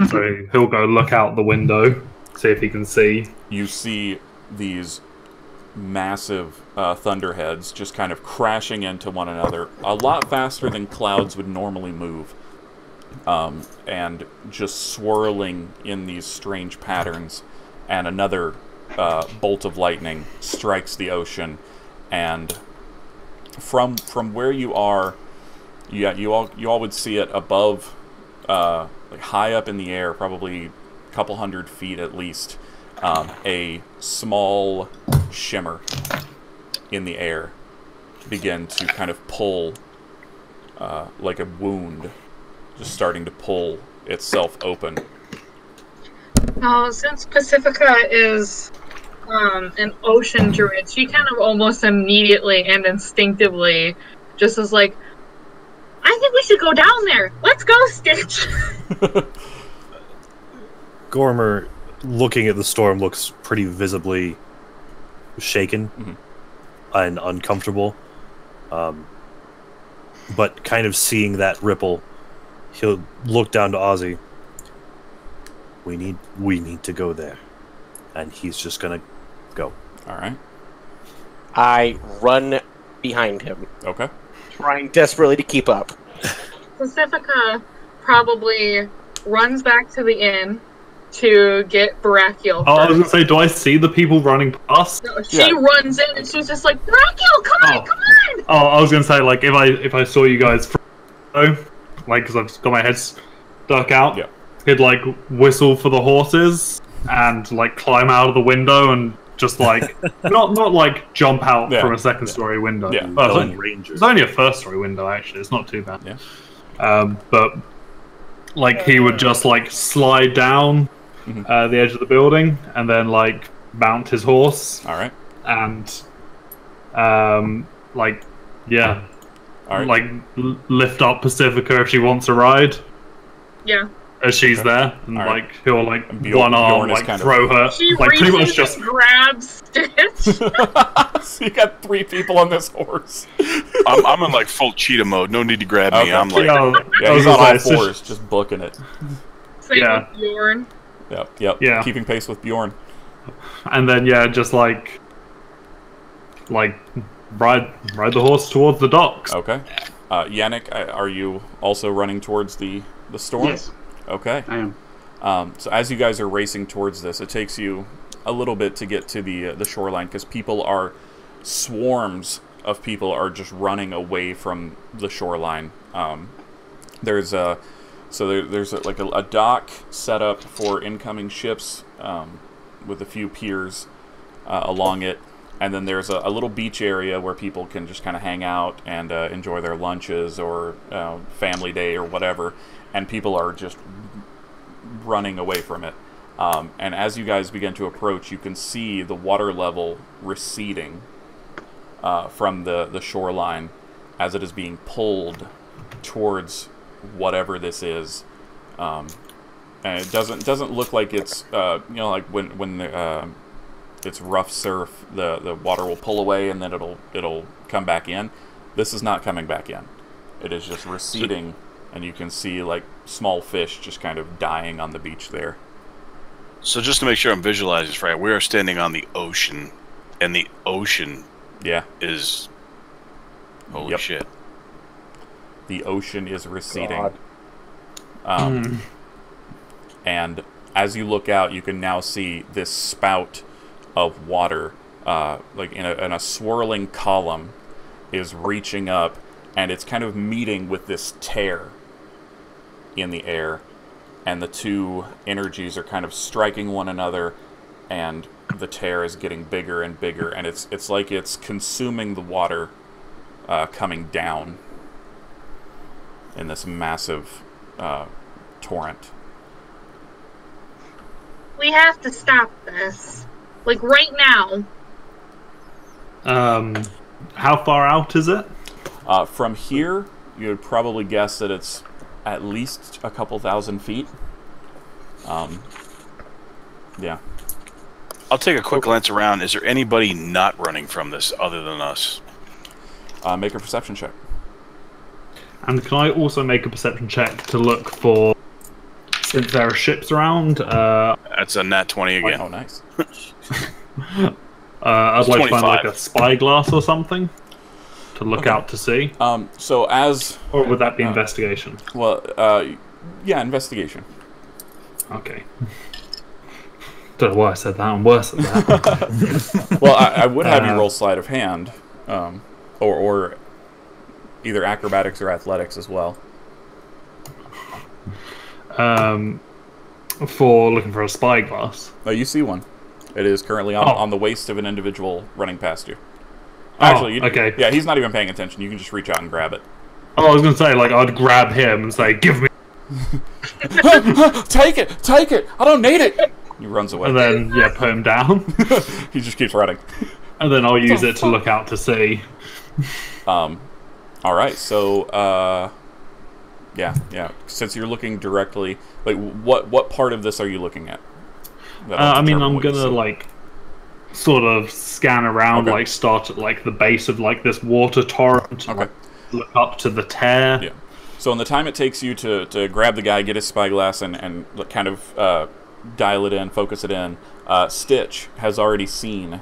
So he'll go look out the window, see if he can see. You see these massive thunderheads just kind of crashing into one another, a lot faster than clouds would normally move, and just swirling in these strange patterns. And another bolt of lightning strikes the ocean, and from where you are, you all would see it above, like high up in the air, probably a couple hundred feet at least, a small shimmer in the air begin to kind of pull, like a wound, just starting to pull itself open. Now, since Pacifica is an ocean druid, she kind of almost immediately and instinctively just is like, I think we should go down there. Let's go, Stitch. Gormer, looking at the storm, looks pretty visibly shaken and uncomfortable. But kind of seeing that ripple, he'll look down to Ozzy. We need to go there. And he's just gonna go. Alright. I run behind him. Okay. Trying desperately to keep up. Pacifica probably runs back to the inn to get Barakiel. Oh, I was gonna say, do I see the people running past? No, she runs in and she's just like, Barakiel, come on! Oh, I was gonna say, like, if I saw you guys, like, because I've got my head stuck out, he'd like whistle for the horses and like climb out of the window and just like not like jump out from a second story window. Yeah, it's only a first story window actually. It's not too bad. Yeah. But like he would just like slide down the edge of the building and then like mount his horse. All right. And like like lift up Pacifica if she wants a ride. Yeah. As she's there, and like he'll like Bjorn one arm like throw her, she like pretty much just grabs Stitch. So you got 3 people on this horse. I'm in like full cheetah mode. No need to grab me. Okay. I'm like, he's on all fours, just booking it. Same with Bjorn. Yep. Keeping pace with Bjorn. And then just like ride the horse towards the docks. Okay. Yannick, are you also running towards the storm? Yes. Okay. I am. So as you guys are racing towards this, it takes you a little bit to get to the shoreline because swarms of people are just running away from the shoreline. There's a dock set up for incoming ships with a few piers along it, and then there's a little beach area where people can just kind of hang out and enjoy their lunches or family day or whatever. And people are just running away from it. And as you guys begin to approach, you can see the water level receding from the shoreline as it is being pulled towards whatever this is. And it doesn't look like it's like when it's rough surf, the water will pull away and then it'll come back in. This is not coming back in. It is just receding, and you can see like small fish just kind of dying on the beach there. So just to make sure I'm visualizing this right, we are standing on the ocean, and the ocean is... Holy shit. The ocean is receding. And as you look out, you can now see this spout of water, like in a swirling column, is reaching up, and it's kind of meeting with this tear in the air, and the two energies are kind of striking one another, and the tear is getting bigger and bigger, and it's like it's consuming the water coming down in this massive torrent. We have to stop this. Like, right now. How far out is it? From here, you would probably guess that it's at least a couple thousand feet. Yeah. I'll take a quick glance around. Is there anybody not running from this other than us? Make a perception check. And can I also make a perception check to look for, since there are ships around? That's a nat 20 again. Oh, nice. I'd like to 25. find like a spyglass or something to look out to see. So as... Or would that be investigation? Well, yeah, investigation. Okay. Don't know why I said that. I'm worse at that. Well, I would have you roll sleight of hand, or either acrobatics or athletics as well. For looking for a spyglass. Oh, you see one. It is currently on the waist of an individual running past you. Actually, okay. Yeah, he's not even paying attention. You can just reach out and grab it. Oh, I was going to say, like, I'd grab him and say, give me... Take it! Take it! I don't need it! He runs away. And then, put him down. He just keeps running. And then I'll use it to look out to sea. Alright, so, yeah. Since you're looking directly... Like, what part of this are you looking at? I mean, I'm gonna, like, sort of scan around, like, start at, like, the base of, like, this water torrent. Okay. Look up to the tear. Yeah. So in the time it takes you to grab the guy, get his spyglass, and kind of dial it in, focus it in, Stitch has already seen,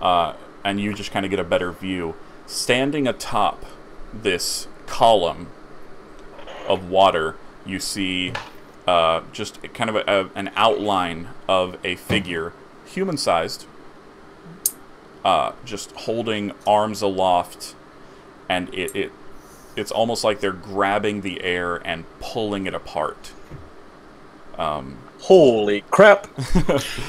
and you just kind of get a better view. Standing atop this column of water, you see just kind of an outline of a figure, human-sized, just holding arms aloft, and it's almost like they're grabbing the air and pulling it apart. Holy crap!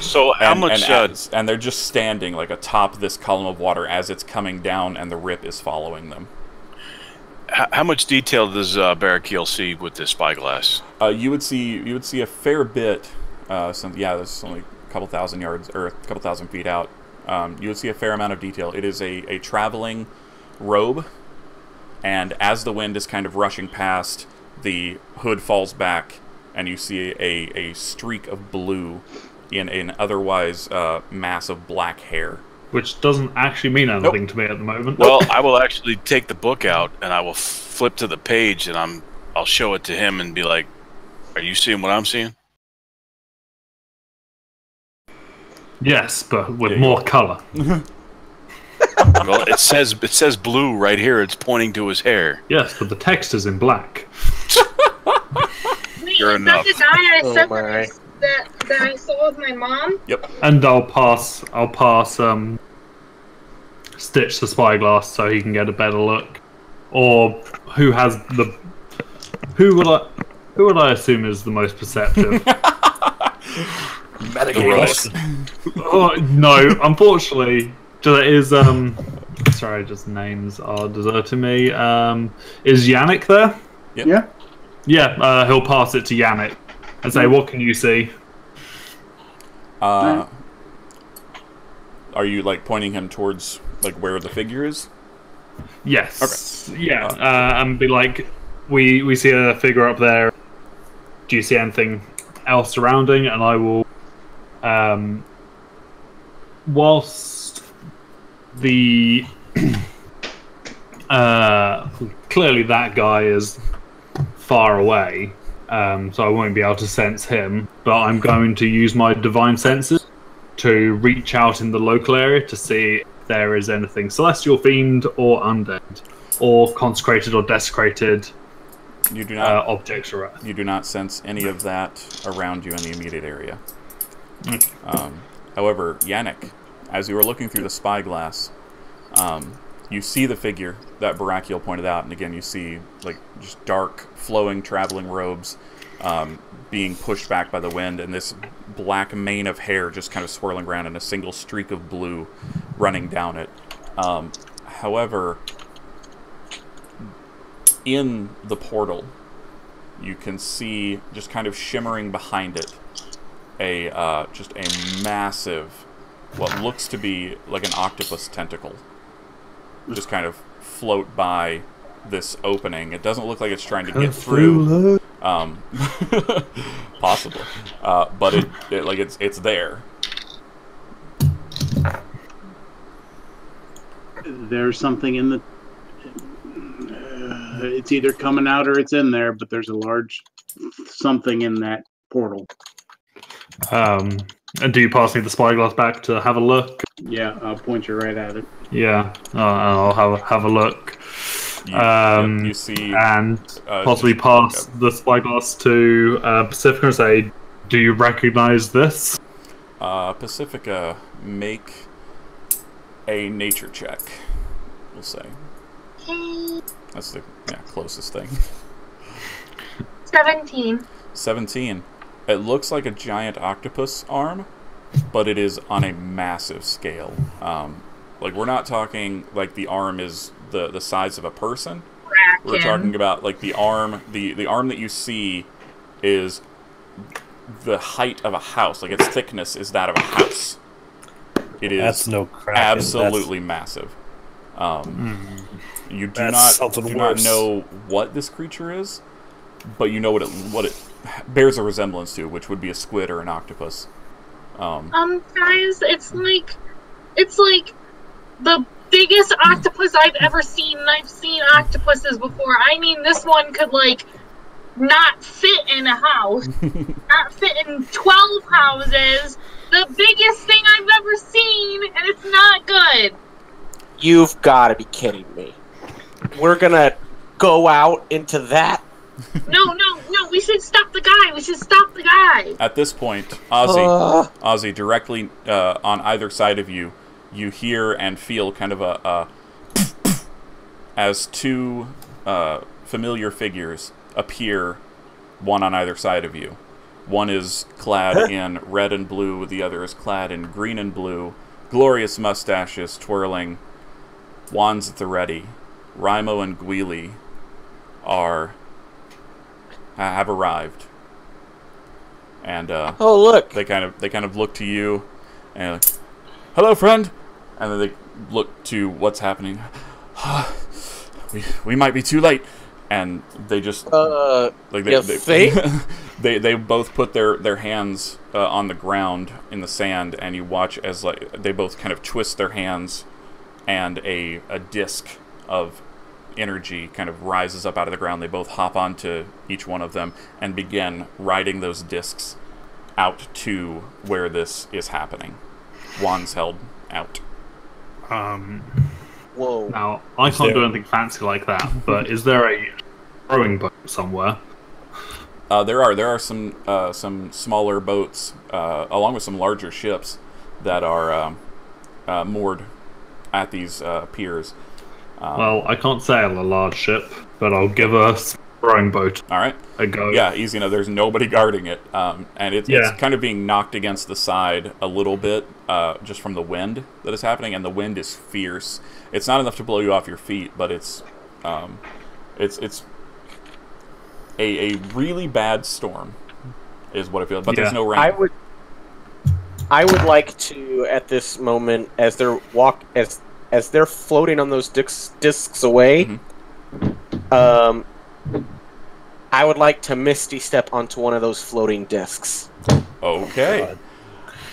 So how much? And they're just standing like atop this column of water as it's coming down, and the rip is following them. How much detail does Barakiel see with this spyglass? You would see a fair bit. There's only a couple thousand yards or a couple thousand feet out. You would see a fair amount of detail. It is a traveling robe, and as the wind is kind of rushing past, the hood falls back, and you see a streak of blue in an otherwise mass of black hair. Which doesn't actually mean anything to me at the moment. Well, I will actually take the book out, and I will flip to the page, and I'll show it to him and be like, "Are you seeing what I'm seeing?" Yes, but with more color. Well, it says blue right here. It's pointing to his hair. Yes, but the text is in black. Wait, Sure is enough. that the guy I said that I saw with my mom? Yep. And I'll pass Stitch the spyglass so he can get a better look. Or who would I assume is the most perceptive? Oh no, unfortunately, it is sorry, just names are deserting me. Is Yannick there? Yep. Yeah. Yeah, he'll pass it to Yannick and say, "What can you see?" Are you like pointing him towards like where the figure is? Yes. Okay. Yeah. And be like, we see a figure up there. Do you see anything else surrounding? And I will, whilst the clearly that guy is far away, so I won't be able to sense him. But I'm going to use my divine senses to reach out in the local area to see if there is anything celestial, fiend, or undead, or consecrated or desecrated. You do not objects or you do not sense any of that around you in the immediate area. Okay. However, Yannick, as you were looking through the spyglass, you see the figure that Barakiel pointed out, and again you see like just dark, flowing, traveling robes being pushed back by the wind, and this black mane of hair just kind of swirling around, and a single streak of blue running down it. However, in the portal, you can see just kind of shimmering behind it just a massive, what looks to be like an octopus tentacle, just kind of float by this opening. It doesn't look like it's trying to get through. Possible, but it's there. There's something in the. It's either coming out or it's in there, but there's a large something in that portal. And do you pass me the spyglass back to have a look? Yeah, I'll point you right at it. Yeah, I'll have a look. You see, and possibly pass the spyglass to Pacifica and say, "Do you recognize this?" Pacifica, make a nature check. We'll say. That's the closest thing. 17. 17. It looks like a giant octopus arm, but it is on a massive scale. Like, we're not talking like the arm is the size of a person. We're talking about like the arm. The arm that you see is the height of a house. Like, its thickness is that of a house. It is absolutely massive. You do not know what this creature is, but you know what it bears a resemblance to, which would be a squid or an octopus. Guys, it's like the biggest octopus I've ever seen, and I've seen octopuses before. I mean, this one could like not fit in a house, not fit in 12 houses. The biggest thing I've ever seen, and it's not good. You've got to be kidding me. We're gonna go out into that? No, we should stop the guy. At this point, Ozzy, directly on either side of you, you hear and feel kind of a as two familiar figures appear, one on either side of you. One is clad in red and blue, the other is clad in green and blue, glorious mustaches twirling, wands at the ready. Raimo and Guili have arrived, and oh look! They kind of look to you, and like, hello, friend, and then they look to what's happening. we might be too late, and they just they both put their hands on the ground in the sand, and you watch as like they both kind of twist their hands, and a disc of energy kind of rises up out of the ground. They both hop onto each one of them and begin riding those discs out to where this is happening. Wands held out. Whoa. Now, I can't do anything fancy like that, but is there a rowing boat somewhere? There are some smaller boats, along with some larger ships that are moored at these piers. Well, I can't sail a large ship, but I'll give a rowing boat a go. Yeah, easy enough. There's nobody guarding it, and it's kind of being knocked against the side a little bit, just from the wind that is happening, and the wind is fierce. It's not enough to blow you off your feet, but it's a really bad storm, is what I feel. But there's no rain. I would like to, at this moment, as they're floating on those discs away, I would like to Misty Step onto one of those floating discs. Okay.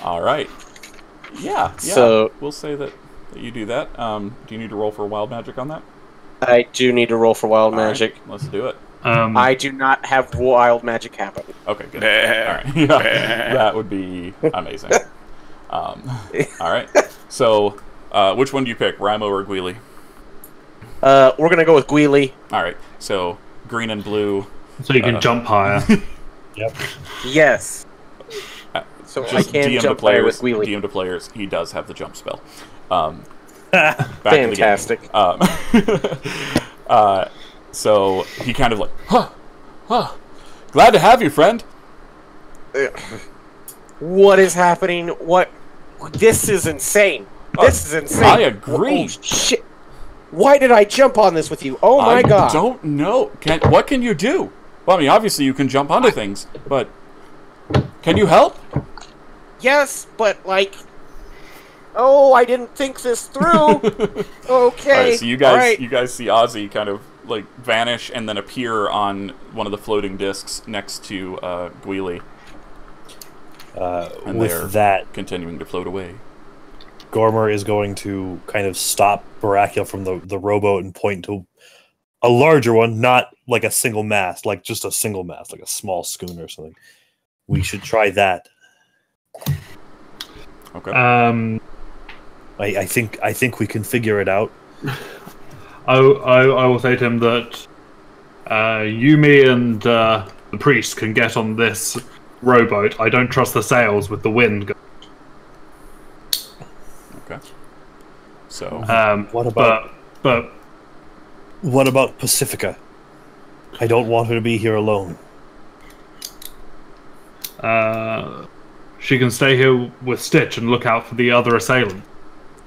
All right. Yeah. So we'll say that you do that. Do you need to roll for wild magic on that? I do need to roll for wild magic. Right, let's do it. I do not have wild magic happen. Okay, good. All right. Yeah, that would be amazing. All right. So, which one do you pick, Rimo or Guili? We're gonna go with Guili. All right. So, green and blue. So you can jump higher. Yep. Yes. So I can jump higher with Guili. DM to players, he does have the jump spell. Fantastic. So he kind of like, glad to have you, friend. What is happening? What? This is insane. This is insane. I agree. Oh, shit. Why did I jump on this with you? Oh my god. I don't know. What can you do? Well, I mean, obviously you can jump onto things, but can you help? Yes, but like, oh, I didn't think this through. Okay. All right, so you guys see Ozzy kind of like vanish and then appear on one of the floating discs next to Guili. And with that, continuing to float away. Gormer is going to kind of stop Barakiel from the rowboat and point to a larger one, not like a single mast, like just a single mast, like a small schooner or something. We should try that. Okay. I think we can figure it out. I will say to him that you, me, and the priest can get on this rowboat. I don't trust the sails with the wind. Okay. So, what about what about Pacifica? I don't want her to be here alone. She can stay here with Stitch and look out for the other assailant.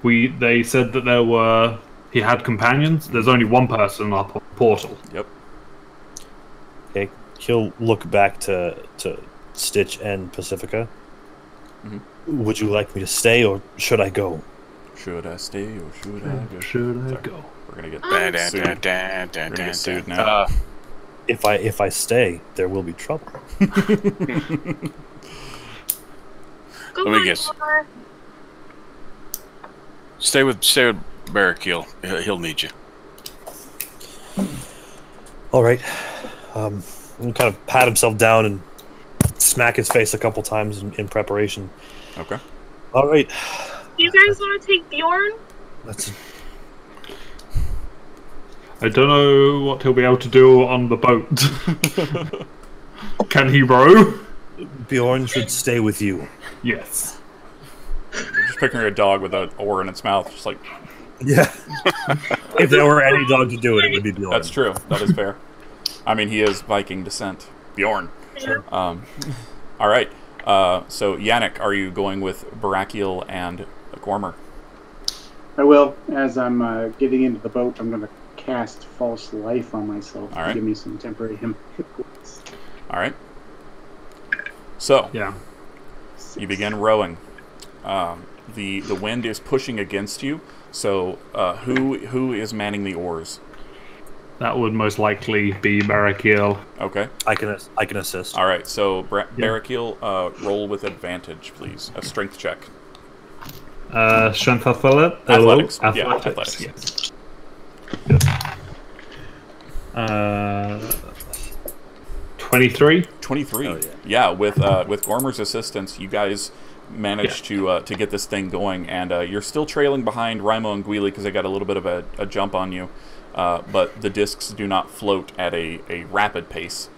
They said that he had companions. There's only one person up on the portal. Yep. Okay, he'll look back to Stitch and Pacifica. Mm-hmm. Would you like me to stay, or should I go? Should I stay, or should I go? Should I go? We're gonna get sued. We're gonna get sued now. If I stay, there will be trouble. Let me guess. Stay with Barakiel. He'll need you. All right. He'll kind of pat himself down and smack his face a couple times in preparation. Okay. All right. Do you guys want to take Bjorn? I don't know what he'll be able to do on the boat. Can he row? Bjorn should stay with you. Yes. Just picturing a dog with an oar in its mouth, just like... Yeah. If there were any dog to do it, it would be Bjorn. That's true. That is fair. I mean, he is Viking descent. Bjorn. Sure. All right. So, Yannick, are you going with Barakiel and Gormer? I will. As I'm getting into the boat, I'm going to cast False Life on myself to give me some temporary hit points. All right. So, yeah, you begin rowing. The wind is pushing against you. So, who is manning the oars? That would most likely be Barakiel. Okay. I can assist. All right. So, Barakiel, roll with advantage, please. A strength check. Strength athletics. Athletics. Yeah, athletics. Yes. Yes. 23. 23. Oh, yeah. With Gormer's assistance, you guys managed to get this thing going, and you're still trailing behind Rimo and Guili because they got a little bit of a jump on you, but the discs do not float at a rapid pace,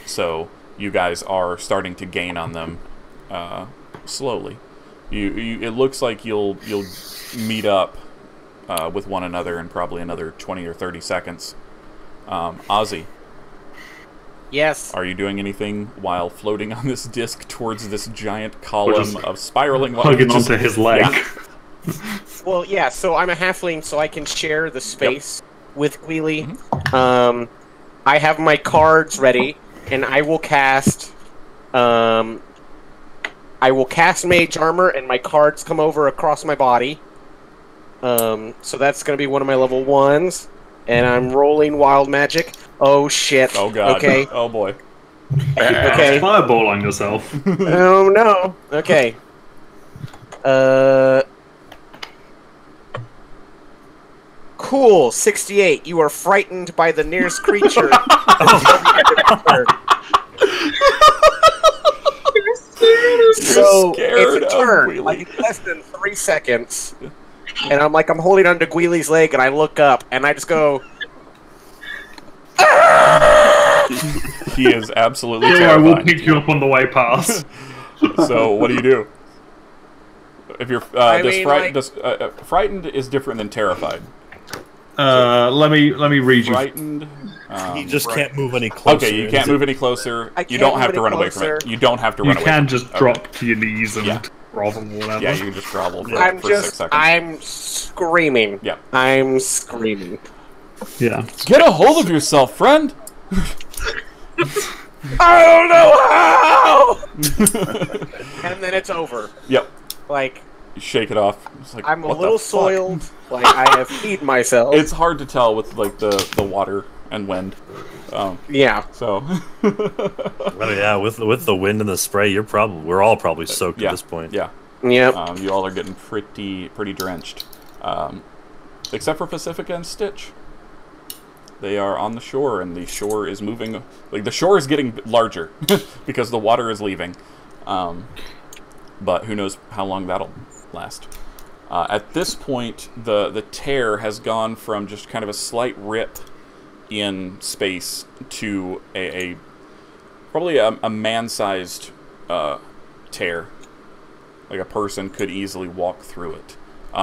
so you guys are starting to gain on them slowly. It looks like you'll meet up with one another in probably another 20 or 30 seconds. Ozzy. Yes. Are you doing anything while floating on this disc towards this giant column of spiraling? Hugging onto his leg. Yeah. Well, yeah. So I'm a halfling, so I can share the space with Guili. Mm-hmm. I have my cards ready, and I will cast I will cast Mage Armor, and my cards come over across my body. So that's going to be one of my level 1s. And I'm rolling Wild Magic. Oh, shit. Oh, God. Okay. Oh, boy. Okay. Fireball on yourself. Oh, no. Okay. Cool. 68. You are frightened by the nearest creature. So it's a turn, like less than 3 seconds, and I'm holding onto Gweely's leg, and I look up, and I just go. He is absolutely Sure, terrifying. we'll pick you up on the way past. So what do you do? If you're frightened is different than terrified. Let me read you. Frightened. He just can't move any closer. Okay, you can't move any closer. You don't have to run away from it. You don't have to run away. You can from just it. drop to your knees and grovel, whatever. Yeah, you can just grovel for 6 seconds. I'm screaming. Yeah. I'm screaming. Yeah. Get a hold of yourself, friend. I don't know how. And then it's over. Yep. Like. You shake it off. It's like, I'm a what little the fuck? soiled. Like I have peed myself. It's hard to tell with like the water and wind. Yeah. So. Well, yeah, with the wind and the spray, we're all probably soaked at this point. Yeah. Yep. You all are getting pretty drenched, except for Pacifica and Stitch. They are on the shore, and the shore is moving. Like the shore is getting larger because the water is leaving. But who knows how long that'll last. At this point, the tear has gone from just kind of a slight rip in space to probably a man-sized tear. Like a person could easily walk through it.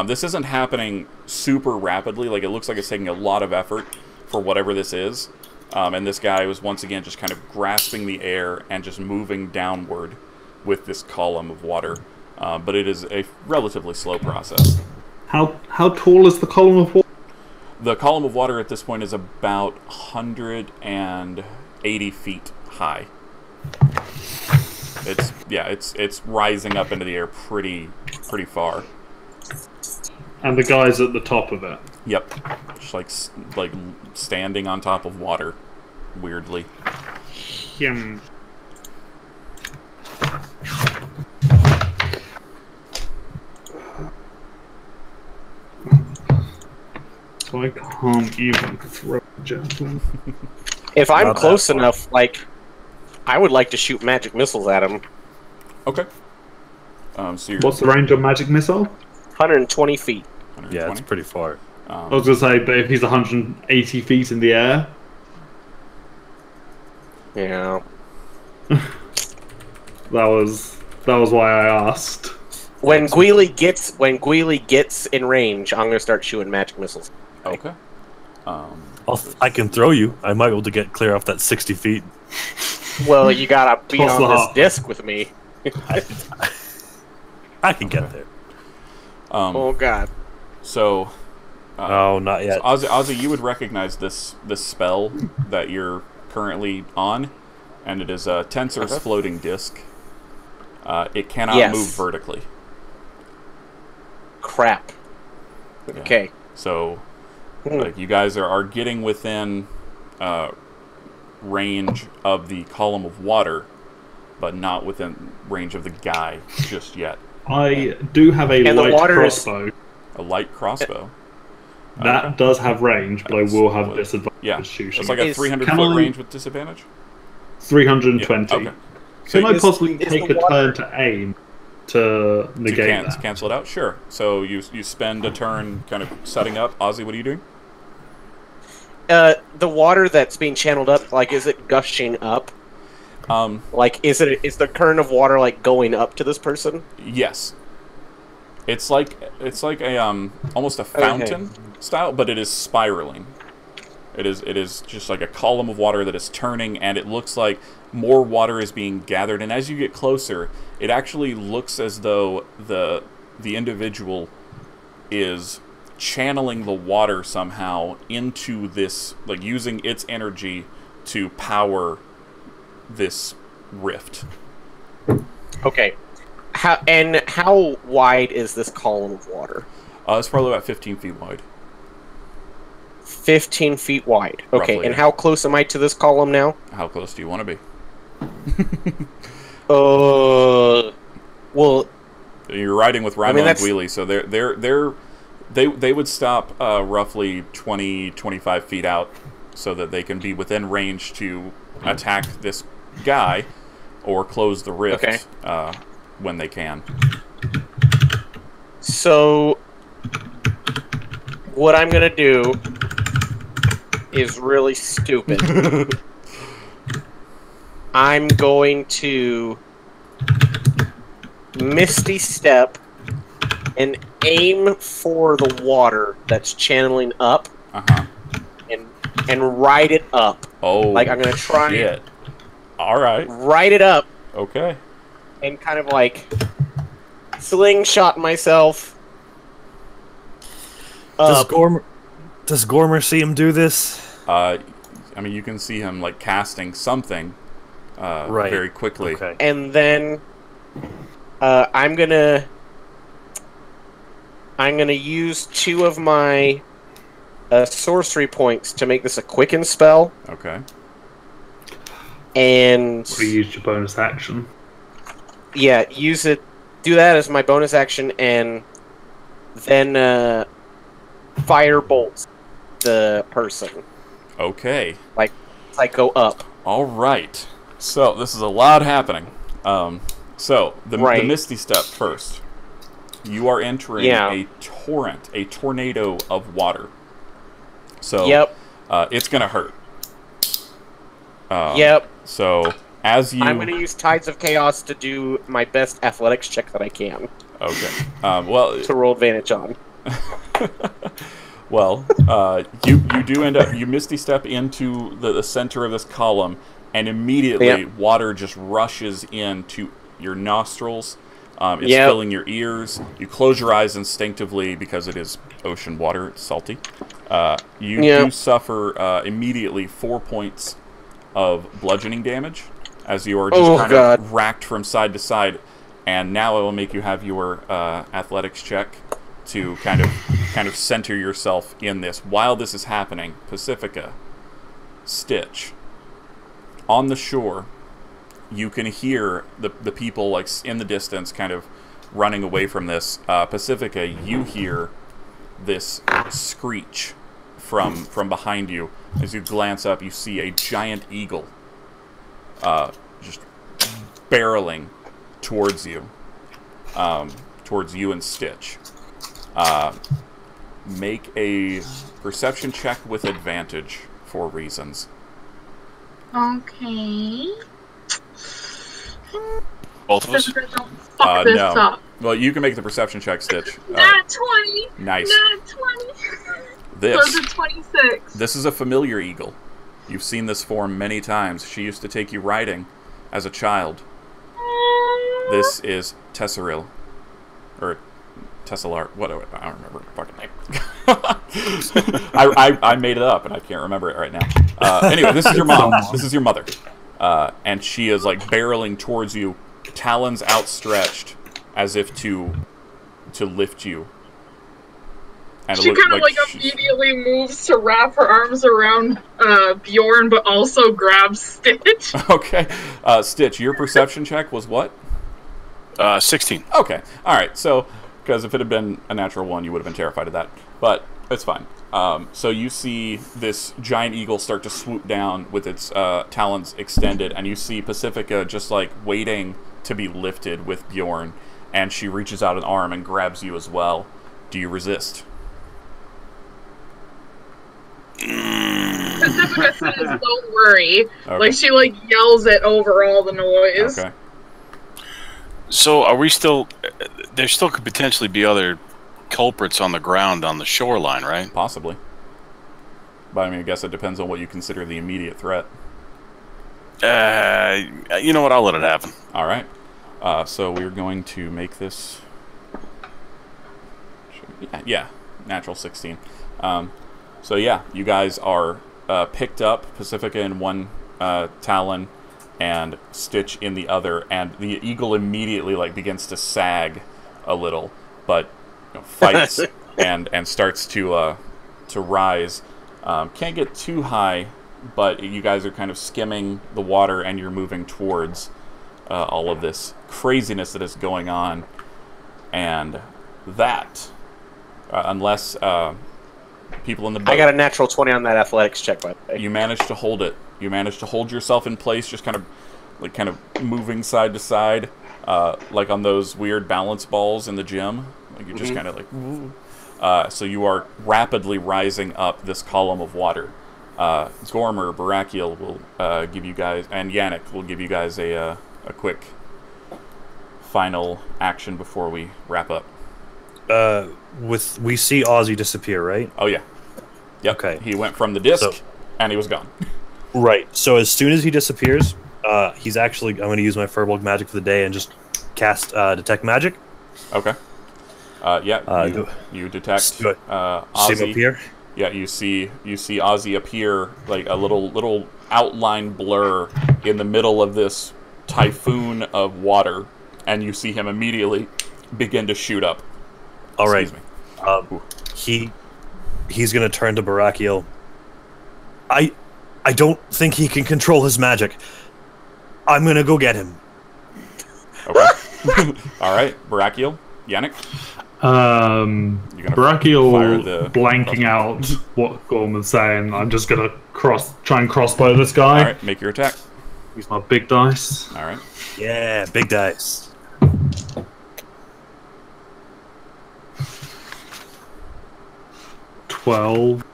This isn't happening super rapidly. Like it looks like it's taking a lot of effort for whatever this is. And this guy was once again just kind of grasping the air and just moving downward with this column of water. But it is a relatively slow process. How tall is the column of water? The column of water at this point is about 180 feet high. It's rising up into the air pretty far. And the guy's at the top of it. Yep, just like standing on top of water, weirdly. So I can't even throw a javelin. If I'm close enough, I would like to shoot magic missiles at him. Okay. So what's the range of magic missile? 120 feet. 120? Yeah, it's pretty far. I was gonna say, but if he's 180 feet in the air, yeah. that was why I asked. When Gweely gets in range, I'm gonna start shooting magic missiles. Okay. I can throw you. I might be able to get clear off that 60 feet. Well, you gotta be Toss on the this hop. disc with me. I can get there. Oh God. So. No, not yet. So Ozzy, you would recognize this spell that you're currently on, and it is Tensor's floating disc. It cannot move vertically. Crap. Yeah. Okay. So, like, you guys are getting within range of the column of water, but not within range of the guy just yet. I do have a light crossbow. A light crossbow. That does have range, but I will have disadvantage shooting. It's like a 300-foot range with disadvantage? 320. Yeah, okay. Can I possibly take a turn to aim to negate that? Cancel it out? Sure. So you spend a turn kind of setting up. Ozzy, what are you doing? The water that's being channeled up, is it gushing up? Is the current of water going up to this person? Yes. It's like a almost a fountain style, but it is spiraling. It is just like a column of water that is turning, and it looks like more water is being gathered. And as you get closer, it actually looks as though the individual is channeling the water somehow into this, using its energy to power this rift. Okay. How wide is this column of water? It's probably about 15 feet wide. 15 feet wide. Okay, Roughly, and yeah. how close am I to this column now? How close do you want to be? Well, you're riding with Ramo and Wheelie, so they would stop roughly 20-25 feet out, so that they can be within range to attack this guy or close the rift when they can. So, what I'm gonna do is really stupid. I'm going to Misty Step and aim for the water that's channeling up, and ride it up. Oh, like I'm gonna try it. All right, ride it up. Okay, and kind of like slingshot myself. Does Gormer see him do this? I mean, you can see him like casting something very quickly. Okay. And then I'm gonna use 2 of my sorcery points to make this a quicken spell. Okay. And we used your bonus action. Yeah, use it. Do that as my bonus action, and then fire bolts the person. Okay. Like go up. All right. So this is a lot happening. So the Misty Step first. You are entering a torrent, a tornado of water. So it's gonna hurt. So as you, I'm gonna use Tides of Chaos to do my best athletics check that I can. Okay. Well, to roll advantage on. Well, you do end up, you Misty Step into the center of this column, and immediately water just rushes into your nostrils. It's filling your ears. You close your eyes instinctively because it is ocean water. It's salty. You do suffer immediately 4 points of bludgeoning damage as you are just kind of racked from side to side. And now I will make you have your athletics check to kind of center yourself in this. While this is happening, Pacifica, Stitch, on the shore, you can hear the people like in the distance kind of running away from this. Pacifica, you hear this screech from behind you. As you glance up, you see a giant eagle just barreling towards you and Stitch. Make a perception check with advantage for reasons. Okay. Both of us? Don't fuck this up. Well, you can make the perception check, Stitch. Nat 20! Nice. Nat 20! This. So it's a 26. This is a familiar eagle. You've seen this form many times. She used to take you riding as a child. This is Tesseril. Or Tesselar. Whatever. I don't remember her fucking name. I made it up, and I can't remember it right now. Anyway, this is your mom. This is your mother. And she is, like, barreling towards you, talons outstretched, as if to lift you. And she kind of like immediately moves to wrap her arms around Bjorn, but also grabs Stitch. Okay. Stitch, your perception check was what? 16. Okay. Alright, so, because if it had been a natural one, you would have been terrified of that. But it's fine. So you see this giant eagle start to swoop down with its talons extended, and you see Pacifica just like waiting to be lifted with Bjorn, and she reaches out an arm and grabs you as well. Do you resist? Pacifica says, "Don't worry." Okay. Like she like yells it over all the noise. Okay. So are we still? There still could potentially be other culprits on the ground on the shoreline, right? Possibly. But I mean, I guess it depends on what you consider the immediate threat. You know what? I'll let it happen. All right. So we're going to make this. Yeah, natural 16. So yeah, you guys are picked up, Pacifica in one talon, and Stitch in the other, and the eagle immediately like begins to sag a little, but fights and starts to rise. Can't get too high, but you guys are kind of skimming the water, and you're moving towards all of this craziness that is going on, and that, unless people in the boat... I got a natural 20 on that athletics check, by the way. You managed to hold it. You managed to hold yourself in place, just kind of moving side to side, like on those weird balance balls in the gym. Like you're just kind of like, woo. So you are rapidly rising up this column of water. Gormer, Barakiel will give you guys, and Yannick will give you guys a quick final action before we wrap up. We see Ozzy disappear, right? Oh yeah. Yep. Okay. He went from the disc, and he was gone. Right. So as soon as he disappears, he's actually... I'm going to use my Firbolg magic for the day and just cast Detect Magic. Okay. You detect Ozzy. Appear? Yeah, you see Ozzy appear like a little outline blur in the middle of this typhoon of water, and you see him immediately begin to shoot up. All right. He's going to turn to Barakiel. I don't think he can control his magic. I'm going to go get him. Okay. All right, Barakiel, Yannick. Barakiel blanking out what Gorman's saying. I'm just going to try and crossbow this guy. All right, make your attack. Use my big dice. All right. Yeah, big dice. 12.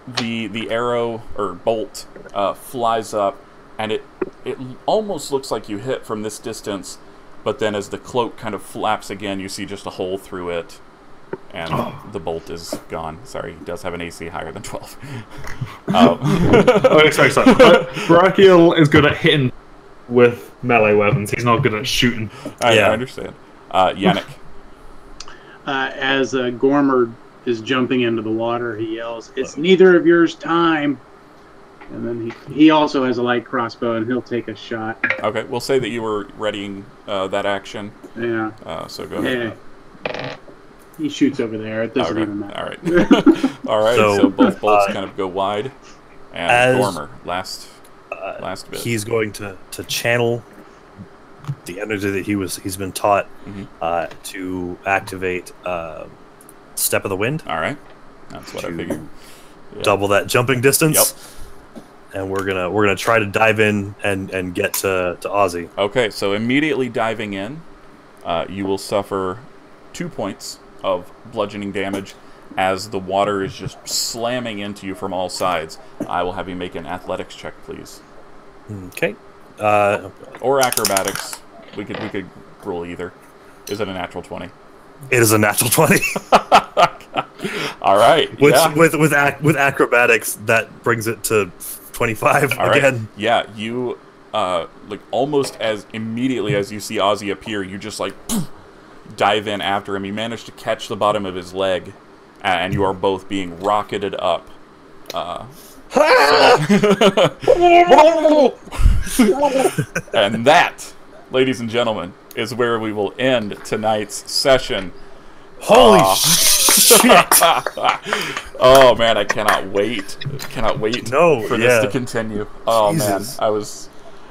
The arrow or bolt flies up, and it almost looks like you hit from this distance, but then as the cloak kind of flaps again, you see just a hole through it, and the bolt is gone. Sorry, he does have an AC higher than 12. Sorry. Barakiel is good at hitting with melee weapons. He's not good at shooting. I understand. Yannick. As Gormer is jumping into the water, he yells, "It's neither of yours time!" And then he also has a light crossbow, and he'll take a shot. Okay, we'll say that you were readying that action. Yeah. So go ahead. Yeah. He shoots over there. It doesn't even matter. All right. All right. So both bolts kind of go wide. And Gormer, last bit. He's going to channel the energy that he's been taught to activate Step of the Wind. All right. That's what I figured. Yeah. Double that jumping distance. Yep. And we're gonna try to dive in and get to Ozzy. Okay, so immediately diving in, you will suffer 2 points of bludgeoning damage as the water is just slamming into you from all sides. I will have you make an athletics check, please. Okay. Or acrobatics. We could roll either. Is it a natural 20? It is a natural 20. All right. With acrobatics, that brings it to 25 again. Right. Yeah, you like almost as immediately as you see Ozzy appear, you just like dive in after him. You manage to catch the bottom of his leg, and you are both being rocketed up. And that, ladies and gentlemen, is where we will end tonight's session. Holy shit! Oh man, I cannot wait! For this to continue. Oh Jesus. Man,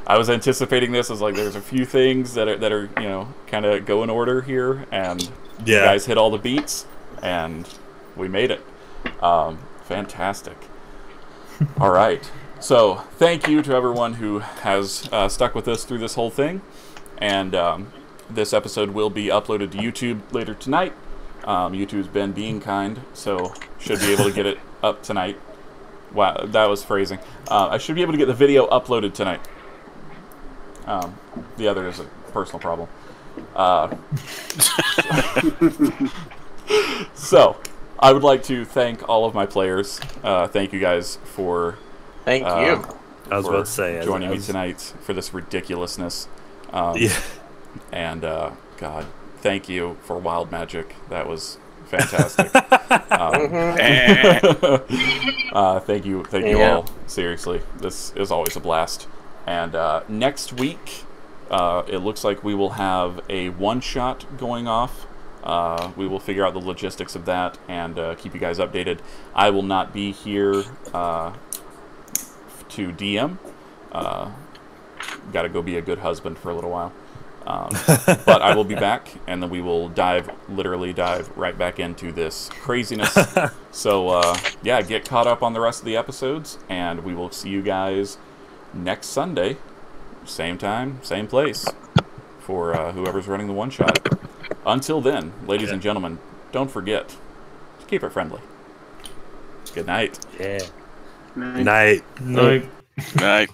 I was anticipating this. I was like, there's a few things that are kind of go in order here, and you guys hit all the beats, and we made it. Fantastic. All right. So thank you to everyone who has stuck with us through this whole thing, and this episode will be uploaded to YouTube later tonight. YouTube's been being kind, so should be able to get it up tonight. Wow, that was phrasing. I should be able to get the video uploaded tonight. The other is a personal problem. So, I would like to thank all of my players. Thank you guys for Thank you. I was about to say joining me tonight for this ridiculousness. And God, thank you for Wild Magic. That was fantastic. Thank you all. Seriously, this is always a blast. And next week, it looks like we will have a one-shot going off. We will figure out the logistics of that and keep you guys updated. I will not be here to DM. Got to go be a good husband for a little while. But I will be back, and then we will literally dive right back into this craziness. So, yeah, get caught up on the rest of the episodes, and we will see you guys next Sunday, same time, same place, for whoever's running the one-shot. Until then, ladies and gentlemen, don't forget to keep it friendly. Good night. Yeah. Night. Night. Night. Night.